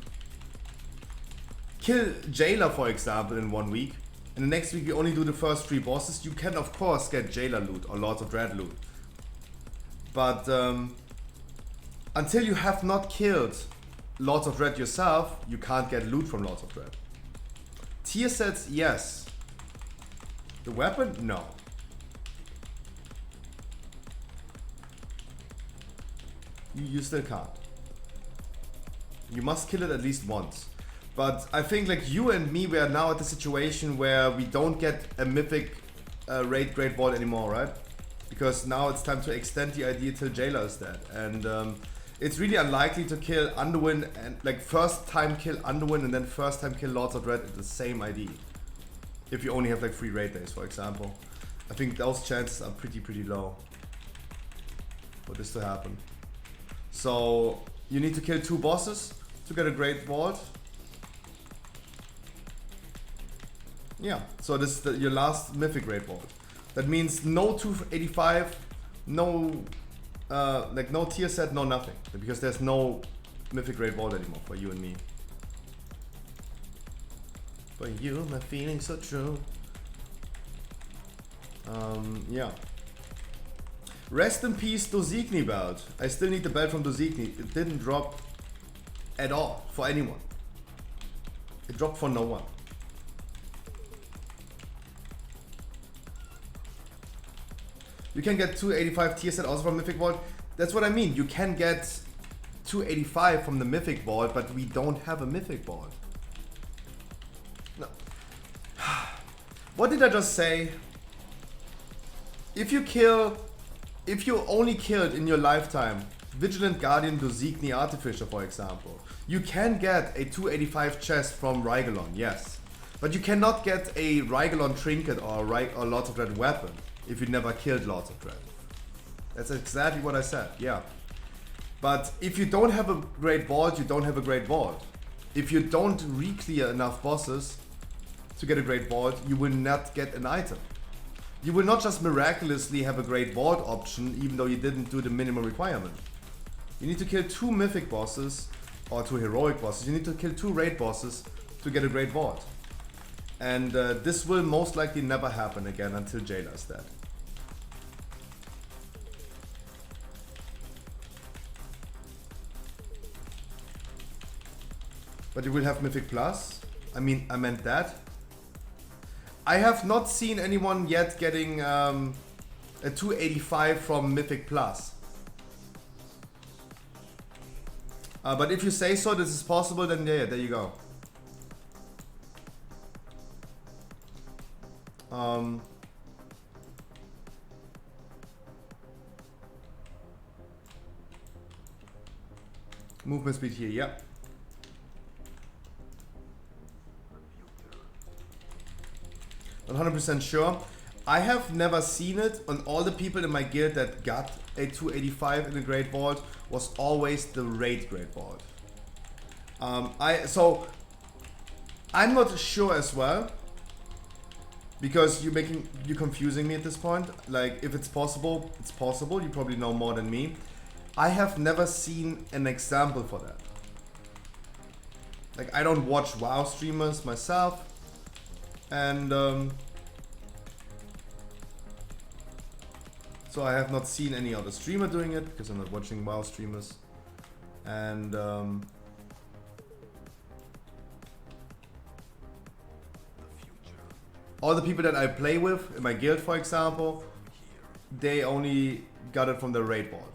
kill Jailer, for example, in 1 week, and the next week you only do the first 3 bosses, you can of course get Jailer loot or Lords of Dread loot. But until you have not killed Lords of Dread yourself, you can't get loot from Lords of Dread. Tier sets, yes. The weapon, no. You still can't. You must kill it at least once. But I think like you and me, we are now at the situation where we don't get a Mythic Raid Great Vault anymore, right? Because now it's time to extend the idea till Jailer is dead. And it's really unlikely to kill Underwind and like first time kill Underwind and then first time kill Lords of Dread at the same ID. If you only have like 3 raid days, for example. I think those chances are pretty low for this to happen. So you need to kill 2 bosses to get a Great Vault. Yeah, so this is your last Mythic Great Vault. That means no 285, no like no tier set, no nothing, because there's no Mythic Great Vault anymore for you and me. For you, my feelings so true. Yeah. Rest in peace, Dozigny belt. I still need the belt from Dozigny. It didn't drop at all for anyone. It dropped for no one. You can get 285 tier set also from Mythic Vault. That's what I mean. You can get 285 from the Mythic Vault, but we don't have a Mythic Vault. No. What did I just say? If you only killed in your lifetime Vigilant Guardian Dozigny Artificer, for example, you can get a 285 chest from Rygalon, yes. But you cannot get a Rygalon trinket or Lords of Dread weapon if you never killed Lords of Dread. That's exactly what I said, yeah. But if you don't have a great vault, you don't have a great vault. If you don't re-clear enough bosses to get a great vault, you will not get an item. You will not just miraculously have a great vault option even though you didn't do the minimum requirement. You need to kill 2 mythic bosses or 2 heroic bosses. You need to kill 2 raid bosses to get a great vault. And this will most likely never happen again until Jailer is dead. But you will have Mythic Plus. I meant that. I have not seen anyone yet getting a 285 from Mythic Plus. But if you say so, this is possible, then yeah, there you go. Movement speed here, yeah. I'm 100% sure. I have never seen it, and all the people in my guild that got a 285 in the Great Vault was always the raid Great Vault. So I'm not sure as well, because you're confusing me at this point. Like, if it's possible, it's possible. You probably know more than me. I have never seen an example for that. Like, I don't watch WoW streamers myself. And so I have not seen any other streamer doing it because I'm not watching WoW streamers. And all the people that I play with in my guild, for example, they only got it from the raid vault.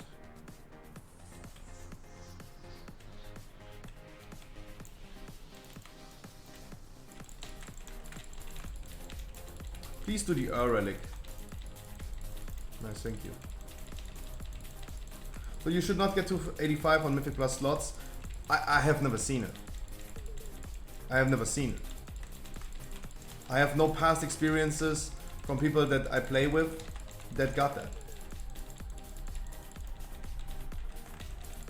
Please do the relic. Nice, thank you. So you should not get to 85 on Mythic Plus slots. I have never seen it. I have never seen it. I have no past experiences from people that I play with that got that.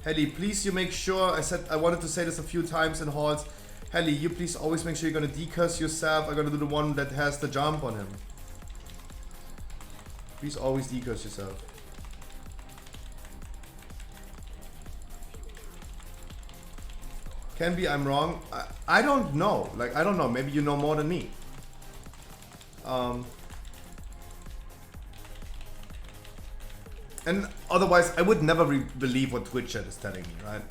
Helly, please you make sure, I wanted to say this a few times in halls. Helly, you please always make sure you're gonna decurse yourself. I'm gonna do the one that has the jump on him. Please always decurse yourself. Can be I'm wrong. I don't know. Like, I don't know. Maybe you know more than me. And otherwise, I would never believe what Twitch chat is telling me, right?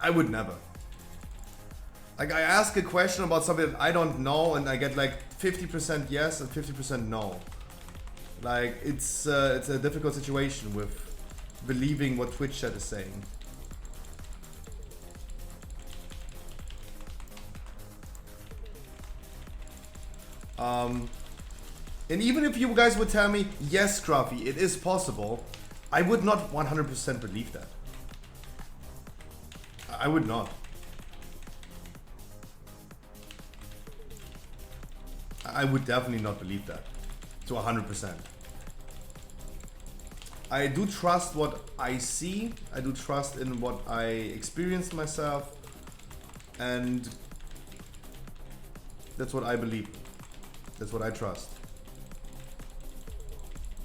I would never. Like, I ask a question about something that I don't know, and I get like 50% yes and 50% no. Like, it's a difficult situation with believing what Twitch chat is saying. And even if you guys would tell me, yes, Scruffy, it is possible, I would not 100% believe that. I would not. I would definitely not believe that to 100%. I do trust what I see. I do trust in what I experienced myself, and that's what I believe. That's what I trust.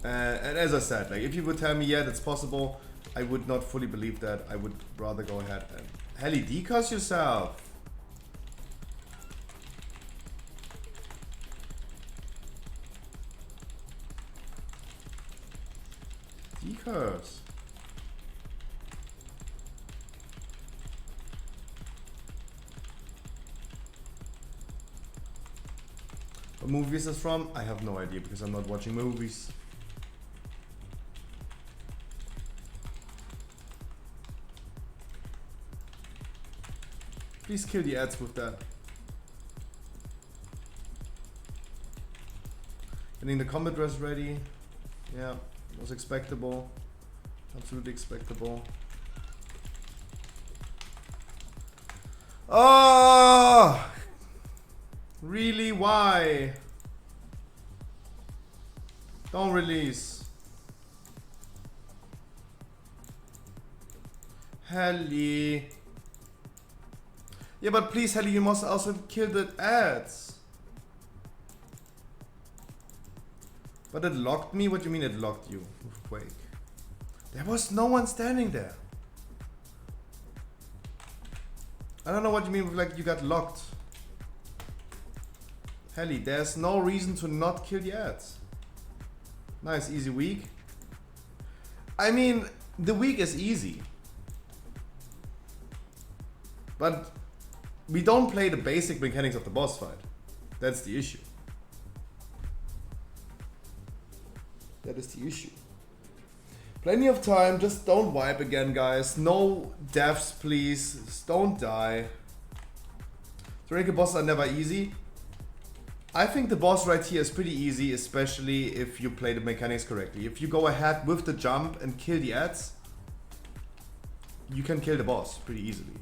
And as I said, like, if you would tell me, yeah, that's possible, I would not fully believe that. I would rather go ahead and Helly, decurse yourself. decurse. What movie is this from? I have no idea because I'm not watching movies. Please kill the ads with that. Getting the combat dress ready. Yeah, was expectable. Absolutely expectable. Oh! Really? Why? Don't release. Helly. Yeah, but please, Helly, you must also kill the ads. But it locked me? What do you mean it locked you with Quake? There was no one standing there. I don't know what you mean with like you got locked. Helly, there's no reason to not kill the ads. Nice, easy week. I mean, the week is easy. But we don't play the basic mechanics of the boss fight. That's the issue. That is the issue. Plenty of time, just don't wipe again, guys. No deaths, please. Just don't die. Ranking bosses are never easy. I think the boss right here is pretty easy, especially if you play the mechanics correctly. If you go ahead with the jump and kill the ads, you can kill the boss pretty easily.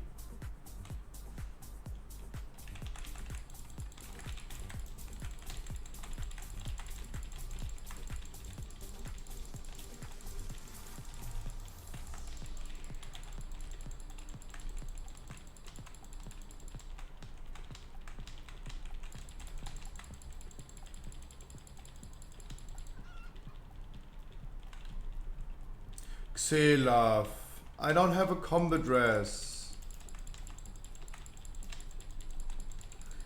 Xelaf, I don't have a combat dress.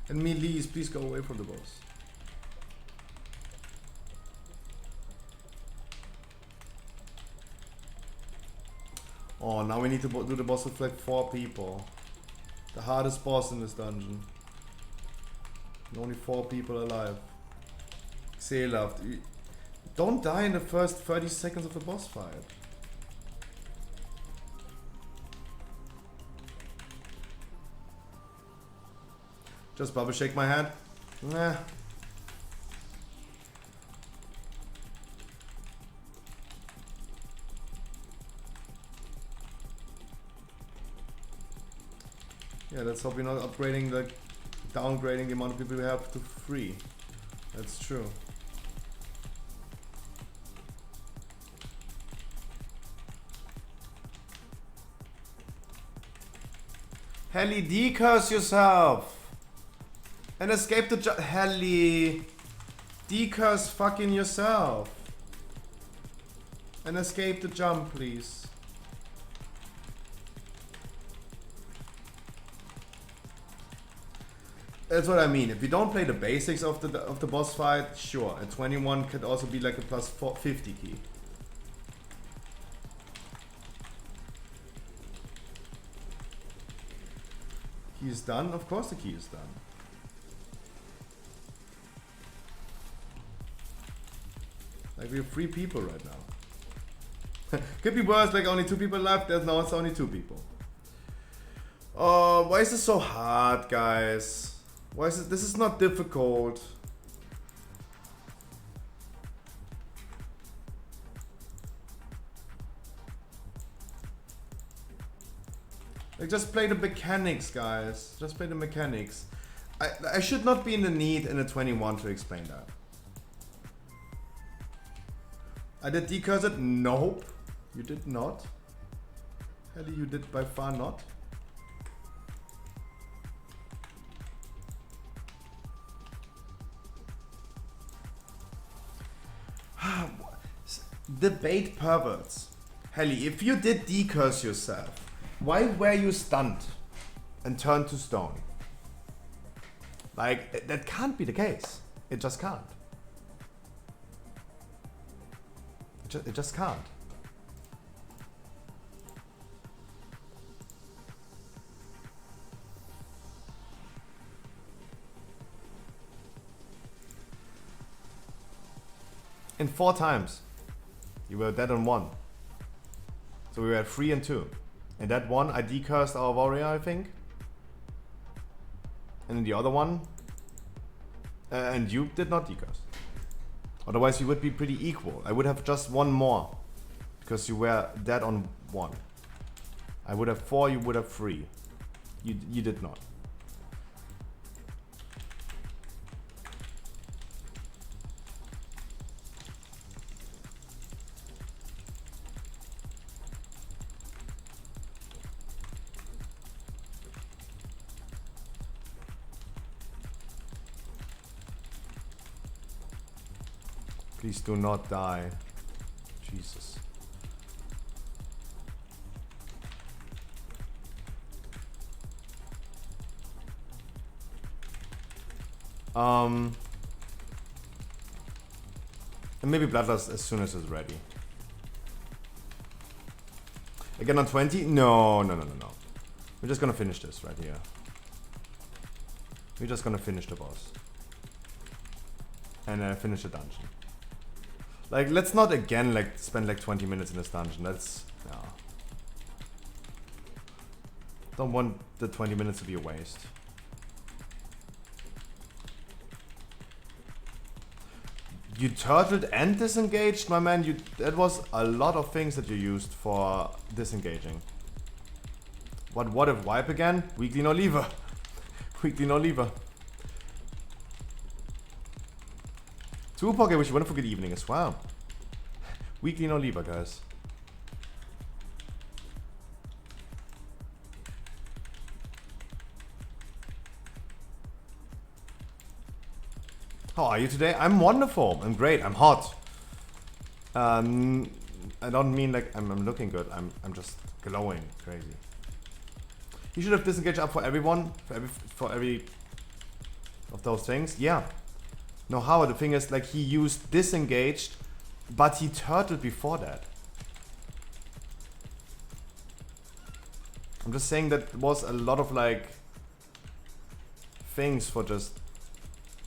And Melis, please go away from the boss. Oh, now we need to do the boss with like 4 people. The hardest boss in this dungeon. And only 4 people alive. Xelaf, don't die in the first 30 seconds of the boss fight. Just bubble shake my hand. Nah. Yeah, let's hope we're not downgrading the amount of people we have to 3. That's true. Helly, decurse yourself! And escape the jump. Helly, decurse fucking yourself. And escape the jump, please. That's what I mean. If you don't play the basics of the boss fight, sure. A 21 could also be like a plus 50 key. Key is done. Of course, the key is done. Like we have 3 people right now. Could be worse, like only 2 people left. Now it's only 2 people. Oh, why is this so hard, guys? Why is it? This is not difficult. Like just play the mechanics, guys. Just play the mechanics. I should not be in the need in a 21 to explain that. I did decurse it? Nope. You did not. Helly, you did by far not. Debate perverts. Helly, if you did decurse yourself, why were you stunned and turned to stone? Like, that can't be the case. It just can't. It just can't. in 4 times. You were dead on 1. So we were at 3 and 2. In that one, I decursed our warrior, I think. And in the other one, and you did not decurse. Otherwise, you would be pretty equal. I would have just 1 more. Because you were dead on 1. I would have 4, you would have 3. You did not. Please do not die. Jesus. And maybe Bloodlust as soon as it's ready. Again on 20? No. We're just gonna finish this right here. We're just gonna finish the boss. And finish the dungeon. Like, let's not again like spend like 20 minutes in this dungeon. That's no. Don't want the 20 minutes to be a waste. You turtled and disengaged, my man. That was a lot of things that you used for disengaging. What if wipe again? Weekly no lever. Weekly no lever. Tupac, I wish you wouldn't forget evening as well. Weekly no lever, guys. How are you today? I'm wonderful. I'm great. I'm hot. I don't mean like I'm looking good. I'm just glowing crazy. You should have disengaged up for everyone, for every of those things. Yeah. No, how the thing is like he used disengaged, but he turtled before that. I'm just saying that was a lot of like things for just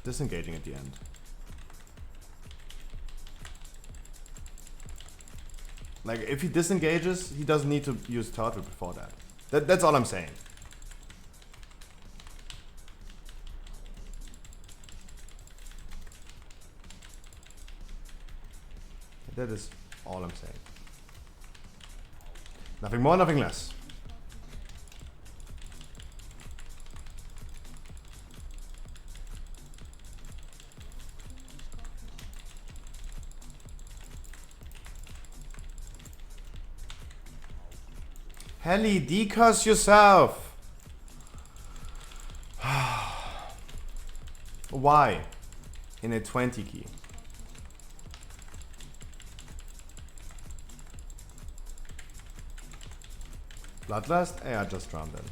disengaging at the end. Like if he disengages, he doesn't need to use turtle before that. That's all I'm saying. That is all I'm saying. Nothing more, nothing less. Helly, decurse yourself. Why? In a 20 key. Bloodlust? Yeah, just drown then.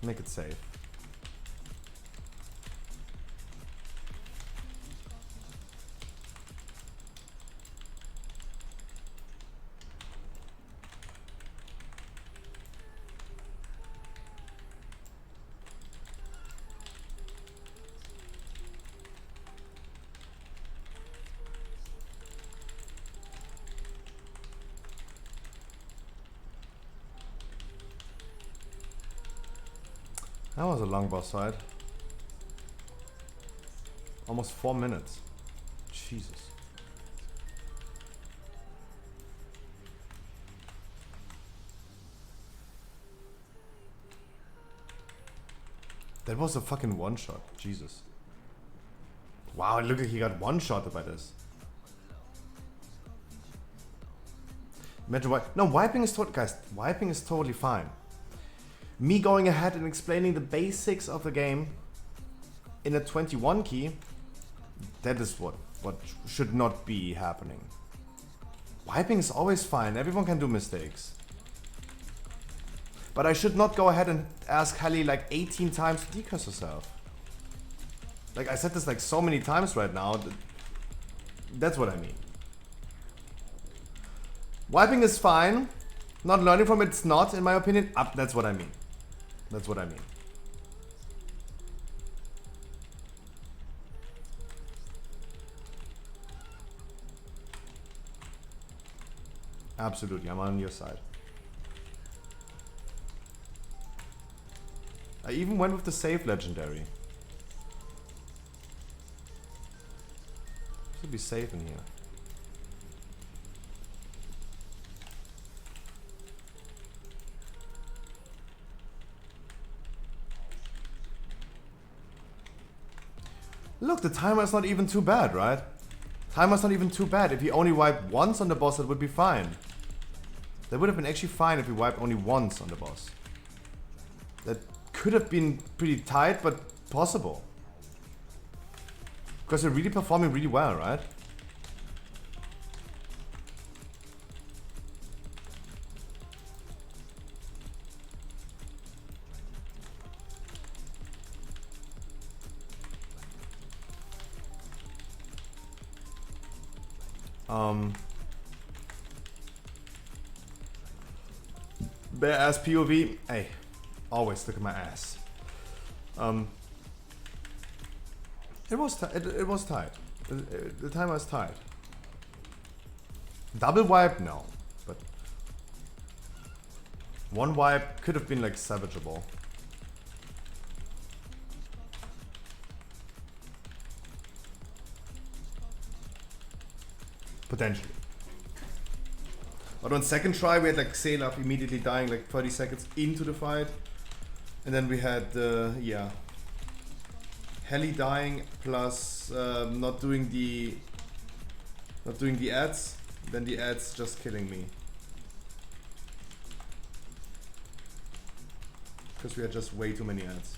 Make it safe. That was a long boss fight. Almost 4 minutes. Jesus. That was a fucking one shot. Jesus. Wow, look like he got one shotted by this. Imagine why. No, wiping is guys, wiping is totally fine. Me going ahead and explaining the basics of the game in a 21 key, that is what should not be happening. Wiping is always fine, everyone can do mistakes. But I should not go ahead and ask Helly like 18 times to decurse herself. Like I said this like so many times right now, that's what I mean. Wiping is fine, not learning from it's not, in my opinion. That's what I mean. That's what I mean. Absolutely, I'm on your side. I even went with the safe legendary. Should be safe in here. Look, the timer's not even too bad, right? Timer's not even too bad. If he only wiped once on the boss, it would be fine. That would have been actually fine if he wiped only once on the boss. That could have been pretty tight, but possible. Because you're really performing really well, right? Bare ass POV. Hey, always look at my ass. It was tight. The timer was tight. Double wipe, no, but one wipe could have been like savageable. Potentially. But on second try we had like Xelaf immediately dying like 30 seconds into the fight. And then we had, yeah, Heli dying plus not doing the ads. Then the ads just killing me. Because we had just way too many ads.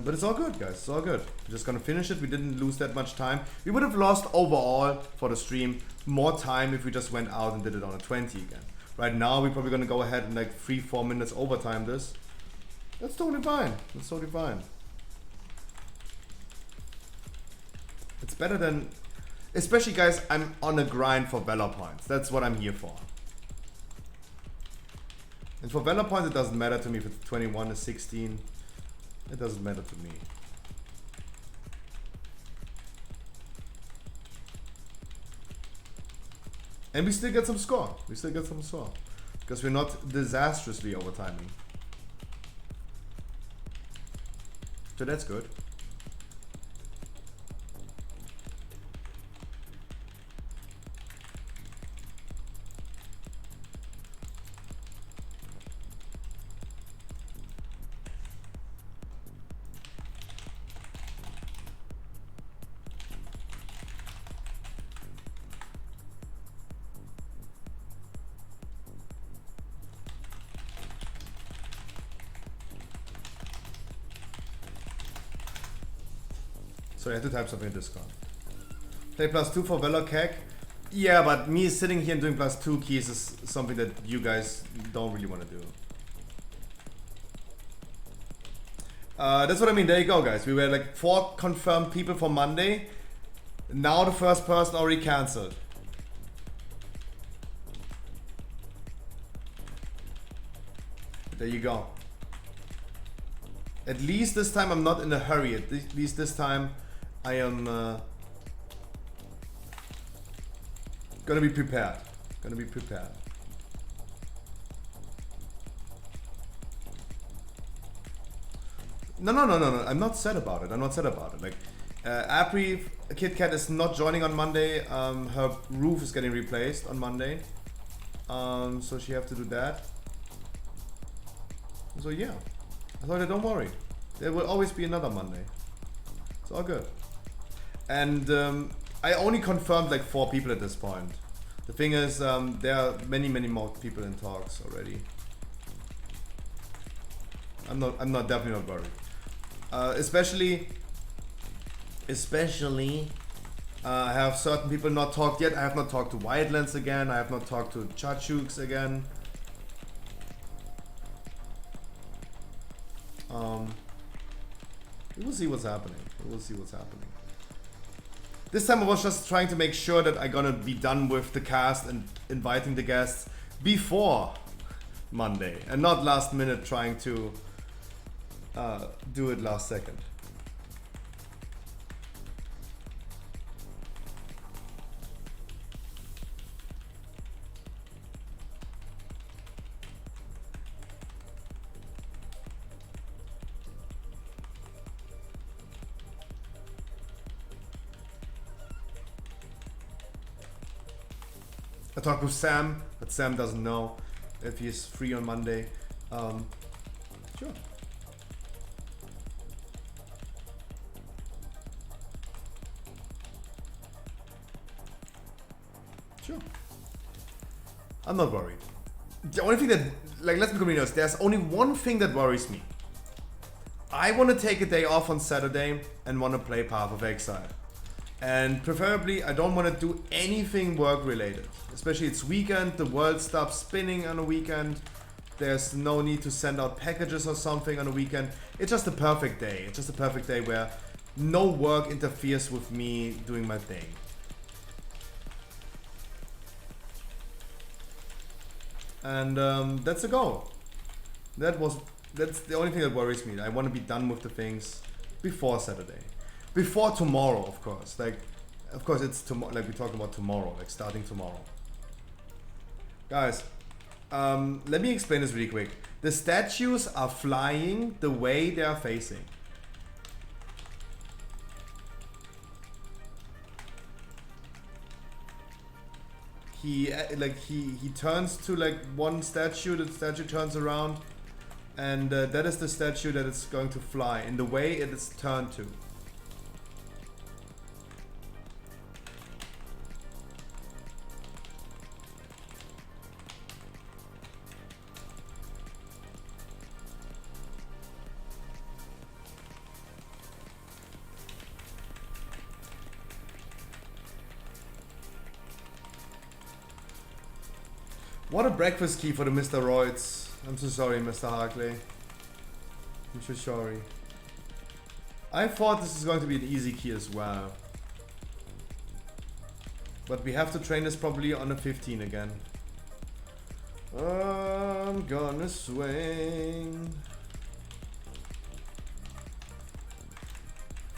But it's all good, guys. It's all good. We're just gonna finish it. We didn't lose that much time. We would have lost overall for the stream more time if we just went out and did it on a 20 again. Right now, we're probably gonna go ahead and like 3-4 minutes overtime this. That's totally fine. That's totally fine. It's better than, especially guys, I'm on a grind for Valor points. That's what I'm here for. And for Valor points, it doesn't matter to me if it's 21 or 16. It doesn't matter to me. And we still get some score. We still get some score. Because we're not disastrously overtiming. So that's good. So I have to type something in Discord. Play +2 for Valor CAC. Yeah, but me sitting here and doing +2 keys is something that you guys don't really want to do. That's what I mean. There you go, guys. We were like 4 confirmed people for Monday. Now the first person already cancelled. There you go. At least this time I'm not in a hurry. At least this time I am gonna be prepared. Gonna be prepared. No. I'm not sad about it. I'm not sad about it. Like, Apri Kit Kat is not joining on Monday. Her roof is getting replaced on Monday. So she have to do that. So yeah. I thought, don't worry. There will always be another Monday. It's all good. And I only confirmed like 4 people at this point. The thing is, there are many more people in talks already. I'm definitely not worried. Especially, I have certain people not talked yet. I have not talked to Wildlands again. I have not talked to Chachuks again. We will see what's happening. We will see what's happening. This time I was just trying to make sure that I'm gonna be done with the cast and inviting the guests before Monday and not last minute trying to do it last second. I talked with Sam, but Sam doesn't know if he's free on Monday. Sure. Sure. I'm not worried. The only thing that, like, let's be completely honest, there's only one thing that worries me. I want to take a day off on Saturday and want to play Path of Exile. And preferably, I don't want to do anything work related. Especially it's weekend, the world stops spinning on a weekend. There's no need to send out packages or something on a weekend. It's just a perfect day. It's just a perfect day where no work interferes with me doing my thing. And that's the goal. That's the only thing that worries me. I want to be done with the things before Saturday. Before tomorrow, of course. Like, of course it's tomorrow, like we're talking about tomorrow, like starting tomorrow. Guys, let me explain this really quick. The statues are flying the way they are facing. He turns to like one statue, the statue turns around, and that is the statue that is going to fly in the way it is turned to. What a breakfast key for the Mr. Roids. I'm so sorry, Mr. Harkley. I'm so sorry. I thought this is going to be an easy key as well. But we have to train this probably on a 15 again. I'm gonna swing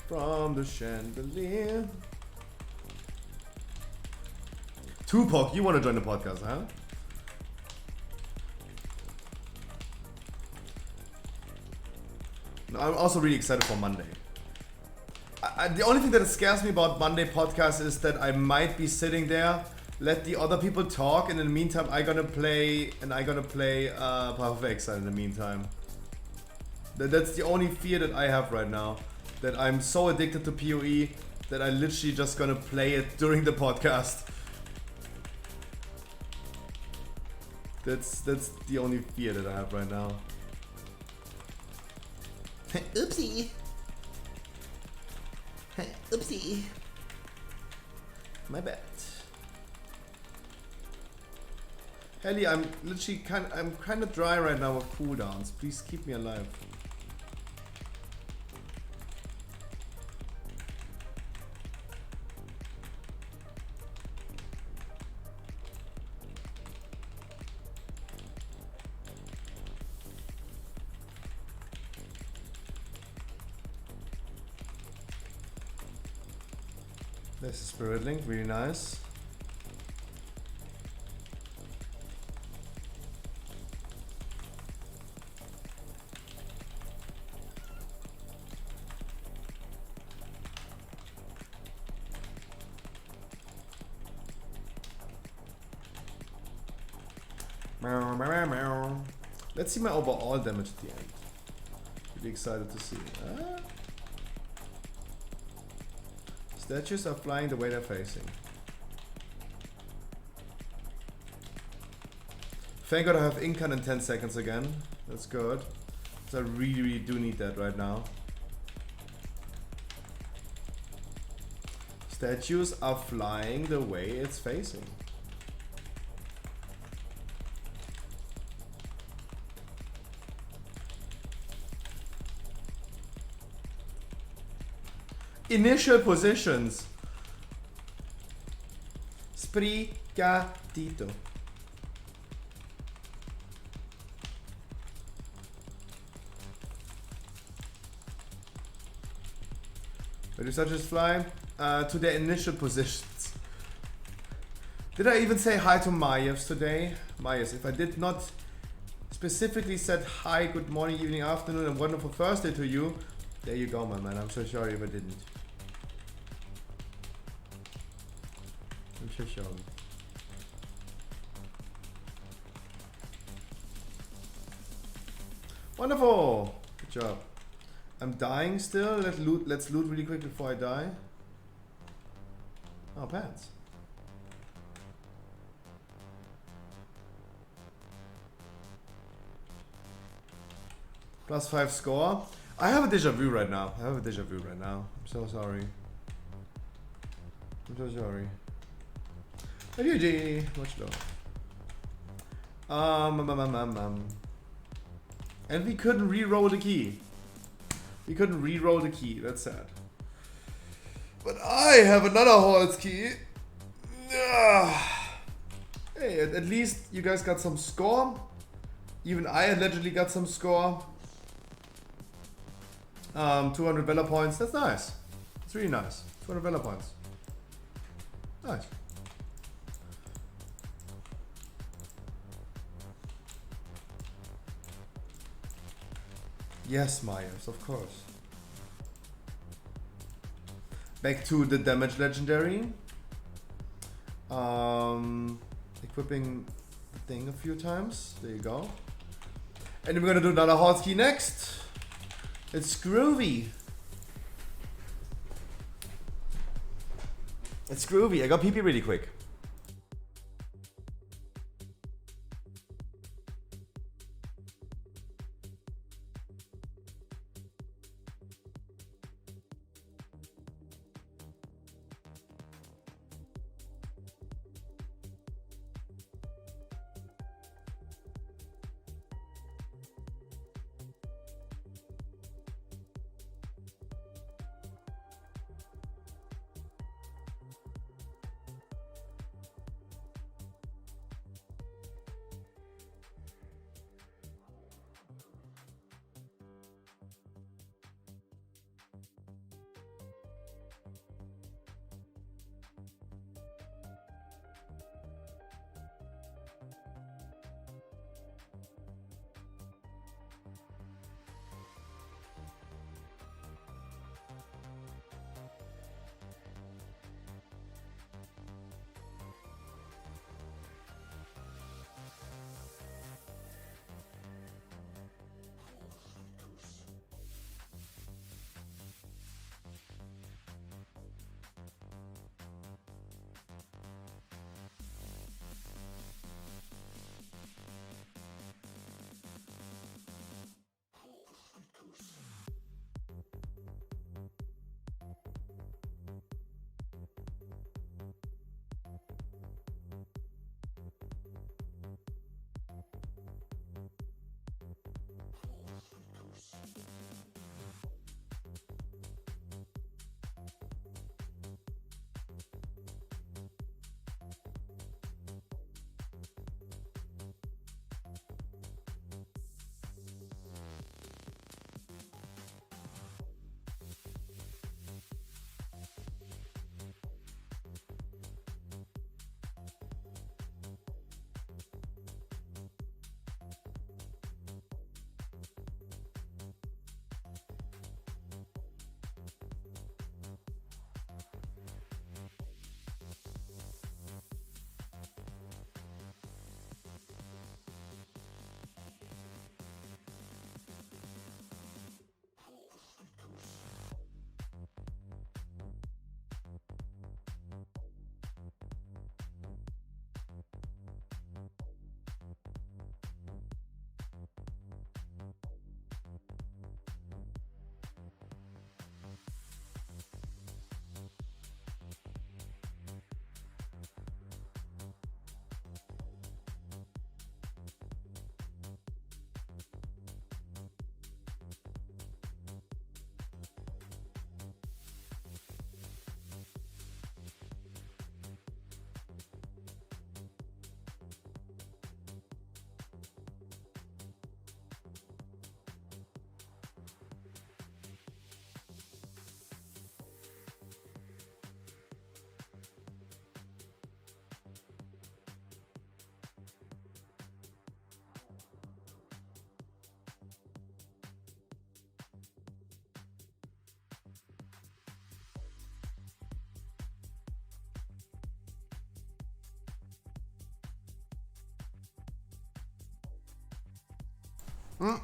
from the chandelier. Tupac, you want to join the podcast, huh? I'm also really excited for Monday. The only thing that scares me about Monday podcast is that I might be sitting there, let the other people talk, and in the meantime I'm gonna play Path of Exile in the meantime. That's the only fear that I have right now. That I'm so addicted to PoE that I literally just gonna play it during the podcast. That's the only fear that I have right now. Oopsie. Oopsie. My bad. Helly, I'm literally kind of dry right now with cooldowns. Please keep me alive. This is Spirit Link, really nice. Meow, meow, meow. Let's see my overall damage at the end. Really excited to see. Statues are flying the way they're facing. Thank God I have Incan in 10 seconds again. That's good. So I really do need that right now. Statues are flying the way it's facing. Initial positions. Sprigatito. Where do statues fly? To their initial positions. Did I even say hi to Mayevs today? Mayevs, if I did not specifically said hi, good morning, evening, afternoon, and wonderful Thursday to you, there you go, my man. I'm so sorry if I didn't. I'm so sorry. Wonderful. Good job. I'm dying still. Let's loot really quick before I die. Oh, pants. +5 score. I have a deja vu right now. I'm so sorry. GG. Much love. And we couldn't re-roll the key. That's sad. But I have another Halls key. Hey, at least you guys got some score. Even I allegedly got some score. 200 Valor points. That's nice. It's really nice. 200 Valor points. Nice. Yes, Myers, of course. Back to the damage legendary. Equipping the thing a few times. There you go. And we're gonna do another Halls key next. It's groovy. I got PP really quick. Can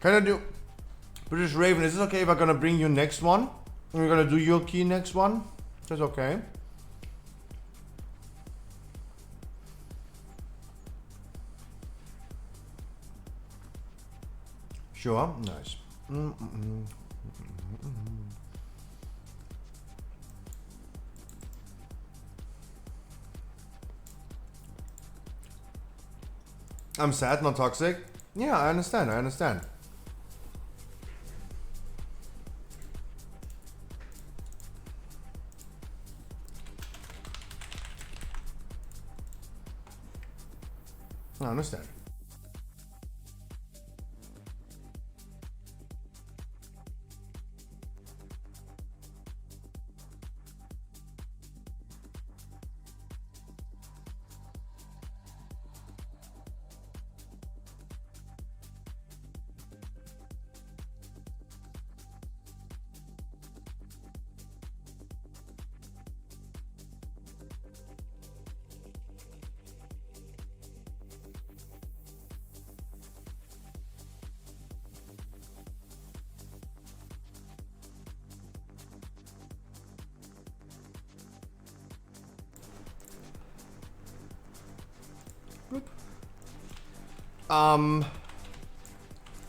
I do British Raven? Is it okay if I'm gonna bring you next one? And we're gonna do your key next one? That's okay. Sure, nice. I'm sad, not toxic. Yeah, I understand, I understand. I understand.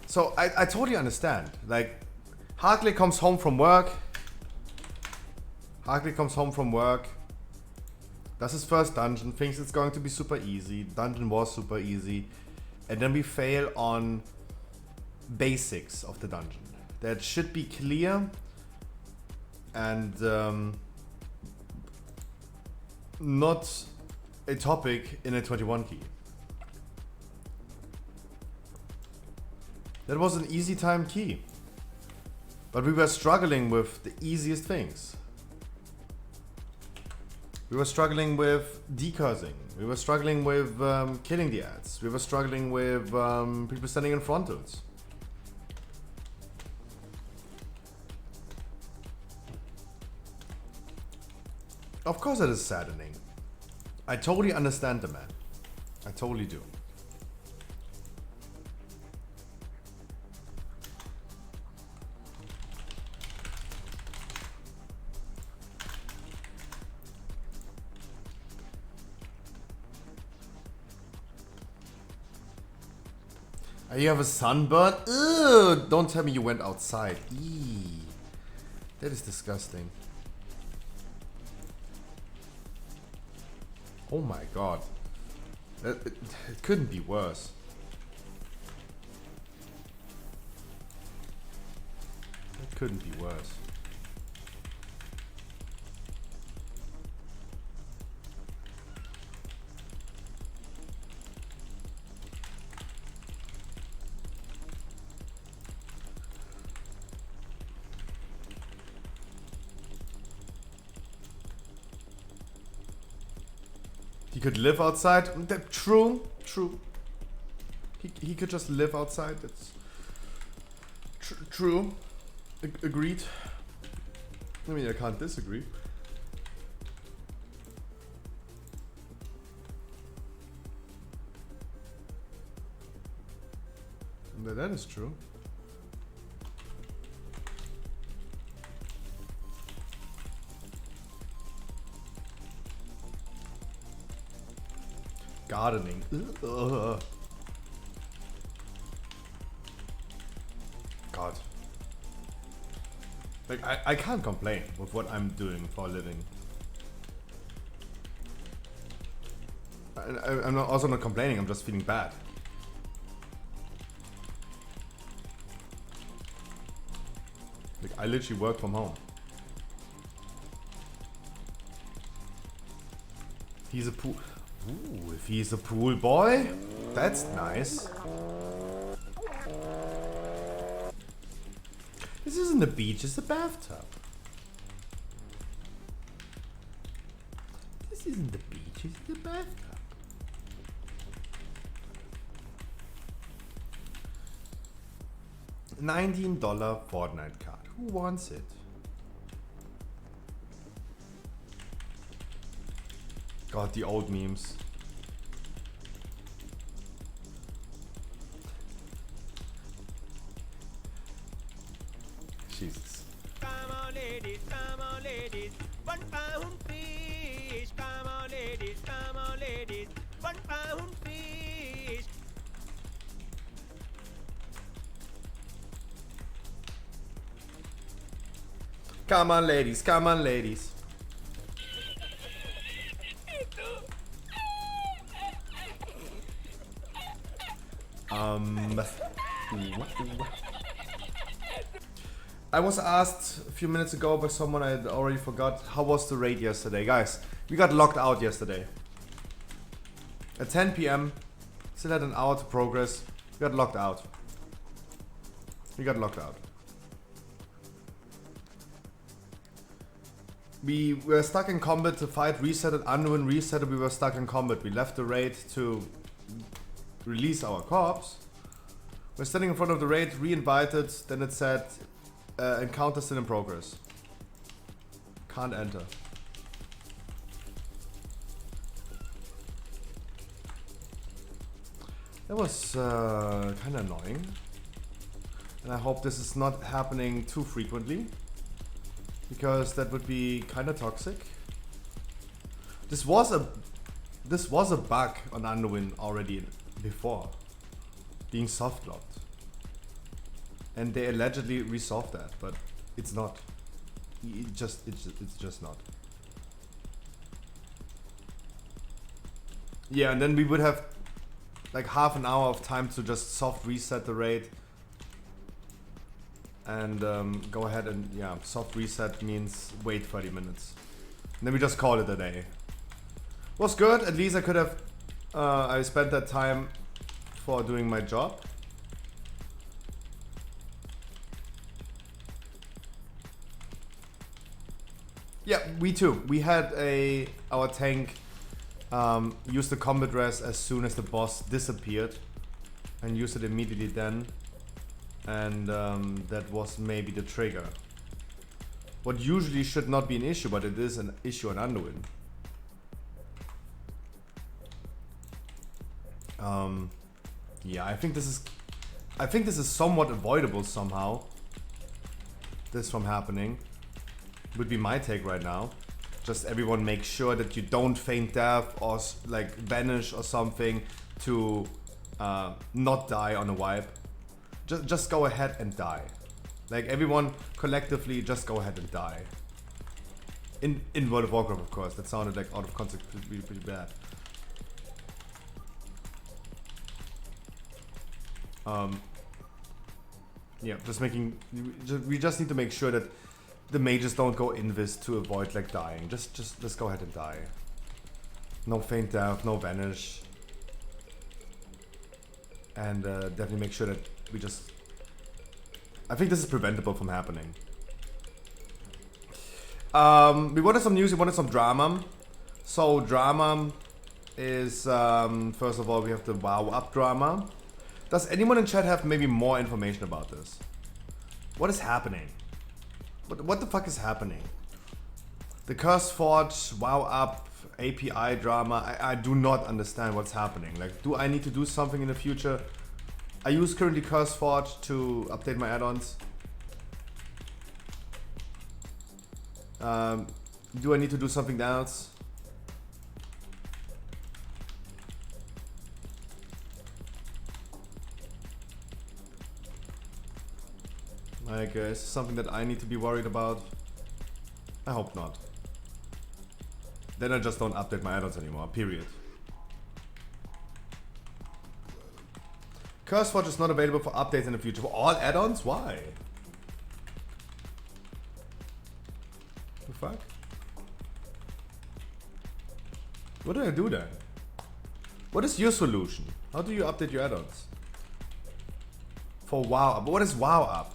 So I totally understand. Like, Hartley comes home from work. Does his first dungeon, thinks it's going to be super easy. Dungeon was super easy. And then we fail on basics of the dungeon. That should be clear. And not a topic in a 21 key. That was an easy time key. But we were struggling with the easiest things. We were struggling with decursing. We were struggling with killing the ads. We were struggling with people standing in frontals. Of course it is saddening. I totally understand the man. I totally do. You have a sunburn? Ugh, don't tell me you went outside. Eee. That is disgusting. Oh my god. It couldn't be worse. It couldn't be worse. He could live outside. True. He could just live outside. It's true. Agreed. I mean, I can't disagree. But that is true. Gardening. Ugh. God. Like, I can't complain with what I'm doing for a living. I'm also not complaining, I'm just feeling bad. Like, I literally work from home. He's a pool. Ooh, if he's a pool boy, that's nice. This isn't a beach, it's a bathtub. This isn't the beach, it's the bathtub. $19 Fortnite card. Who wants it? God, the old memes. Jesus. Come on, ladies, come on, ladies. 1 pound fish. Come on, ladies, come on, ladies. 1 pound fish. Come on, ladies, come on, ladies. I was asked a few minutes ago by someone I already forgot, how was the raid yesterday? Guys, we got locked out yesterday. At 10 PM, still had an hour to progress, we got locked out. We got locked out. We were stuck in combat to fight, resetted, Unwin, resetted, we were stuck in combat. We left the raid to release our corpse. We're standing in front of the raid, re-invited, then it said, encounter still in progress. Can't enter. That was kind of annoying. And I hope this is not happening too frequently, because that would be kind of toxic. This was a bug on Underwin already before, being soft locked. And they allegedly resolved that, but it's not. It's just not. Yeah, and then we would have like half an hour of time to just soft reset the raid. And go ahead and, yeah, soft reset means wait 30 minutes. And then we just call it a day. Was good, at least I could have, I spent that time for doing my job. Yeah, we too. We had our tank use the combat res as soon as the boss disappeared, and used it immediately then. And that was maybe the trigger. What usually should not be an issue, but it is an issue on Underwin. Yeah, I think this is somewhat avoidable somehow. This from happening would be my take right now. Just everyone make sure that you don't feign death or like vanish or something to not die on a wipe. Just go ahead and die. Like everyone collectively just go ahead and die. In World of Warcraft, of course. That sounded like out of context pretty bad. Yeah, we just need to make sure that the mages don't go invis to avoid like dying. Just go ahead and die. No feint death, no vanish. And definitely make sure that we just... I think this is preventable from happening. We wanted some news, we wanted some drama. So drama is, first of all, we have the WoW up drama. Does anyone in chat have maybe more information about this? What is happening? What the fuck is happening? The Curse Forge, WoW up, API drama, I do not understand what's happening. Like, do I need to do something in the future? I use currently Curse Forge to update my add-ons. Do I need to do something else? Like, is this something that I need to be worried about? I hope not. Then I just don't update my add-ons anymore, period. CurseForge is not available for updates in the future. For all add-ons? Why? The fuck? What do I do then? What is your solution? How do you update your add-ons? For WoW up. What is WoW up?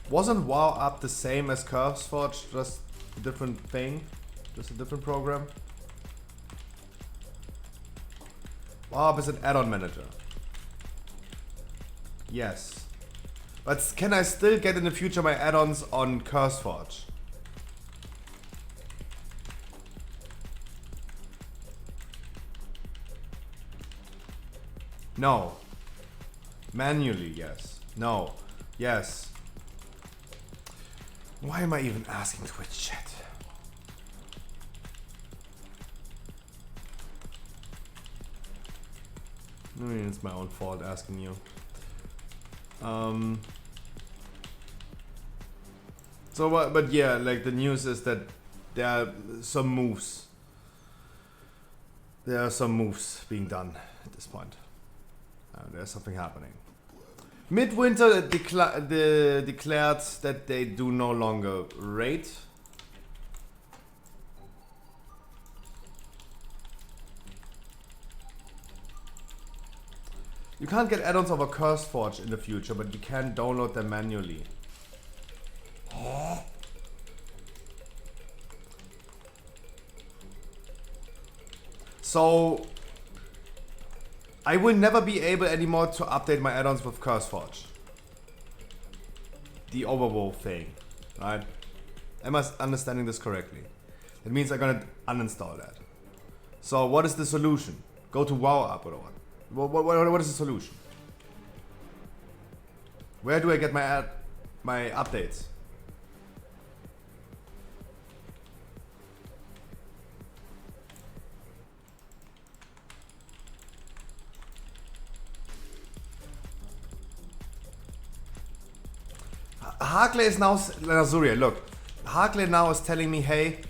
Wasn't WoW Up the same as CurseForge, just a different thing? Just a different program? WoW Up is an add-on manager. Yes. But can I still get in the future my add-ons on CurseForge? No. Manually, yes. No. Yes. Why am I even asking Twitch chat? I mean, it's my own fault asking you. So, but yeah, like the news is that there are some moves. There are some moves being done at this point. There's something happening. Midwinter declared that they do no longer raid. You can't get add-ons over CurseForge in the future, but you can download them manually. So I will never be able anymore to update my add-ons with CurseForge. The Overwolf thing, right? Am I understanding this correctly? That means I'm gonna uninstall that. So what is the solution? Go to WoW Up or what? What is the solution? Where do I get my updates? Harkley is now, Lazuria, look. Harkley now is telling me, hey,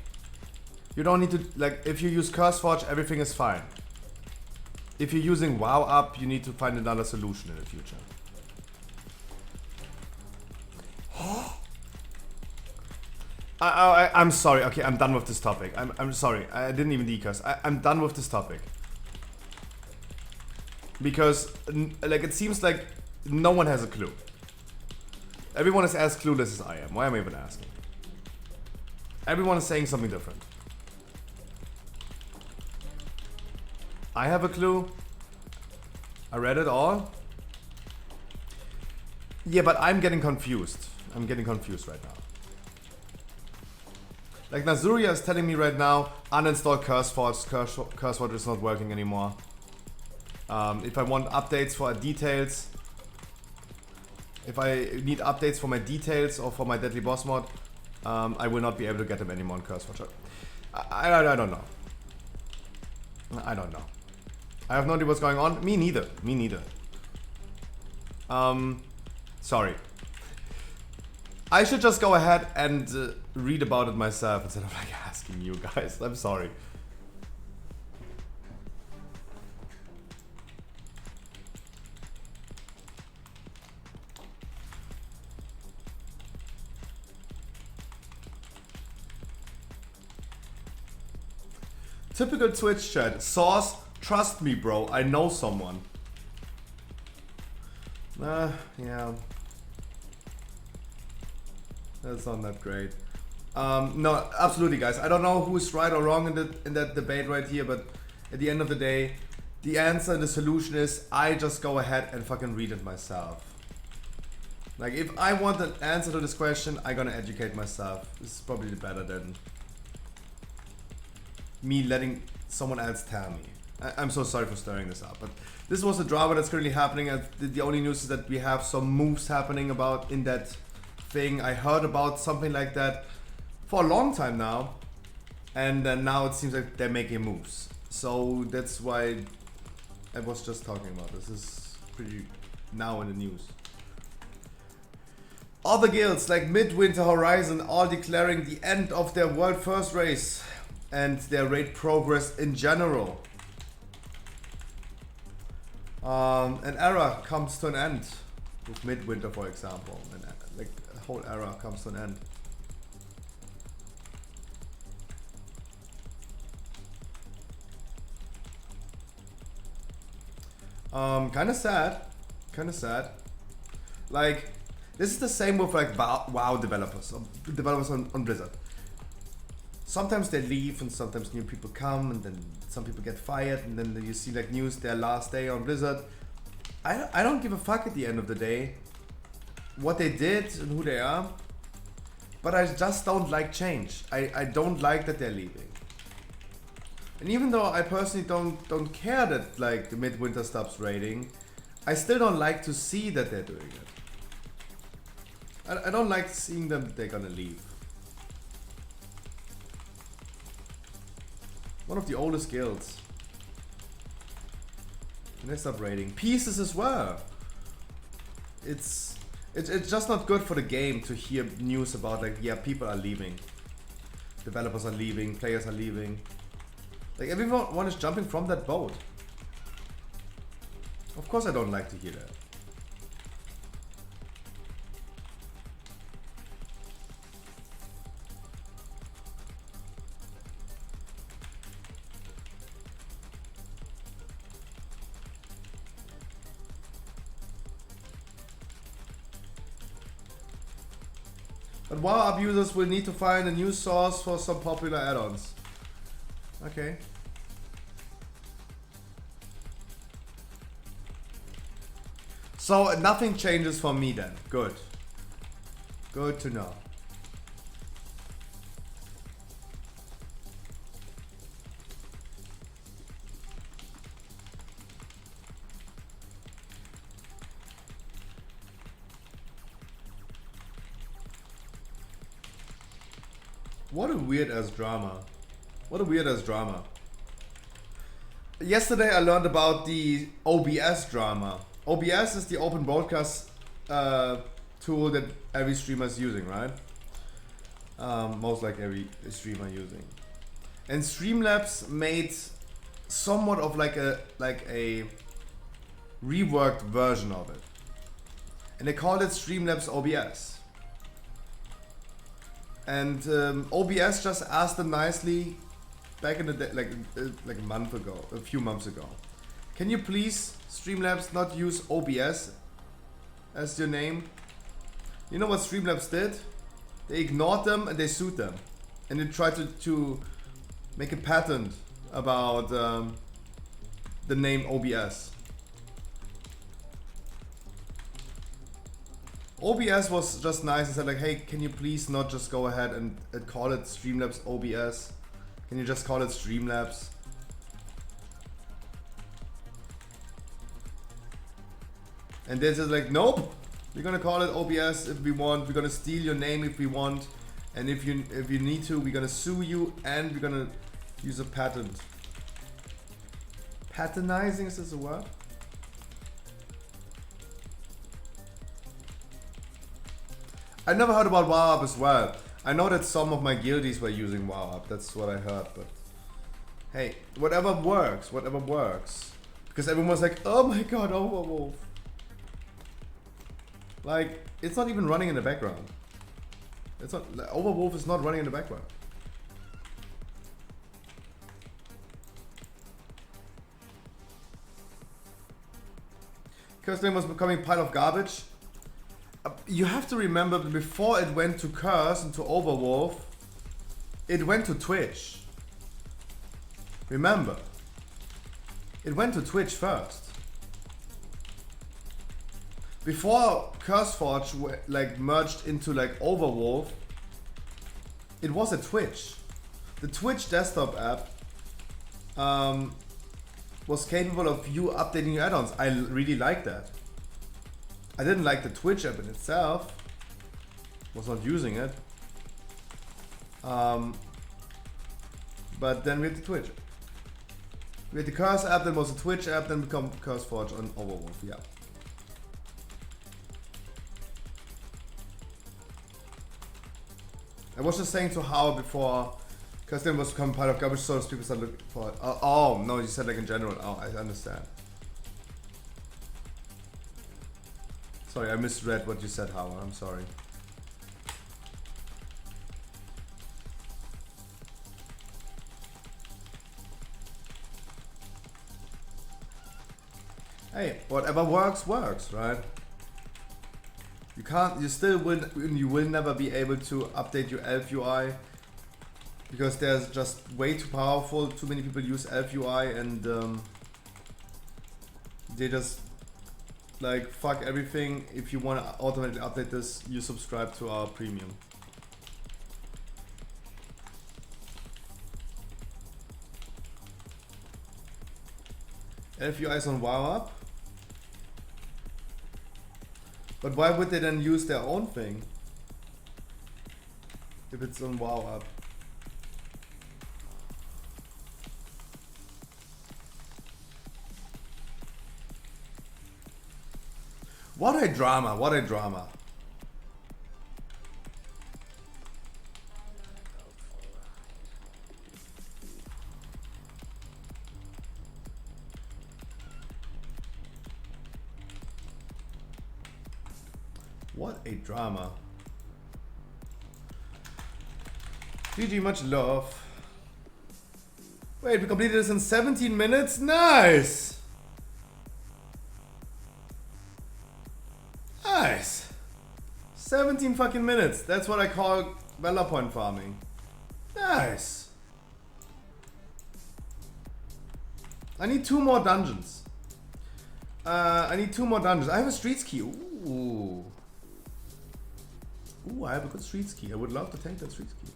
you don't need to, like, if you use CurseForge, everything is fine. If you're using WoW Up, you need to find another solution in the future. I'm sorry, okay, I'm done with this topic. I'm sorry, I didn't even decurse. I'm done with this topic. Because, like, it seems like no one has a clue. Everyone is as clueless as I am. Why am I even asking? Everyone is saying something different. I have a clue. I read it all. Yeah, but I'm getting confused. I'm getting confused right now. Like Nazuria is telling me right now, uninstall CurseForge. CurseForge is not working anymore. If I want updates for details, if I need updates for my details or for my Deadly Boss mod, I will not be able to get them anymore on CurseForge. I don't know. I don't know. I have no idea what's going on. Me neither. Me neither. Sorry. I should just go ahead and read about it myself instead of like asking you guys. I'm sorry. Typical Twitch chat. Source, trust me bro, I know someone. Yeah. That's not that great. No, absolutely guys. I don't know who's right or wrong in that debate right here, but at the end of the day, the answer and the solution is I just go ahead and fucking read it myself. Like if I want an answer to this question, I'm gonna educate myself. This is probably better than me letting someone else tell me. I'm so sorry for stirring this up, but this was a drama that's currently happening, and the only news is that we have some moves happening about in that thing. I heard about something like that for a long time now, and now it seems like they're making moves. So that's why I was just talking about this. This is pretty now in the news. Other guilds like Midwinter Horizon are declaring the end of their World First race and their raid progress in general. An era comes to an end with Midwinter, for example, and like a whole era comes to an end. Kind of sad, like This is the same with like WoW developers, or developers on Blizzard. Sometimes they leave and sometimes new people come and then some people get fired and then you see like news their last day on Blizzard. I don't give a fuck at the end of the day what they did and who they are, but I just don't like change. I don't like that they're leaving. And even though I personally don't care that like the Midwinter stops raiding, I still don't like to see that they're doing it. I don't like seeing them they're gonna leave. One of the oldest guilds. And they stop raiding. Pieces as well. It's just not good for the game to hear news about like, yeah, people are leaving. Developers are leaving, players are leaving. Like everyone is jumping from that boat. Of course I don't like to hear that. But WoW abusers will need to find a new source for some popular add-ons. Okay. So nothing changes for me then. Good. Good to know. What a weird ass drama. What a weird ass drama. Yesterday I learned about the OBS drama. OBS is the open broadcast tool that every streamer is using, right? Most like every streamer using. And Streamlabs made somewhat of like a reworked version of it. And they called it Streamlabs OBS. And OBS just asked them nicely back in the day, like a month ago, a few months ago. Can you please, Streamlabs, not use OBS as your name? You know what Streamlabs did? They ignored them and they sued them. And they tried to make a patent about the name OBS. OBS was just nice and said like, hey, can you please not just go ahead and call it Streamlabs OBS? Can you just call it Streamlabs? And they're just like, nope, we're gonna call it OBS if we want, we're gonna steal your name if we want, and if you need to, we're gonna sue you and we're gonna use a patent. Patronizing, is this a word? I never heard about WoW as well. I know that some of my guildies were using WoW, that's what I heard, but hey, whatever works, whatever works. Because everyone's like, oh my god, Overwolf. Like, it's not even running in the background. It's not, Overwolf is not running in the background. Cursed was becoming a pile of garbage. You have to remember that before it went to Curse and to Overwolf, it went to Twitch. Remember, it went to Twitch first. Before CurseForge like merged into like Overwolf, it was a Twitch. The Twitch desktop app was capable of you updating your add-ons. I really like that. I didn't like the Twitch app in itself. Was not using it. But then we had the Twitch. We had the Curse app, then was a Twitch app, then become CurseForge on Overwolf, yeah. I was just saying to how before Curse then was become part of garbage source, people started looking for it. Oh, no, you said like in general. Oh, I understand. Sorry, I misread what you said, Howard. I'm sorry. Hey, whatever works, works, right? You can't, you will never be able to update your Elf UI because there's just way too powerful. Too many people use Elf UI and they just like fuck everything. If you want to automatically update this, you subscribe to our premium. Elf UI is on WoW up. But why would they then use their own thing? If it's on WoW up. What a drama, what a drama. What a drama. GG, much love. Wait, we completed this in 17 minutes? Nice! Nice! 17 fucking minutes. That's what I call Valor Point farming. Nice! I need 2 more dungeons. I need 2 more dungeons. I have a streets key. Ooh. Ooh, I have a good streets key. I would love to take that streets key.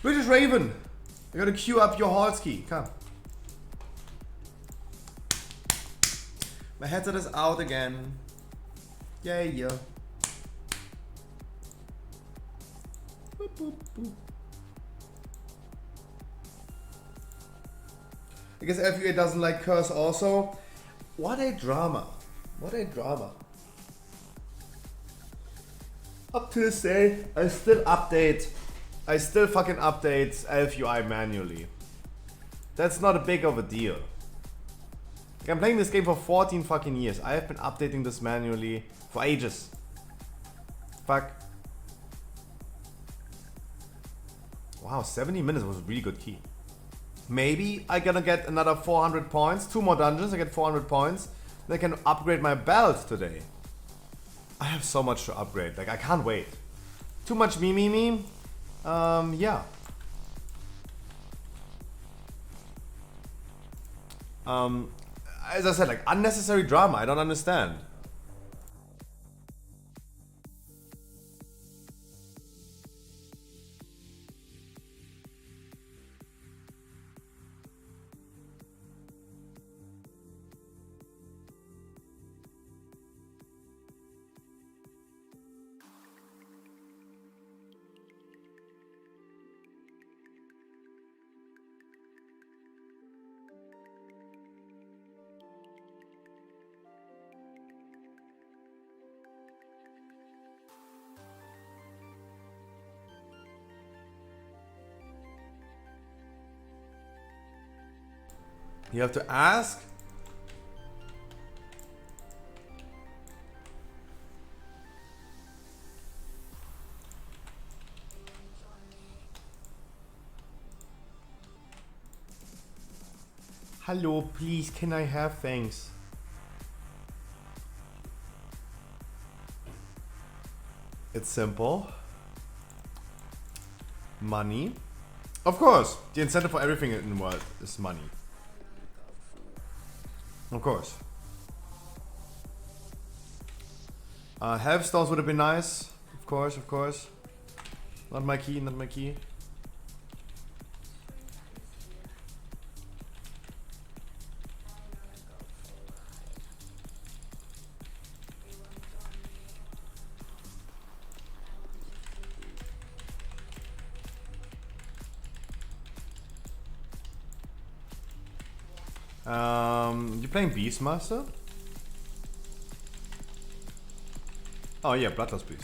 British Raven, I gotta queue up your halls key. Come. My headset is out again. Yeah. Boop, boop, boop. I guess FUA doesn't like curse also. What a drama. What a drama. Up to this day, I still fucking update Elf UI manually. That's not a big of a deal. Like, I'm playing this game for 14 fucking years. I have been updating this manually for ages. Fuck. Wow, 70 minutes was a really good key. Maybe I'm gonna get another 400 points. 2 more dungeons, I get 400 points. Then I can upgrade my belt today. I have so much to upgrade, like I can't wait. Too much me. Yeah. As I said, like unnecessary drama, I don't understand. You have to ask? Hello, please, can I have things? It's simple. Money. Of course, the incentive for everything in the world is money. Of course. Health stones would have been nice. Of course. Not my key. You playing Beastmaster? Oh yeah, Bloodlust, please.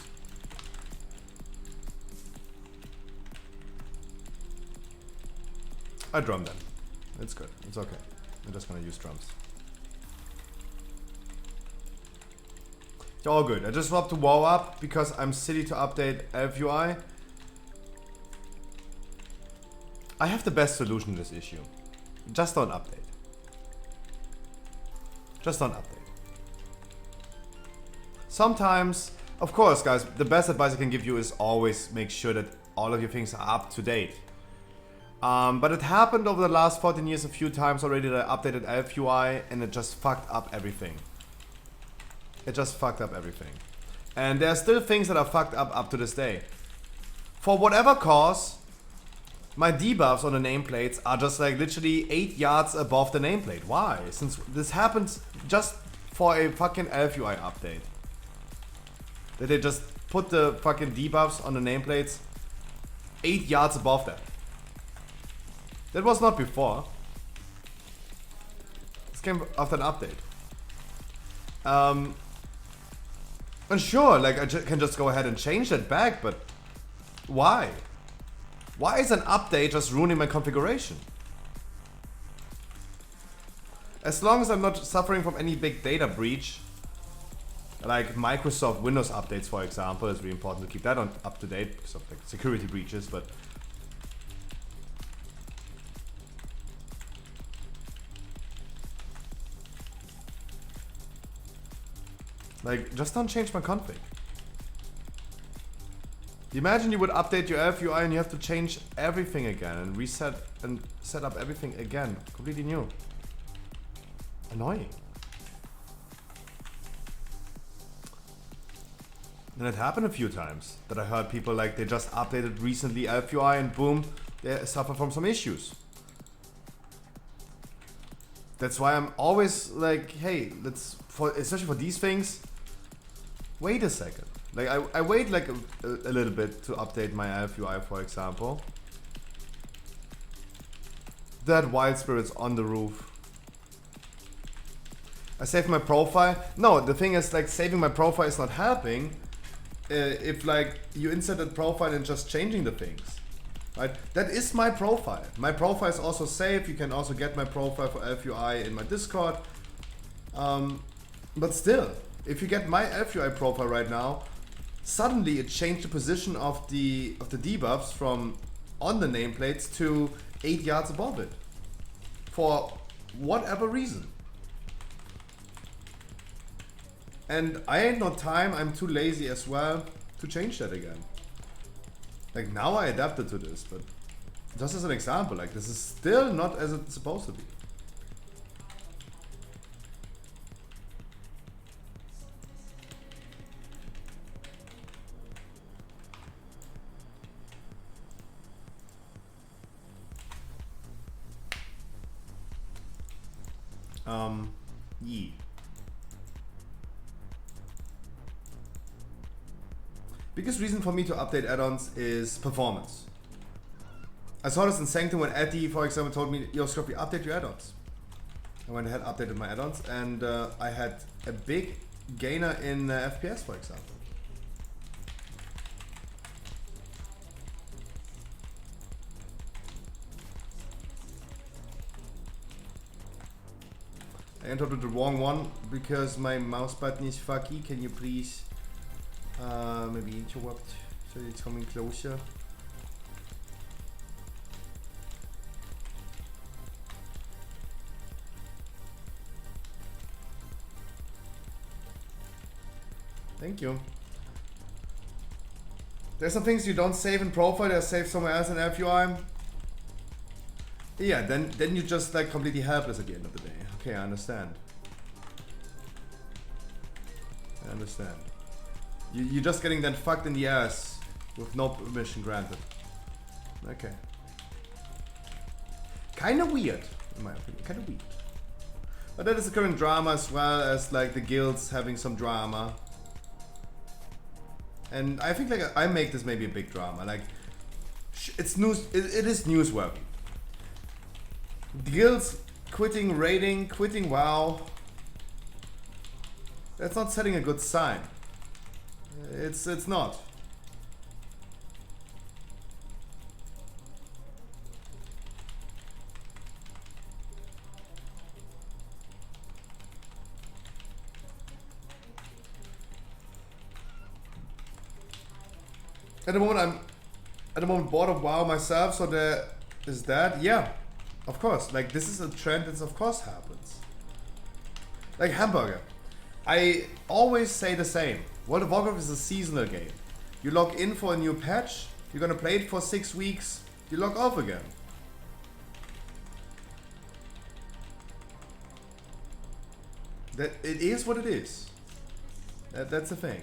I drum then. It's good. It's okay. I'm just gonna use drums. It's all good. I just swapped to WoW up because I'm silly to update Elf UI. I have the best solution to this issue. Just don't update. Just don't update. sometimes, of course, guys, the best advice I can give you is always make sure that all of your things are up to date. But it happened over the last 14 years a few times already that I updated LFUI and it just fucked up everything. It just fucked up everything. And there are still things that are fucked up to this day. For whatever cause, my debuffs on the nameplates are just like literally 8 yards above the nameplate. Why? Since this happens just for a fucking LFUI update. That they just put the fucking debuffs on the nameplates 8 yards above that. That was not before. This came after an update. And sure, like I can just go ahead and change that back, but why? Why is an update just ruining my configuration? As long as I'm not suffering from any big data breach, like Microsoft Windows updates, for example, it's really important to keep that on up to date because of like security breaches, but like, just don't change my config. Imagine you would update your LFUI and you have to change everything again and reset and set up everything again, completely new. Annoying. And it happened a few times that I heard people like they just updated recently LFUI and boom, they suffer from some issues. That's why I'm always like, hey, especially for these things, wait a second. Like I wait like a little bit to update my LFUI, for example. That Wild Spirit's on the roof. I saved my profile. No, the thing is like saving my profile is not helping if like you insert that profile and just changing the things. Right? That is my profile. My profile is also saved. You can also get my profile for LFUI in my Discord. But still, if you get my LFUI profile right now, suddenly it changed the position of the debuffs from on the nameplates to 8 yards above it. For whatever reason. And I ain't no time, I'm too lazy as well to change that again. Like now I adapted to this, but just as an example, like this is still not as it's supposed to be. Yeah. Biggest reason for me to update add-ons is performance. I saw this in Sanctum when Eddie, for example, told me, yo Scruffy, update your add-ons. I went ahead, updated my add-ons, and I had a big gainer in FPS, for example. I entered with the wrong one because my mouse button is fucky. Can you please maybe interrupt so it's coming closer? Thank you. There's some things you don't save in profile, they're saved somewhere else in LFUI. Yeah, then you're just like completely helpless at the end of the day. Okay, I understand. I understand. You're just getting then fucked in the ass with no permission granted. Okay. Kinda weird, in my opinion. Kinda weird. But that is the current drama as well as like the guilds having some drama. And I think like I make this maybe a big drama. Like it's news. It is newsworthy. The guilds quitting raiding, quitting WoW. That's not setting a good sign. It's not. At the moment bored of WoW myself, so there is that. Yeah, of course. Like this is a trend that of course happens. Like Hamburger. I always say the same. World of Warcraft is a seasonal game. You log in for a new patch, you're gonna play it for 6 weeks, you log off again. That it is what it is. That's the thing.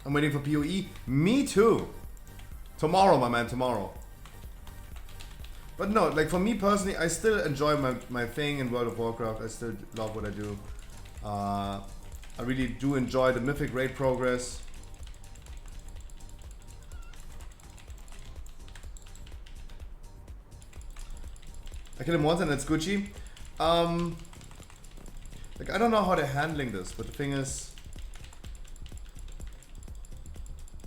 I'm waiting for PoE. Me too. Tomorrow, my man, tomorrow. But no, like for me personally, I still enjoy my thing in World of Warcraft. I still love what I do. I really do enjoy the Mythic raid progress. I kill him once and it's Gucci. Like I don't know how they're handling this, but the thing is,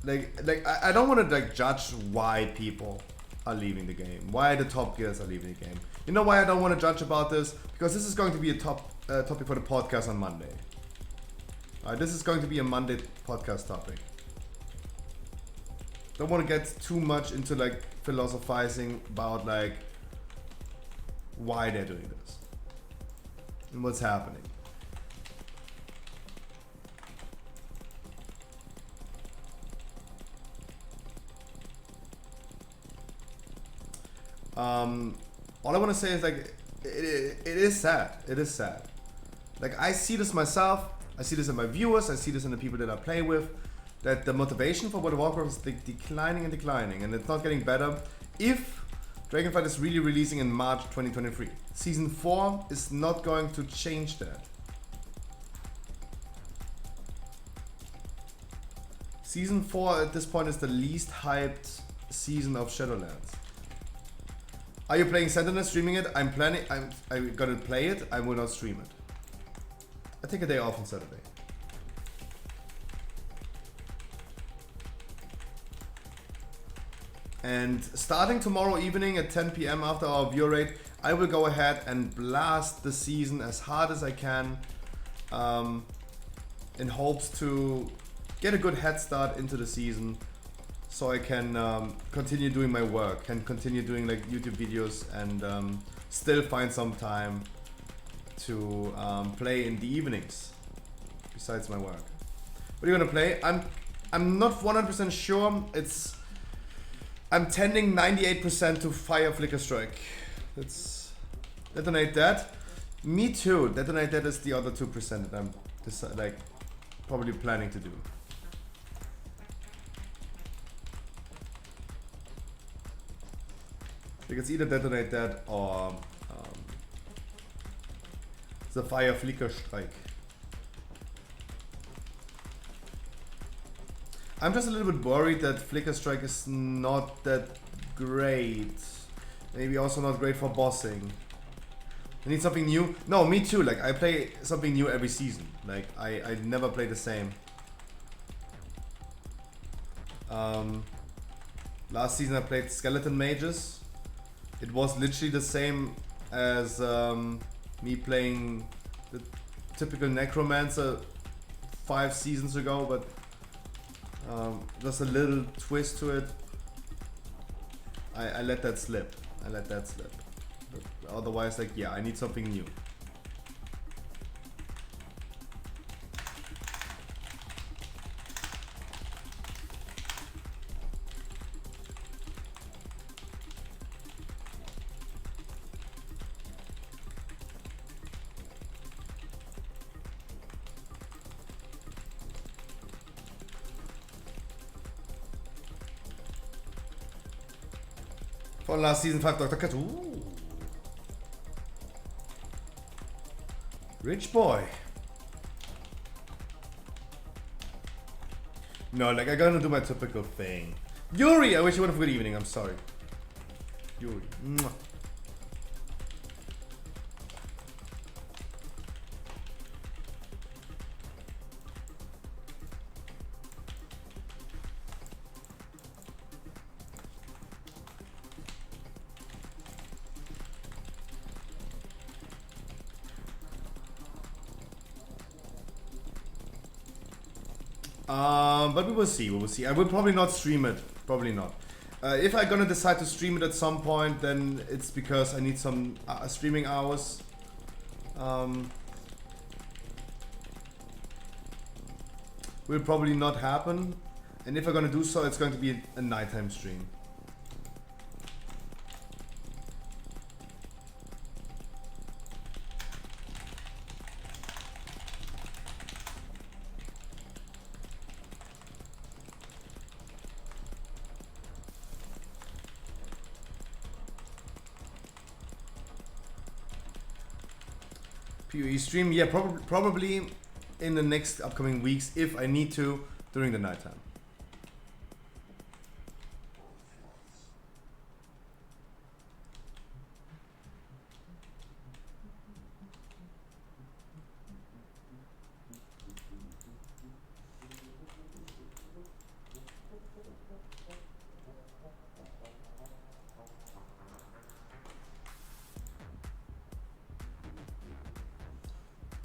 like I don't want to like judge why people are leaving the game, why the top gears are leaving the game. You know why I don't want to judge about this? Because this is going to be a topic for the podcast on Monday. This is going to be a Monday podcast topic. Don't want to get too much into like philosophizing about like why they're doing this and what's happening. All I want to say is like it is sad. It is sad. Like I see this myself. I see this in my viewers. I see this in the people that I play with. That the motivation for World of Warcraft is declining and declining, and it's not getting better. If Dragonflight is really releasing in March 2023, Season 4 is not going to change that. Season 4 at this point is the least hyped season of Shadowlands. Are you playing Sentinel, streaming it? I'm gonna play it. I will not stream it. I take a day off on Saturday. And starting tomorrow evening at 10 PM after our viewer raid, I will go ahead and blast the season as hard as I can, in hopes to get a good head start into the season, so I can continue doing my work, can continue doing like YouTube videos, and still find some time to play in the evenings besides my work. What are you gonna play? I'm not 100% sure. I'm tending 98% to Fire Flicker Strike. Let's detonate that. Me too. Detonate that is the other 2% that I'm like probably planning to do. Like it's either detonate that or the Fire Flicker Strike. I'm just a little bit worried that Flicker Strike is not that great. Maybe also not great for bossing. I need something new. No, me too. Like I play something new every season. Like I never play the same. Last season I played Skeleton Mages. It was literally the same as me playing the typical Necromancer 5 seasons ago, but just a little twist to it. I let that slip. But otherwise, like, yeah, I need something new. Von last season 5 Dr. Cat. Ooh. Rich boy. No, like I gotta do my typical thing. Yuri, I wish you would have a good evening. I'm sorry. Yuri. Mwah. But we will see. We will see. I will probably not stream it. Probably not. If I'm gonna decide to stream it at some point, then it's because I need some streaming hours. Will probably not happen. And if I'm gonna do so, it's going to be a nighttime stream. PoE stream, yeah, probably in the next upcoming weeks if I need to during the nighttime.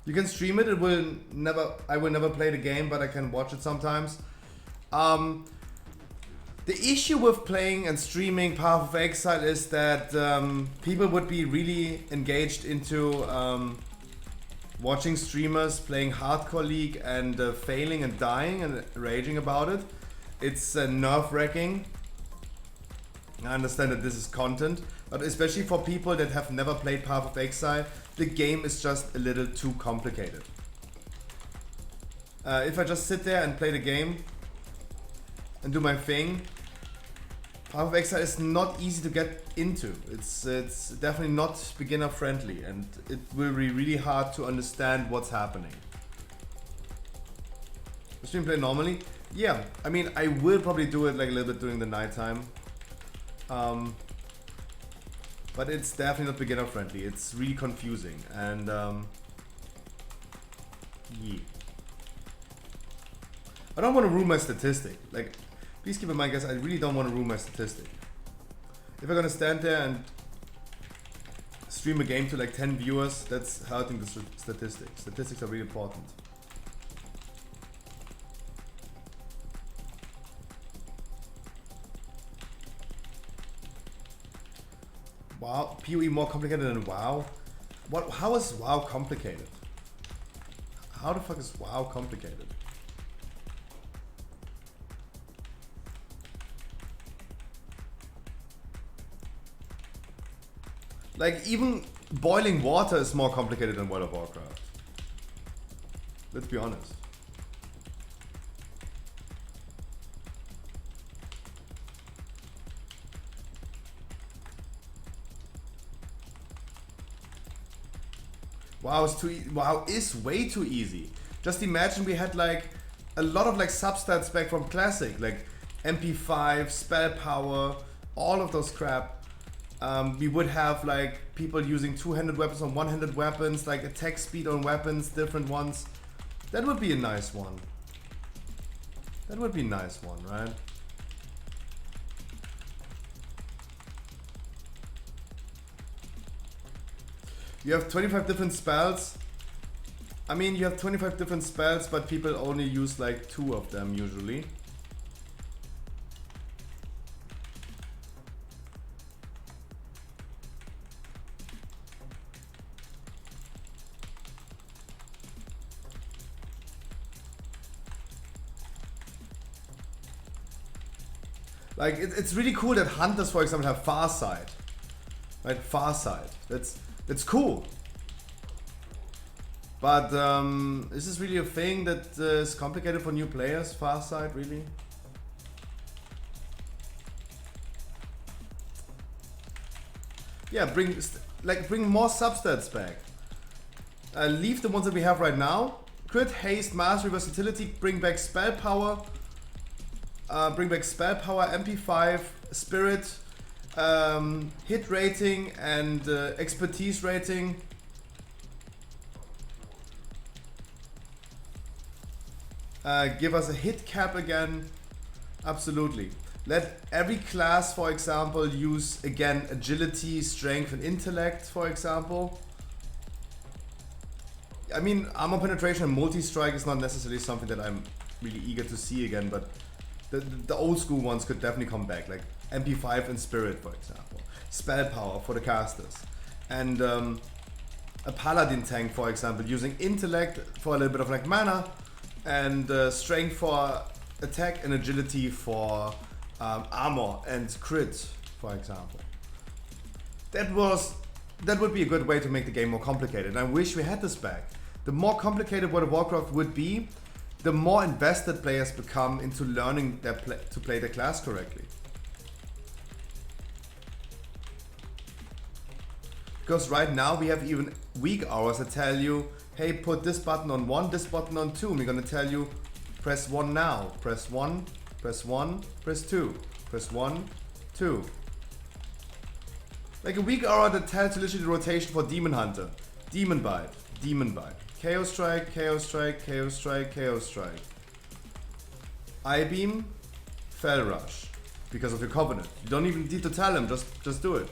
You can stream it. It will never. I will never play the game, but I can watch it sometimes. The issue with playing and streaming Path of Exile is that people would be really engaged into watching streamers playing hardcore League and failing and dying and raging about it. It's nerve-wracking. I understand that this is content, but especially for people that have never played Path of Exile, the game is just a little too complicated. If I just sit there and play the game and do my thing, Path of Exile is not easy to get into. It's definitely not beginner friendly, and it will be really hard to understand what's happening. Stream play normally? Yeah, I mean, I will probably do it like a little bit during the nighttime. But it's definitely not beginner friendly. It's really confusing, and yeah. I don't want to ruin my statistic. Like, please keep in mind, guys, I really don't want to ruin my statistic. If I'm gonna stand there and stream a game to like 10 viewers, that's hurting the statistics. Statistics are really important. WoW, PoE more complicated than WoW? What? How is WoW complicated? How the fuck is WoW complicated? Like, even boiling water is more complicated than World of Warcraft. Let's be honest. WoW is WoW is way too easy. Just imagine we had like a lot of like substats back from Classic, like MP5, spell power, all of those crap. We would have like people using two-handed weapons on one-handed weapons, like attack speed on weapons, different ones. That would be a nice one. That would be a nice one, right? You have 25 different spells. I mean, you have 25 different spells, but people only use like 2 of them usually. Like, it's really cool that hunters, for example, have Farsight. Right, Farsight. That's cool. But is this really a thing that is complicated for new players? Farsight, really? Yeah, bring more substats back. Leave the ones that we have right now. Crit, haste, mastery, versatility. Bring back spell power. MP5, spirit, hit rating, and expertise rating. Give us a hit cap again. Absolutely. Let every class, for example, use again agility, strength, and intellect, for example. I mean, armor penetration and multi-strike is not necessarily something that I'm really eager to see again, but the old school ones could definitely come back, like MP5 and Spirit, for example. Spell power for the casters. And a Paladin tank, for example, using intellect for a little bit of like mana, and strength for attack and agility for armor and crit, for example. That would be a good way to make the game more complicated. And I wish we had this back. The more complicated World of Warcraft would be, the more invested players become into learning to play their class correctly. Because right now we have even weak hours that tell you, hey, put this button on 1, this button on 2. And we're gonna tell you, press 1 now, press 1, press 1, press 2, press 1, 2. Like a weak hour that tells you literally the rotation for Demon Hunter, Demon Bite, Chaos Strike, Chaos Strike, Chaos Strike, Chaos Strike. I-Beam, Fell Rush, because of your Covenant. You don't even need to tell him, just do it.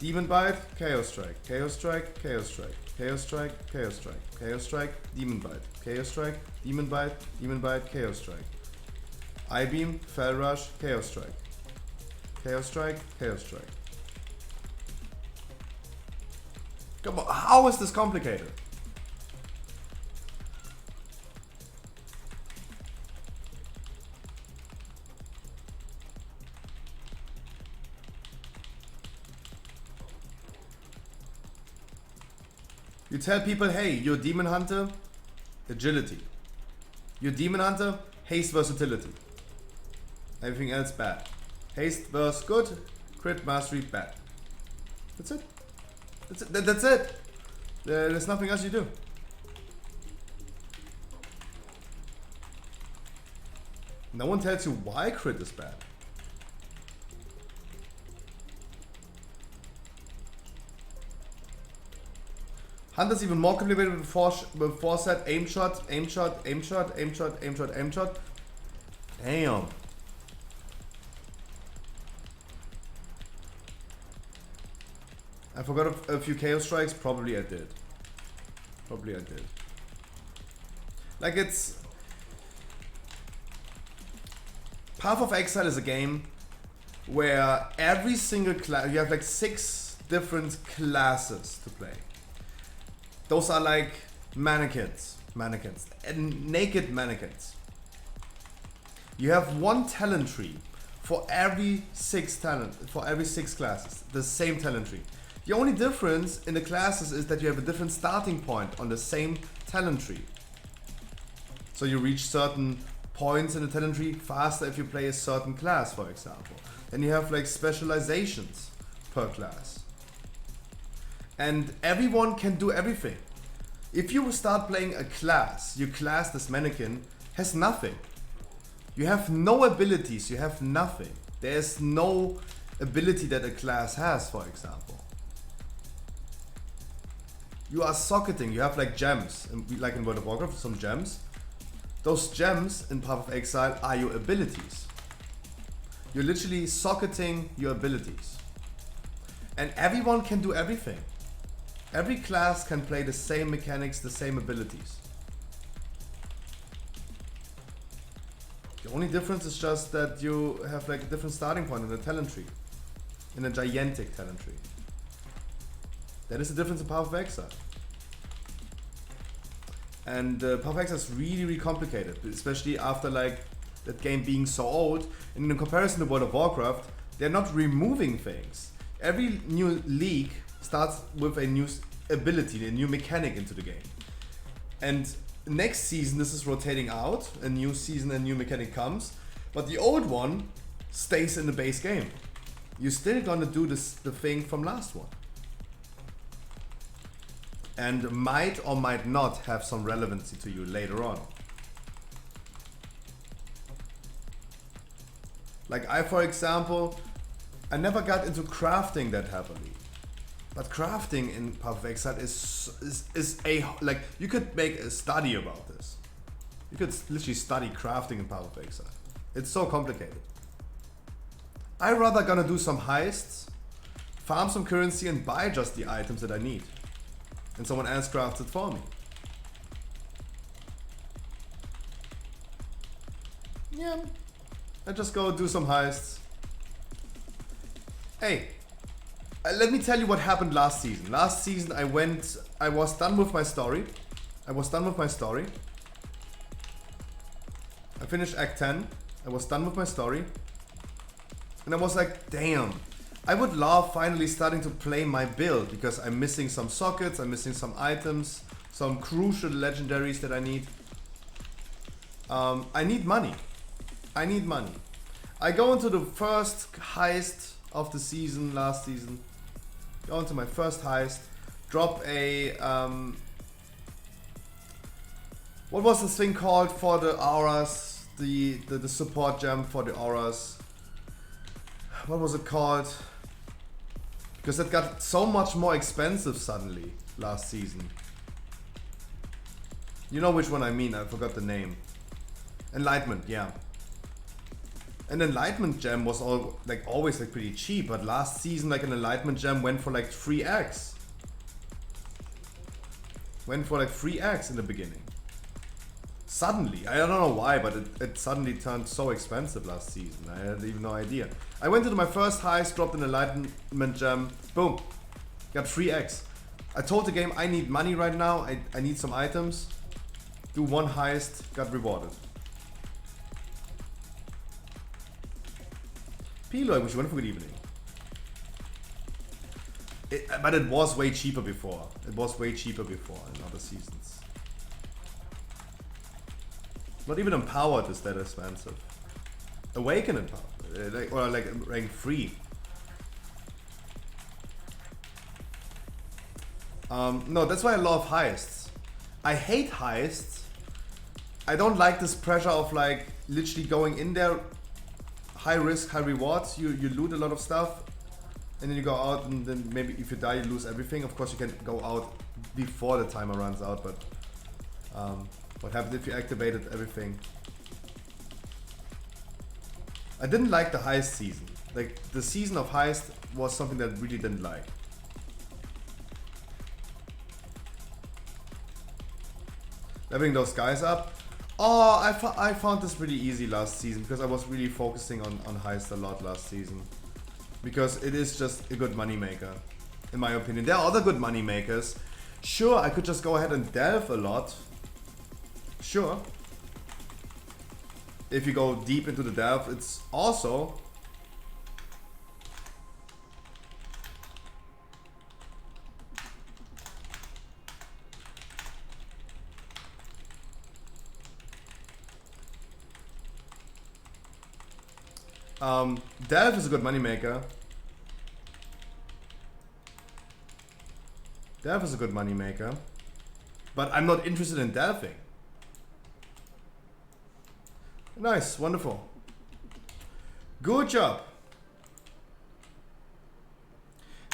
Demon Bite, Chaos Strike, Chaos Strike, Chaos Strike, Chaos Strike, Chaos Strike, Chaos Strike, Demon Bite, Chaos Strike, Demon Bite, Chaos Strike. I-Beam, Fell Rush, Chaos Strike. Chaos Strike, Chaos Strike. Come on, how is this complicated? You tell people, hey, you're Demon Hunter, agility. You're Demon Hunter, haste versatility. Everything else bad. Haste verse good, crit mastery bad. That's it. That's it. There's nothing else you do. No one tells you why crit is bad. Hunter's even more complicated with foresight, aim shot, aim shot, aim shot, aim shot, aim shot, aim shot. Damn. I forgot a few Chaos Strikes. Probably I did. Like it's... Path of Exile is a game where every single class... You have like 6 different classes to play. Those are like mannequins, and naked mannequins. You have one talent tree for every 6 classes, the same talent tree. The only difference in the classes is that you have a different starting point on the same talent tree. So you reach certain points in the talent tree faster if you play a certain class, for example. Then you have like specializations per class. And everyone can do everything. If you start playing a class, your class, this mannequin, has nothing. You have no abilities, you have nothing. There's no ability that a class has, for example. You are socketing, you have like gems, like in World of Warcraft, some gems. Those gems in Path of Exile are your abilities. You're literally socketing your abilities. And everyone can do everything. Every class can play the same mechanics, the same abilities. The only difference is just that you have like a different starting point in the talent tree. In a gigantic talent tree. That is the difference in Path of Exile. And Path of Exile is really, really complicated, especially after like that game being so old. And in comparison to World of Warcraft, they're not removing things. Every new league starts with a new ability, a new mechanic into the game. And next season this is rotating out, a new season, a new mechanic comes, but the old one stays in the base game. You're still gonna do the thing from last one. And might or might not have some relevancy to you later on. Like I, for example, I never got into crafting that heavily. But crafting in Path of Exile is a, like, you could make a study about this. You could literally study crafting in Path of Exile. It's so complicated. I rather gonna do some heists, farm some currency and buy just the items that I need. And someone else crafts it for me. Yeah. I just go do some heists. Hey, let me tell you what happened last season. Last season I was done with my story. I finished Act 10. I was done with my story. And I was like, damn. I would love finally starting to play my build because I'm missing some sockets, I'm missing some items, some crucial legendaries that I need. I need money. I go into the first heist of the season, last season. Go into my first heist. Drop a... what was this thing called for the auras? The support gem for the auras. What was it called? Because it got so much more expensive suddenly last season. You know which one I mean, I forgot the name. Enlightenment, yeah. An Enlightenment gem was always like pretty cheap, but last season like an Enlightenment gem went for like 3x. Went for like 3x in the beginning. Suddenly, I don't know why, but it suddenly turned so expensive last season. I had even no idea. I went into my first heist, dropped an Enlightenment gem, boom, got 3x. I told the game I need money right now, I need some items. Do one heist, got rewarded. Pilo, I wish you wonderful good evening. But it was way cheaper before. It was way cheaper before in other seasons. Not even Empowered is that expensive. Awaken Empowered, or like rank 3. No, that's why I love heists. I hate heists. I don't like this pressure of like literally going in there, high risk, high rewards. You loot a lot of stuff, and then you go out, and then maybe if you die, you lose everything. Of course, you can go out before the timer runs out, but what happens if you activated everything? I didn't like the heist season. Like the season of heist was something that I really didn't like. Leveling those guys up. Oh, I found this really easy last season because I was really focusing on heist a lot last season. Because it is just a good money maker, in my opinion. There are other good money makers. Sure, I could just go ahead and delve a lot. Sure. If you go deep into the delve, it's also delve is a good money maker. Delve is a good money maker. But I'm not interested in delving. Nice, wonderful. Good job.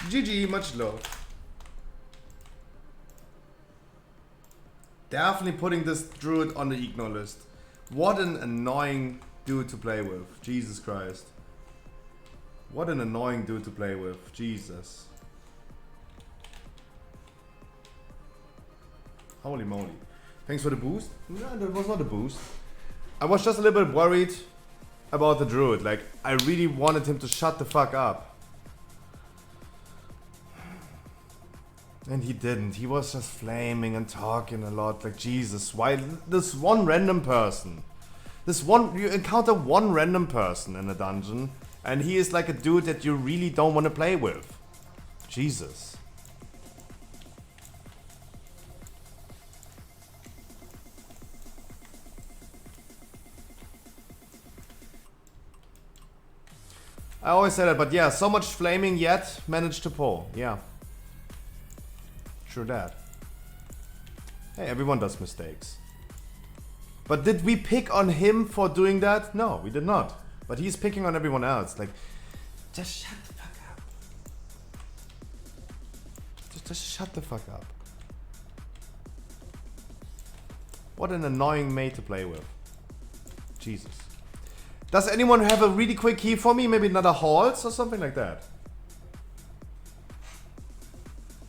GG, much love. Definitely putting this druid on the ignore list. What an annoying dude to play with. Jesus Christ. What an annoying dude to play with. Jesus. Holy moly. Thanks for the boost. No, that was not a boost. I was just a little bit worried about the druid. Like, I really wanted him to shut the fuck up. And he didn't. He was just flaming and talking a lot. Like, Jesus, why this one random person? You encounter one random person in a dungeon, and he is like a dude that you really don't want to play with. Jesus. I always say that, but yeah, so much flaming yet managed to pull. Yeah. True that. Hey, everyone does mistakes. But did we pick on him for doing that? No, we did not. But he's picking on everyone else. Like, just shut the fuck up. Just shut the fuck up. What an annoying mate to play with. Jesus. Does anyone have a really quick key for me? Maybe another Halls or something like that?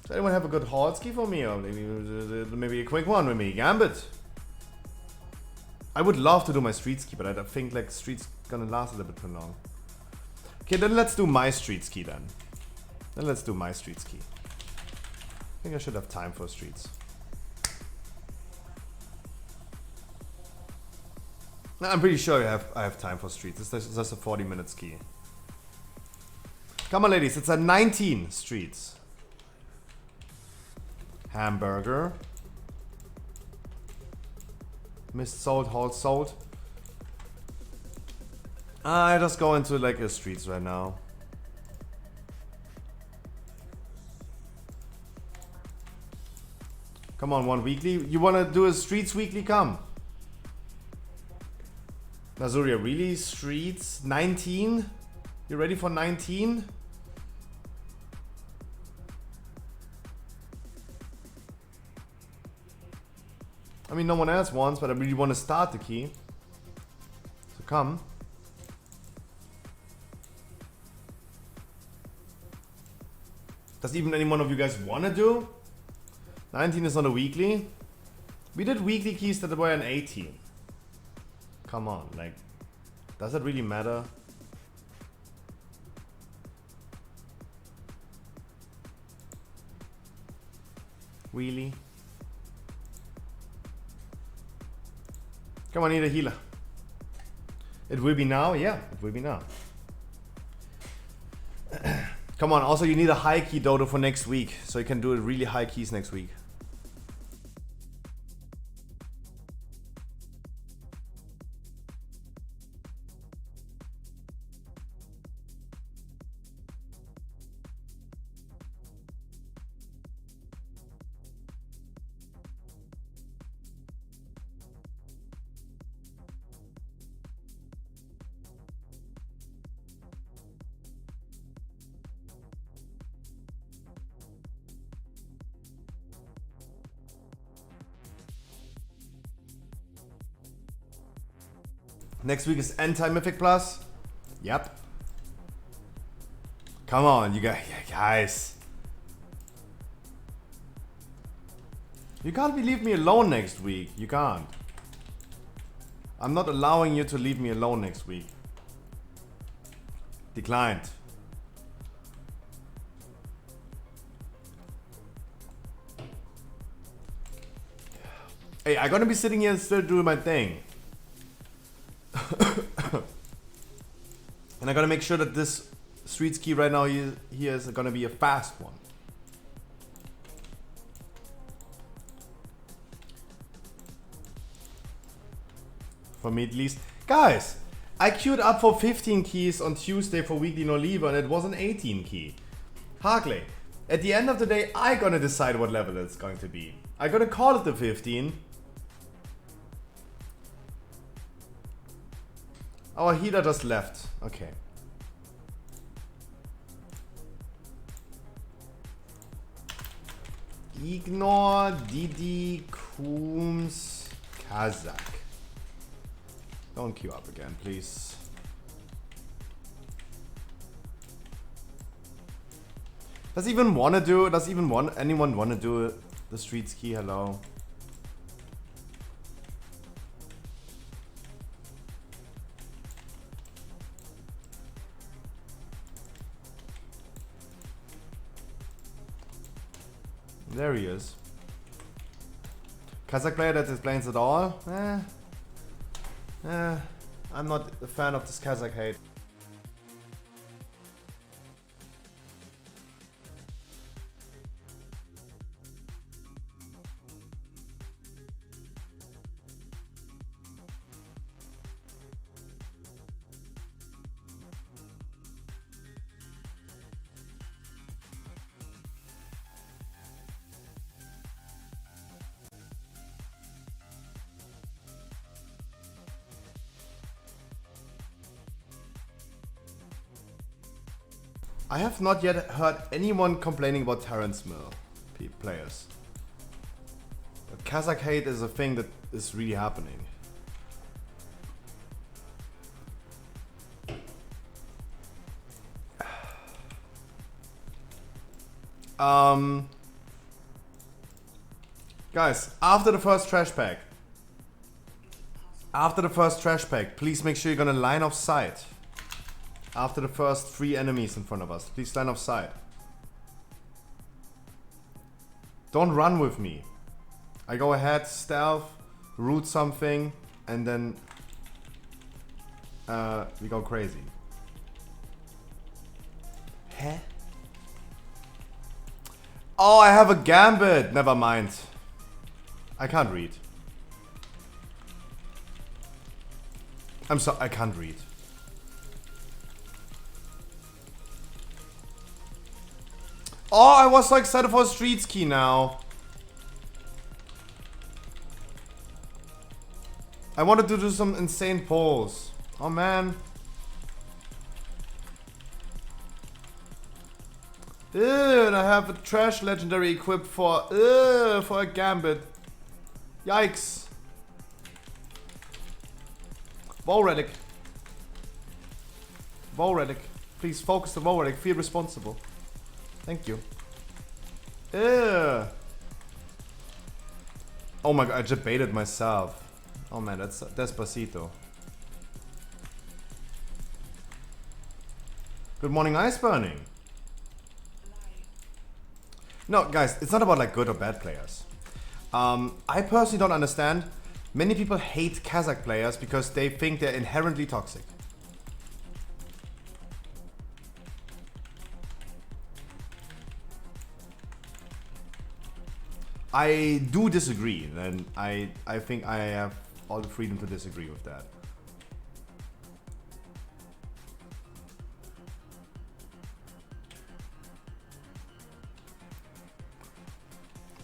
Does anyone have a good Halls key for me? Or maybe a quick one with me? Gambit. I would love to do my street ski, but I think like street's gonna last a little bit too long. Okay, then let's do my street ski then. Then let's do my street ski. I think I should have time for streets. No, I'm pretty sure I have time for streets. It's just a 40-minute ski. Come on, ladies. It's a 19 streets. Hamburger. Missed salt, halt salt. I just go into like a streets right now. Come on, one weekly. You wanna do a streets weekly? Come. Nazuria, really? Streets? 19? You ready for 19? I mean, no one else wants, but I really want to start the key. So come. Does even any one of you guys want to do? 19 is not a weekly. We did weekly keys that were an 18. Come on, like, does it really matter? Really? Come on, need a healer. It will be now? Yeah, it will be now. Come on, also you need a high key dodo for next week, so you can do really high keys next week. Next week is Anti-Mythic Plus. Yep. Come on, you guys. You can't leave me alone next week. You can't. I'm not allowing you to leave me alone next week. Declined. Hey, I'm gonna be sitting here and still doing my thing. And I gotta make sure that this street ski right now here is gonna be a fast one. For me at least. Guys, I queued up for 15 keys on Tuesday for weekly no lever and it was an 18 key. Harkley, at the end of the day, I gonna decide what level it's going to be. I gonna call it the 15. Our healer just left. Okay. Ignore Didi Coombs Kazakh. Don't queue up again, please. Does anyone wanna do the street ski? Hello. There he is. Kazakh player that explains it all? I'm not a fan of this Kazakh hate. I have not yet heard anyone complaining about Terrence Mill players. But Kazakh hate is a thing that is really happening. Guys, after the first trash pack, After the first trash pack, please make sure you're gonna line of sight. After the first 3 enemies in front of us, please line of sight. Don't run with me. I go ahead, stealth, root something, and then we go crazy. Huh? Oh, I have a gambit. Never mind. I can't read. I'm sorry, I can't read. Oh, I was so excited for a streets key now. I wanted to do some insane pulls. Oh man. Ew, and I have a trash legendary equipped for a gambit. Yikes. Woe relic. Woe relic. Please focus the woe relic. Feel responsible. Thank you. Ew. Oh my god, I just baited myself. Oh man, that's Despacito. Good morning, Ice Burning. No, guys, it's not about like good or bad players. I personally don't understand. Many people hate Kazakh players because they think they're inherently toxic. I do disagree, and I think I have all the freedom to disagree with that.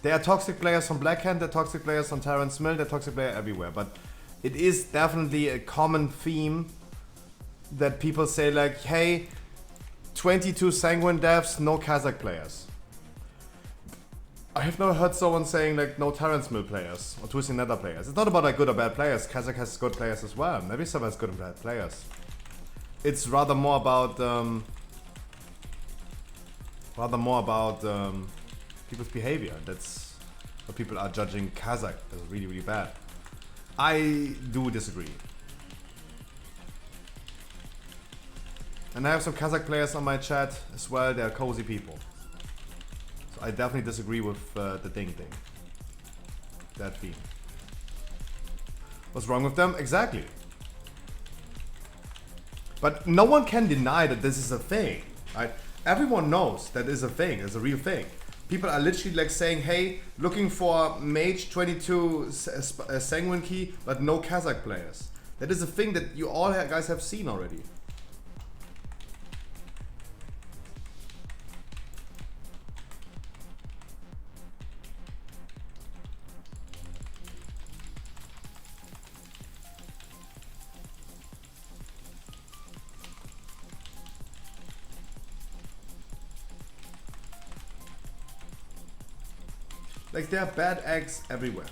There are toxic players on Blackhand, there are toxic players on Terrence Mill, there are toxic players everywhere, but it is definitely a common theme that people say like, hey, 22 Sanguine devs, no Kazakh players. I have never heard someone saying like no Terrence Mill players or Twisting Nether players. It's not about like good or bad players. Kazakh has good players as well. Maybe some has good and bad players. It's rather more about people's behavior. That's what people are judging Kazakh as really, really bad. I do disagree. And I have some Kazakh players on my chat as well. They're cozy people. I definitely disagree with the ding thing. That theme. What's wrong with them? Exactly. But no one can deny that this is a thing. Right? Everyone knows that is a thing. It's a real thing. People are literally like saying, hey, looking for Mage 22 Sanguine key, but no Kazakh players. That is a thing that you all guys have seen already. Like, there are bad eggs everywhere.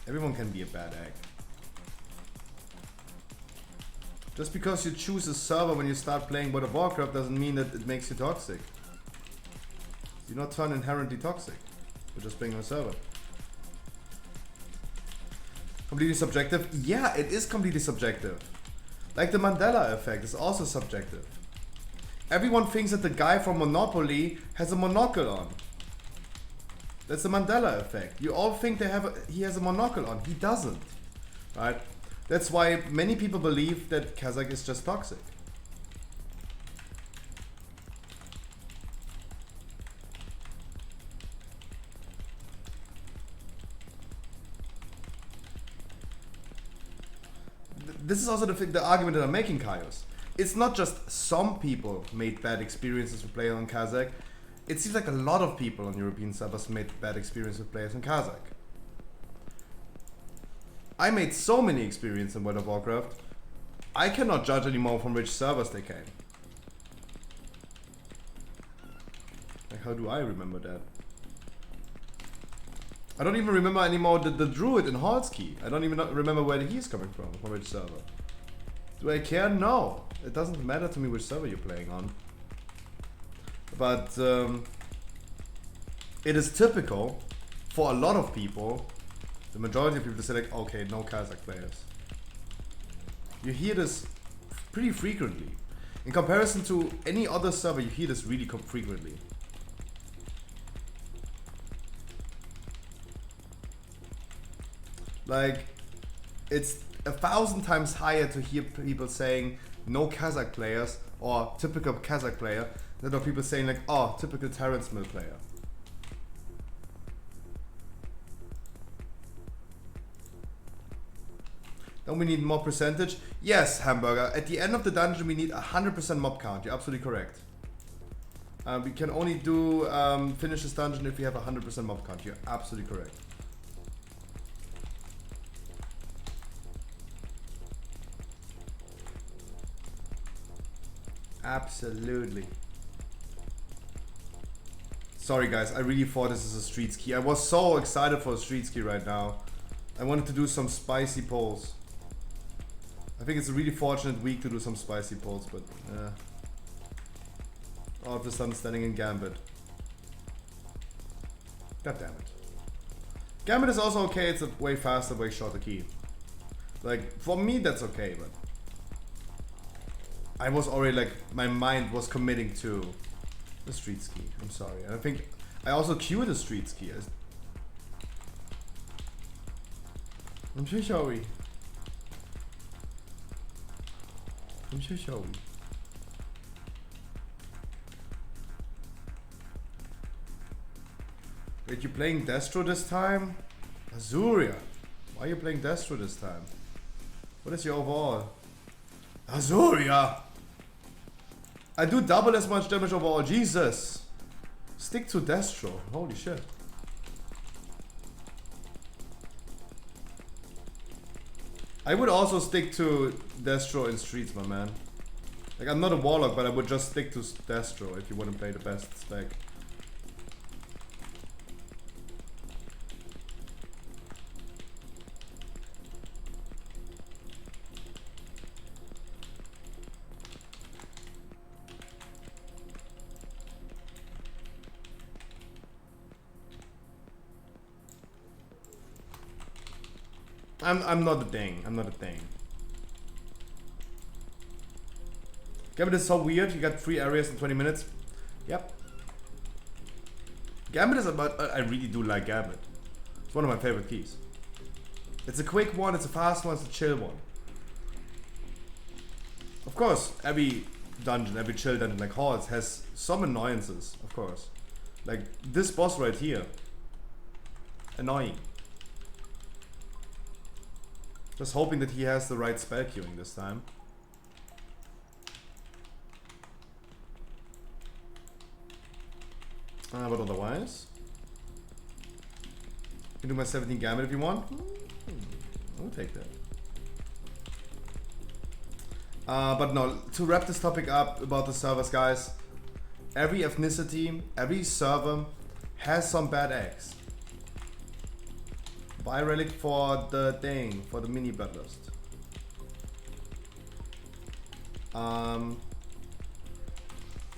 Everyone can be a bad egg. Just because you choose a server when you start playing World of Warcraft doesn't mean that it makes you toxic. You're not turn inherently toxic. You're just playing on a server. Completely subjective? Yeah, it is completely subjective. Like the Mandela effect is also subjective. Everyone thinks that the guy from Monopoly has a monocle on. That's the Mandela effect. You all think he has a monocle on. He doesn't. Right? That's why many people believe that Kazakh is just toxic. This is also the argument that I'm making, Kaios. It's not just some people made bad experiences with playing on Kazakh. It seems like a lot of people on European servers made bad experiences with players in Kazakh. I made so many experiences in World of Warcraft, I cannot judge anymore from which servers they came. Like, how do I remember that? I don't even remember anymore the druid in Halski. I don't even remember where he's coming from which server. Do I care? No. It doesn't matter to me which server you're playing on. But it is typical for a lot of people The majority of people say like, okay, no Kazakh players. You hear this pretty frequently. In comparison to any other server, you hear this really frequently. Like, it's 1,000 times higher to hear people saying no Kazakh players or typical Kazakh player than are people saying like, oh, typical Terrence Mill player. Don't we need more percentage? Yes, Hamburger. At the end of the dungeon, we need 100% mob count. You're absolutely correct. We can only do finish this dungeon if we have 100% mob count. You're absolutely correct. Absolutely. Sorry guys, I really thought this is a street ski. I was so excited for a street ski right now. I wanted to do some spicy polls. I think it's a really fortunate week to do some spicy polls, but yeah. All of a sudden standing in Gambit. God damn it. Gambit is also okay, it's a way faster, way shorter key. Like, for me that's okay, but I was already like, my mind was committing to the street ski. I'm sorry. And I think I also queued the street ski. I'm so sorry. I'm so sorry. Wait, you playing Destro this time? Azuria. Why are you playing Destro this time? What is your overall? Azuria! I do double as much damage overall. Jesus! Stick to Destro. Holy shit. I would also stick to Destro in Streets, my man. Like, I'm not a Warlock, but I would just stick to Destro if you want to play the best spec. I'm not a thing. I'm not a thing. Gambit is so weird. You got 3 areas in 20 minutes. Yep. Gambit is about... I really do like Gambit. It's one of my favorite keys. It's a quick one. It's a fast one. It's a chill one. Of course, every dungeon, every chill dungeon like Halls has some annoyances. Of course. Like this boss right here. Annoying. Just hoping that he has the right spell queuing this time. But otherwise, you can do my 17 Gambit if you want. I'll take that. But no, to wrap this topic up about the servers, guys. Every ethnicity, every server has some bad eggs. Buy relic for the thing, for the mini battlist.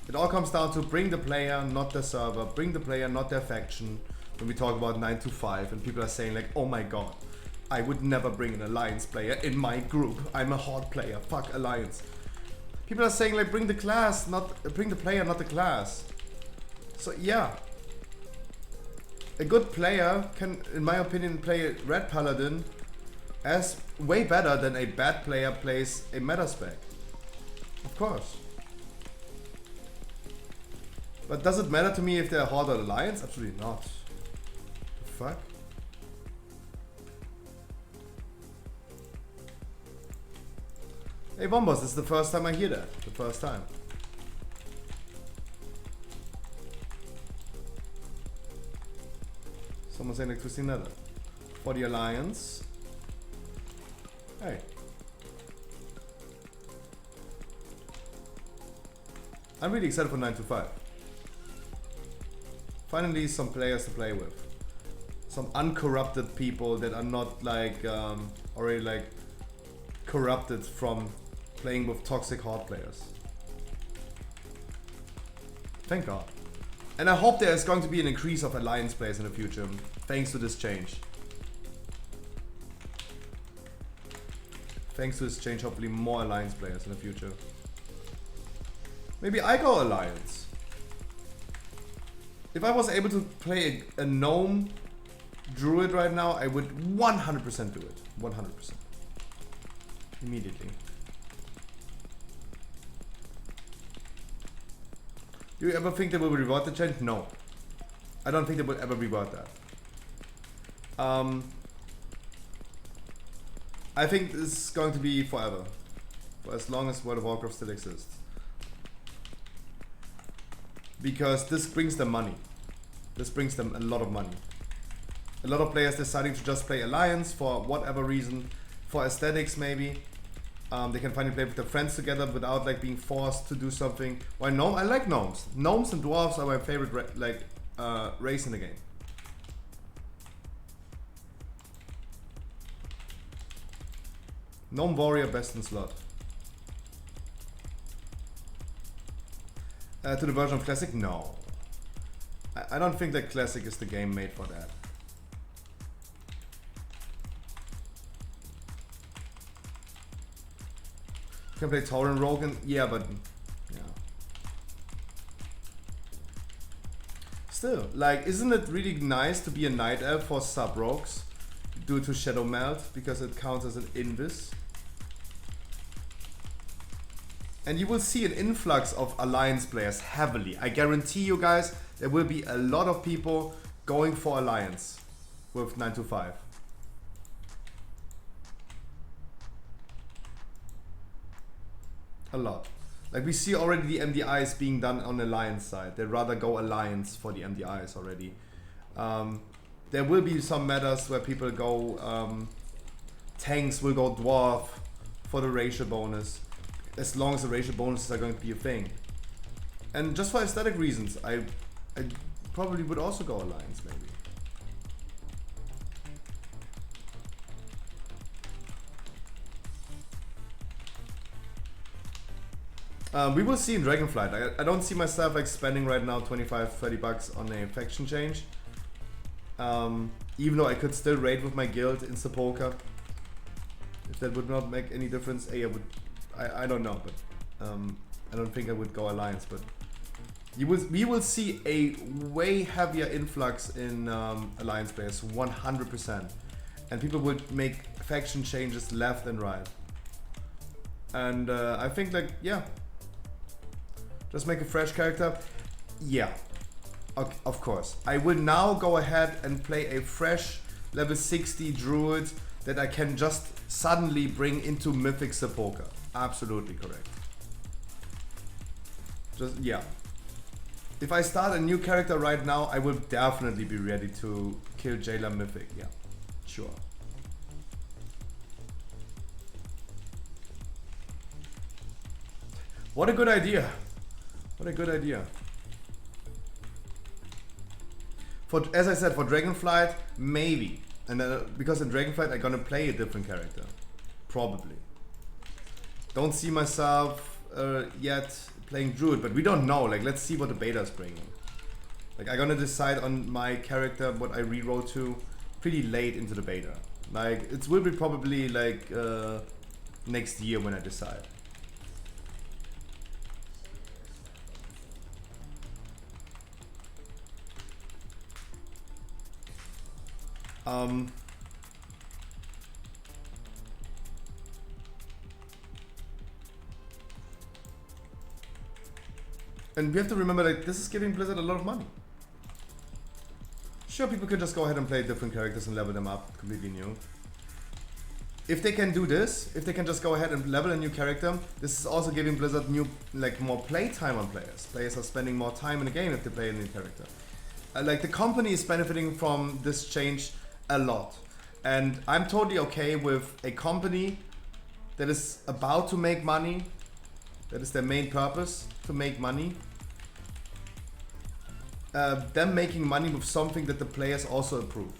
It all comes down to bring the player, not the server. Bring the player, not their faction. When we talk about 925 and people are saying like, oh my god, I would never bring an Alliance player in my group. I'm a hard player, fuck Alliance. People are saying like, bring the class, not bring the player, not the class. So yeah. A good player can, in my opinion, play Red Paladin as way better than a bad player plays a meta spec. Of course. But does it matter to me if they're Horde or Alliance? Absolutely not. The fuck? Hey Bombos, this is the first time I hear that. The first time. Someone saying like Twisting Nether. For the Alliance. Hey. I'm really excited for 925. Finally some players to play with. Some uncorrupted people that are not like already like corrupted from playing with toxic horde players. Thank God. And I hope there is going to be an increase of Alliance players in the future, thanks to this change. thanks to this change, hopefully more Alliance players in the future. Maybe I go Alliance. If I was able to play a gnome druid right now, I would 100% do it. 100%. Immediately. Do you ever think they will reward the change? No. I don't think they will ever reward that. I think this is going to be forever. For as long as World of Warcraft still exists. Because this brings them money. This brings them a lot of money. A lot of players deciding to just play Alliance for whatever reason. For aesthetics maybe. They can finally play with their friends together without like being forced to do something. Why gnome? I like gnomes. Gnomes and dwarves are my favorite race in the game. Gnome warrior best in slot. To the version of Classic? No. I don't think that Classic is the game made for that. You can play Tauren Rogue and yeah, but yeah. Still, like, isn't it really nice to be a Night Elf for sub rogues due to Shadow Melt because it counts as an invis? And you will see an influx of Alliance players heavily. I guarantee you guys, there will be a lot of people going for Alliance with 925. A lot. Like we see already the MDIs being done on Alliance side. They'd rather go Alliance for the MDIs already. There will be some metas where people go, tanks will go Dwarf for the racial bonus. As long as the racial bonuses are going to be a thing. And just for aesthetic reasons, I probably would also go Alliance maybe. We will see in Dragonflight. I don't see myself like spending right now 25-30 bucks on a faction change. Even though I could still raid with my guild in Sepulka. If that would not make any difference, I don't know, but I don't think I would go Alliance, but we will see a way heavier influx in Alliance players, 100%. And people would make faction changes left and right. And I think like, yeah. Just make a fresh character. Yeah, of course. I will now go ahead and play a fresh level 60 druid that I can just suddenly bring into Mythic Sepulka. Absolutely correct. Just, yeah. If I start a new character right now, I will definitely be ready to kill Jailer Mythic. Yeah, sure. What a good idea. What a good idea. As I said, for Dragonflight, maybe. And because in Dragonflight I'm gonna play a different character. Probably. Don't see myself yet playing Druid, but we don't know. Like, let's see what the beta is bringing. Like, I'm gonna decide on my character, what I reroll to, pretty late into the beta. Like, it will be probably like next year when I decide. And we have to remember, like, this is giving Blizzard a lot of money. Sure, people can just go ahead and play different characters and level them up completely new. If they can do this, if they can just go ahead and level a new character, this is also giving Blizzard new, like, more play time on players. Players are spending more time in the game if they play a new character. Like, the company is benefiting from this change a lot. And I'm totally okay with a company that is about to make money, that is their main purpose, to make money. Them making money with something that the players also approve.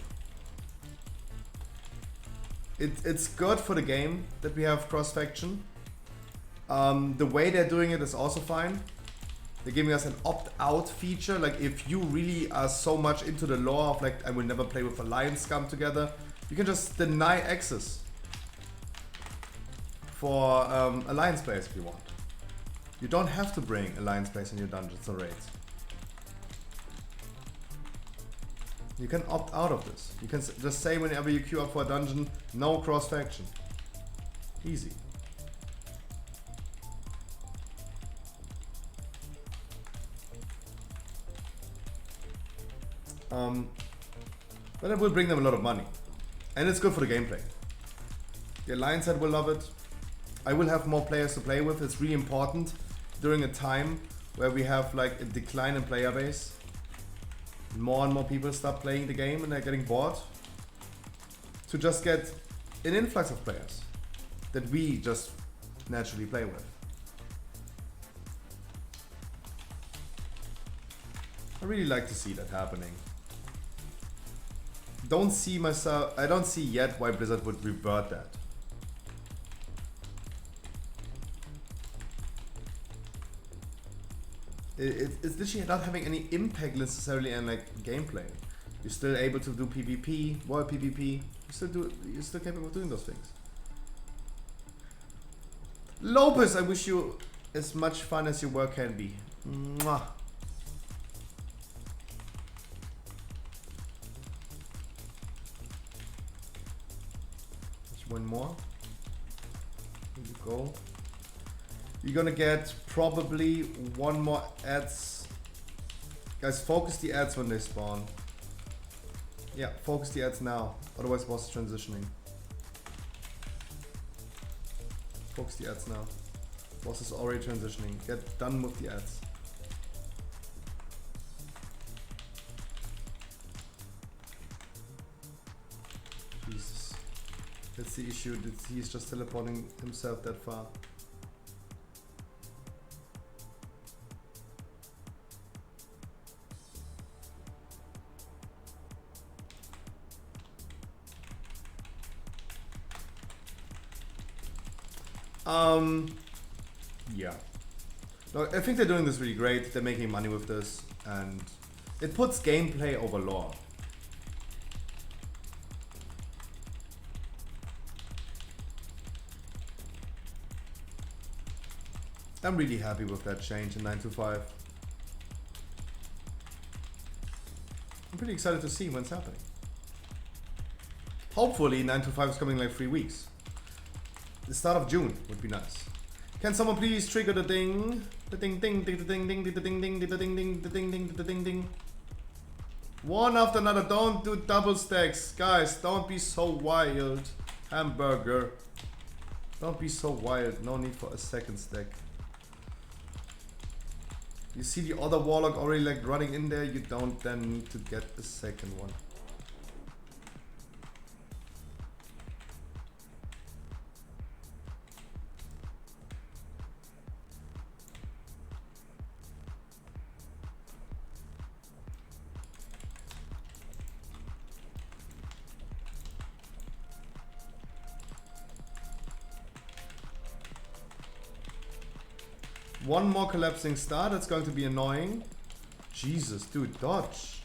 It's good for the game that we have cross-faction. The way they're doing it is also fine. They're giving us an opt-out feature, like if you really are so much into the lore of like, I will never play with Alliance scum together, you can just deny access. for alliance players if you want. You don't have to bring alliance players in your dungeons or raids. You can opt out of this. You can just say whenever you queue up for a dungeon, no cross faction. Easy. But it will bring them a lot of money. And it's good for the gameplay. The alliance side will love it. I will have more players to play with. It's really important during a time where we have like a decline in player base. More and more people stop playing the game and they're getting bored. To just get an influx of players that we just naturally play with. I really like to see that happening. I don't see yet why Blizzard would revert that. It's literally not having any impact necessarily on like gameplay. You're still able to do PvP, world PvP. You're still capable of doing those things. Lopez, I wish you as much fun as your work can be. Mwah. One more. Here you go. You're gonna get probably one more ads. Guys, focus the ads when they spawn. Yeah, focus the ads now. Otherwise, boss is transitioning. Focus the ads now. Boss is already transitioning. Get done with the ads. Jesus. That's the issue, that he's just teleporting himself that far. Yeah. No, I think they're doing this really great. They're making money with this, and it puts gameplay over lore. I'm really happy with that change in 925. I'm pretty excited to see what's happening. Hopefully 925 is coming in like 3 weeks. The start of June would be nice. Can someone please trigger the ding? The ding ding ding the ding ding the ding ding the ding ding the ding ding the ding ding. One after another, don't do double stacks. Guys, don't be so wild. Hamburger. Don't be so wild, no need for a second stack. You see the other warlock already like running in there, you don't then need to get a second one. One more collapsing star, that's going to be annoying. Jesus, dude, dodge.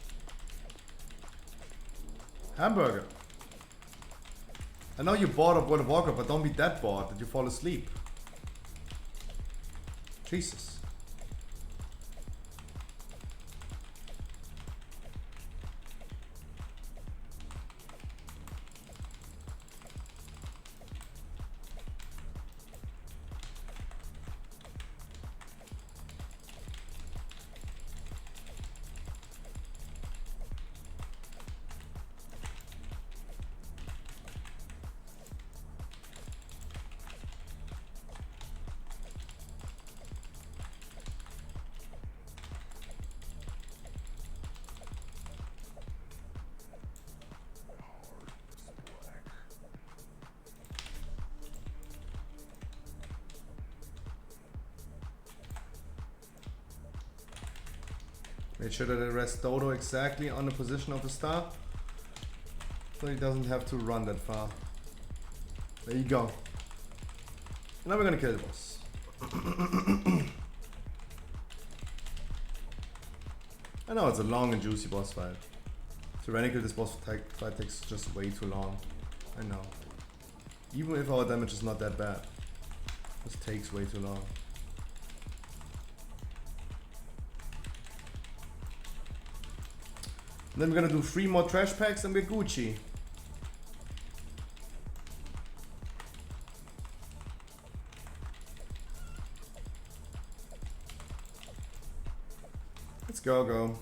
Hamburger. I know you're bored of World of Warcraft, but don't be that bored that you fall asleep. Jesus. Make sure that I rest Dodo exactly on the position of the star, so he doesn't have to run that far. There you go. Now we're gonna kill the boss. I know it's a long and juicy boss fight. Tyrannical, this boss fight takes just way too long. I know. Even if our damage is not that bad. This takes way too long. And then we're gonna do 3 more trash packs and we're Gucci. Let's go.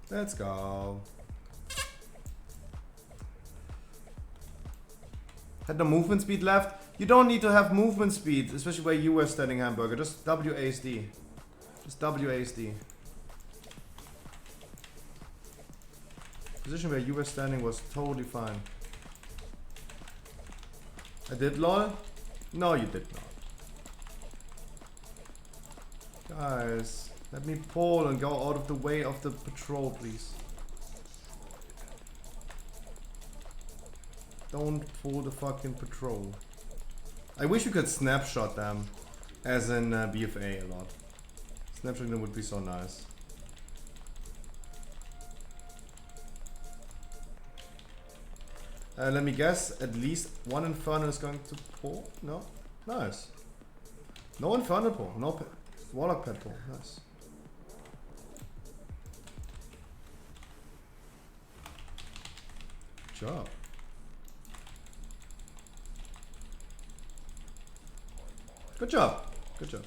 Let's go. Had no movement speed left. You don't need to have movement speed, especially where you were standing, Hamburger. Just WASD. Just WASD. Position where you were standing was totally fine. I did, lol? No, you did not. Guys, let me pull and go out of the way of the patrol, please. Don't pull the fucking patrol. I wish we could snapshot them, as in BFA a lot. Snapshotting them would be so nice. Let me guess, at least one Inferno is going to pull? No? Nice. No Inferno pull, no Warlock pet pull, nice. Good job. Good job. Good job.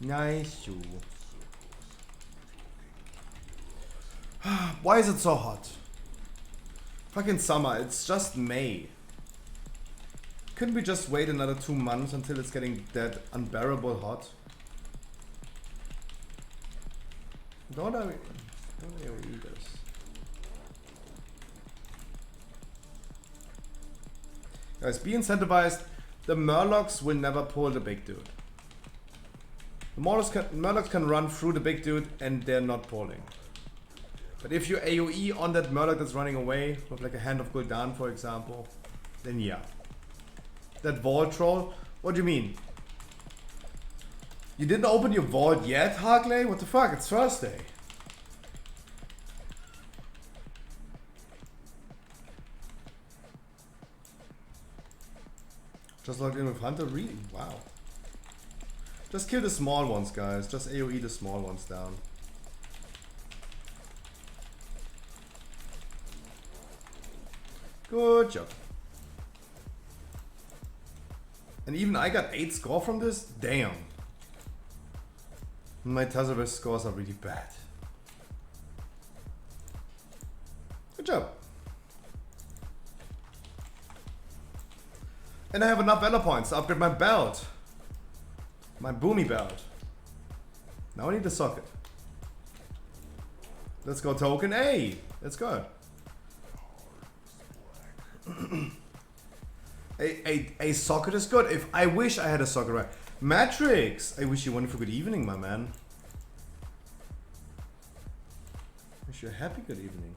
Nice. Why is it so hot? Fucking summer, it's just May. Couldn't we just wait another 2 months until it's getting that unbearable hot? Don't I read this? Guys, be incentivized. The Murlocs will never pull the big dude. The Murlocs can run through the big dude and they're not pulling. But if you AoE on that Murloc that's running away, with like a Hand of Gul'dan for example, then yeah. That Vault Troll? What do you mean? You didn't open your vault yet, Harkley? What the fuck? It's Thursday. Just logged in with Hunter? Really? Wow. Just kill the small ones, guys. Just AoE the small ones down. Good job. And even I got 8 score from this? Damn. My Tazarus scores are really bad. Good job. And I have enough Valor points to upgrade my belt. My boomy belt. Now I need the socket. Let's go token A. That's good. A socket is good. If I wish I had a socket right. Matrix! I wish you one for good evening, my man. Wish you a happy good evening.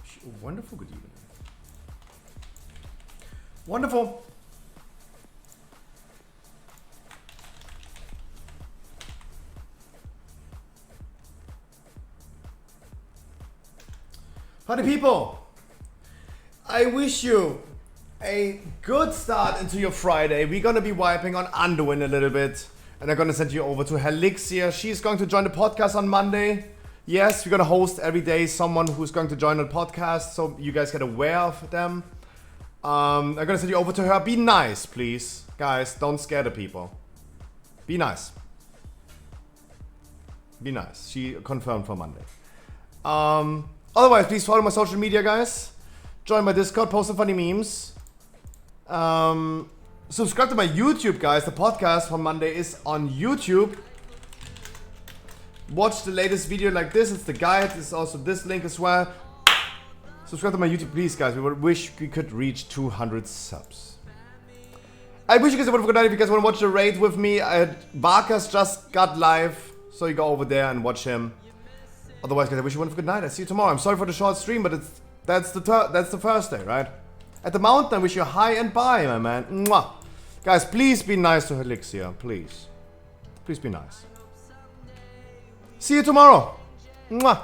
Wish you a wonderful good evening. Wonderful. Party people, I wish you a good start into your Friday. We're gonna be wiping on Anduin a little bit, and I'm gonna send you over to Helixia. She's going to join the podcast on Monday. Yes, we're gonna host every day someone who's going to join the podcast, so you guys get aware of them. I'm gonna send you over to her. Be nice, please. Guys, don't scare the people. Be nice. Be nice. She confirmed for Monday. Otherwise, please follow my social media, guys. Join my Discord, post some funny memes. Subscribe to my YouTube, guys. The podcast for Monday is on YouTube. Watch the latest video like this. It's the guide. It's also this link as well. Subscribe to my YouTube, please, guys. We wish we could reach 200 subs. I wish you guys a wonderful good night. If you guys want to watch the raid with me, Varkas just got live, so you go over there and watch him. Otherwise, guys, I wish you a wonderful good night. I see you tomorrow. I'm sorry for the short stream, but that's the first day, right? At the mountain, I wish you a high and bye, my man. Mwah. Guys, please be nice to Elixir, please. Please be nice. See you tomorrow. Mwah.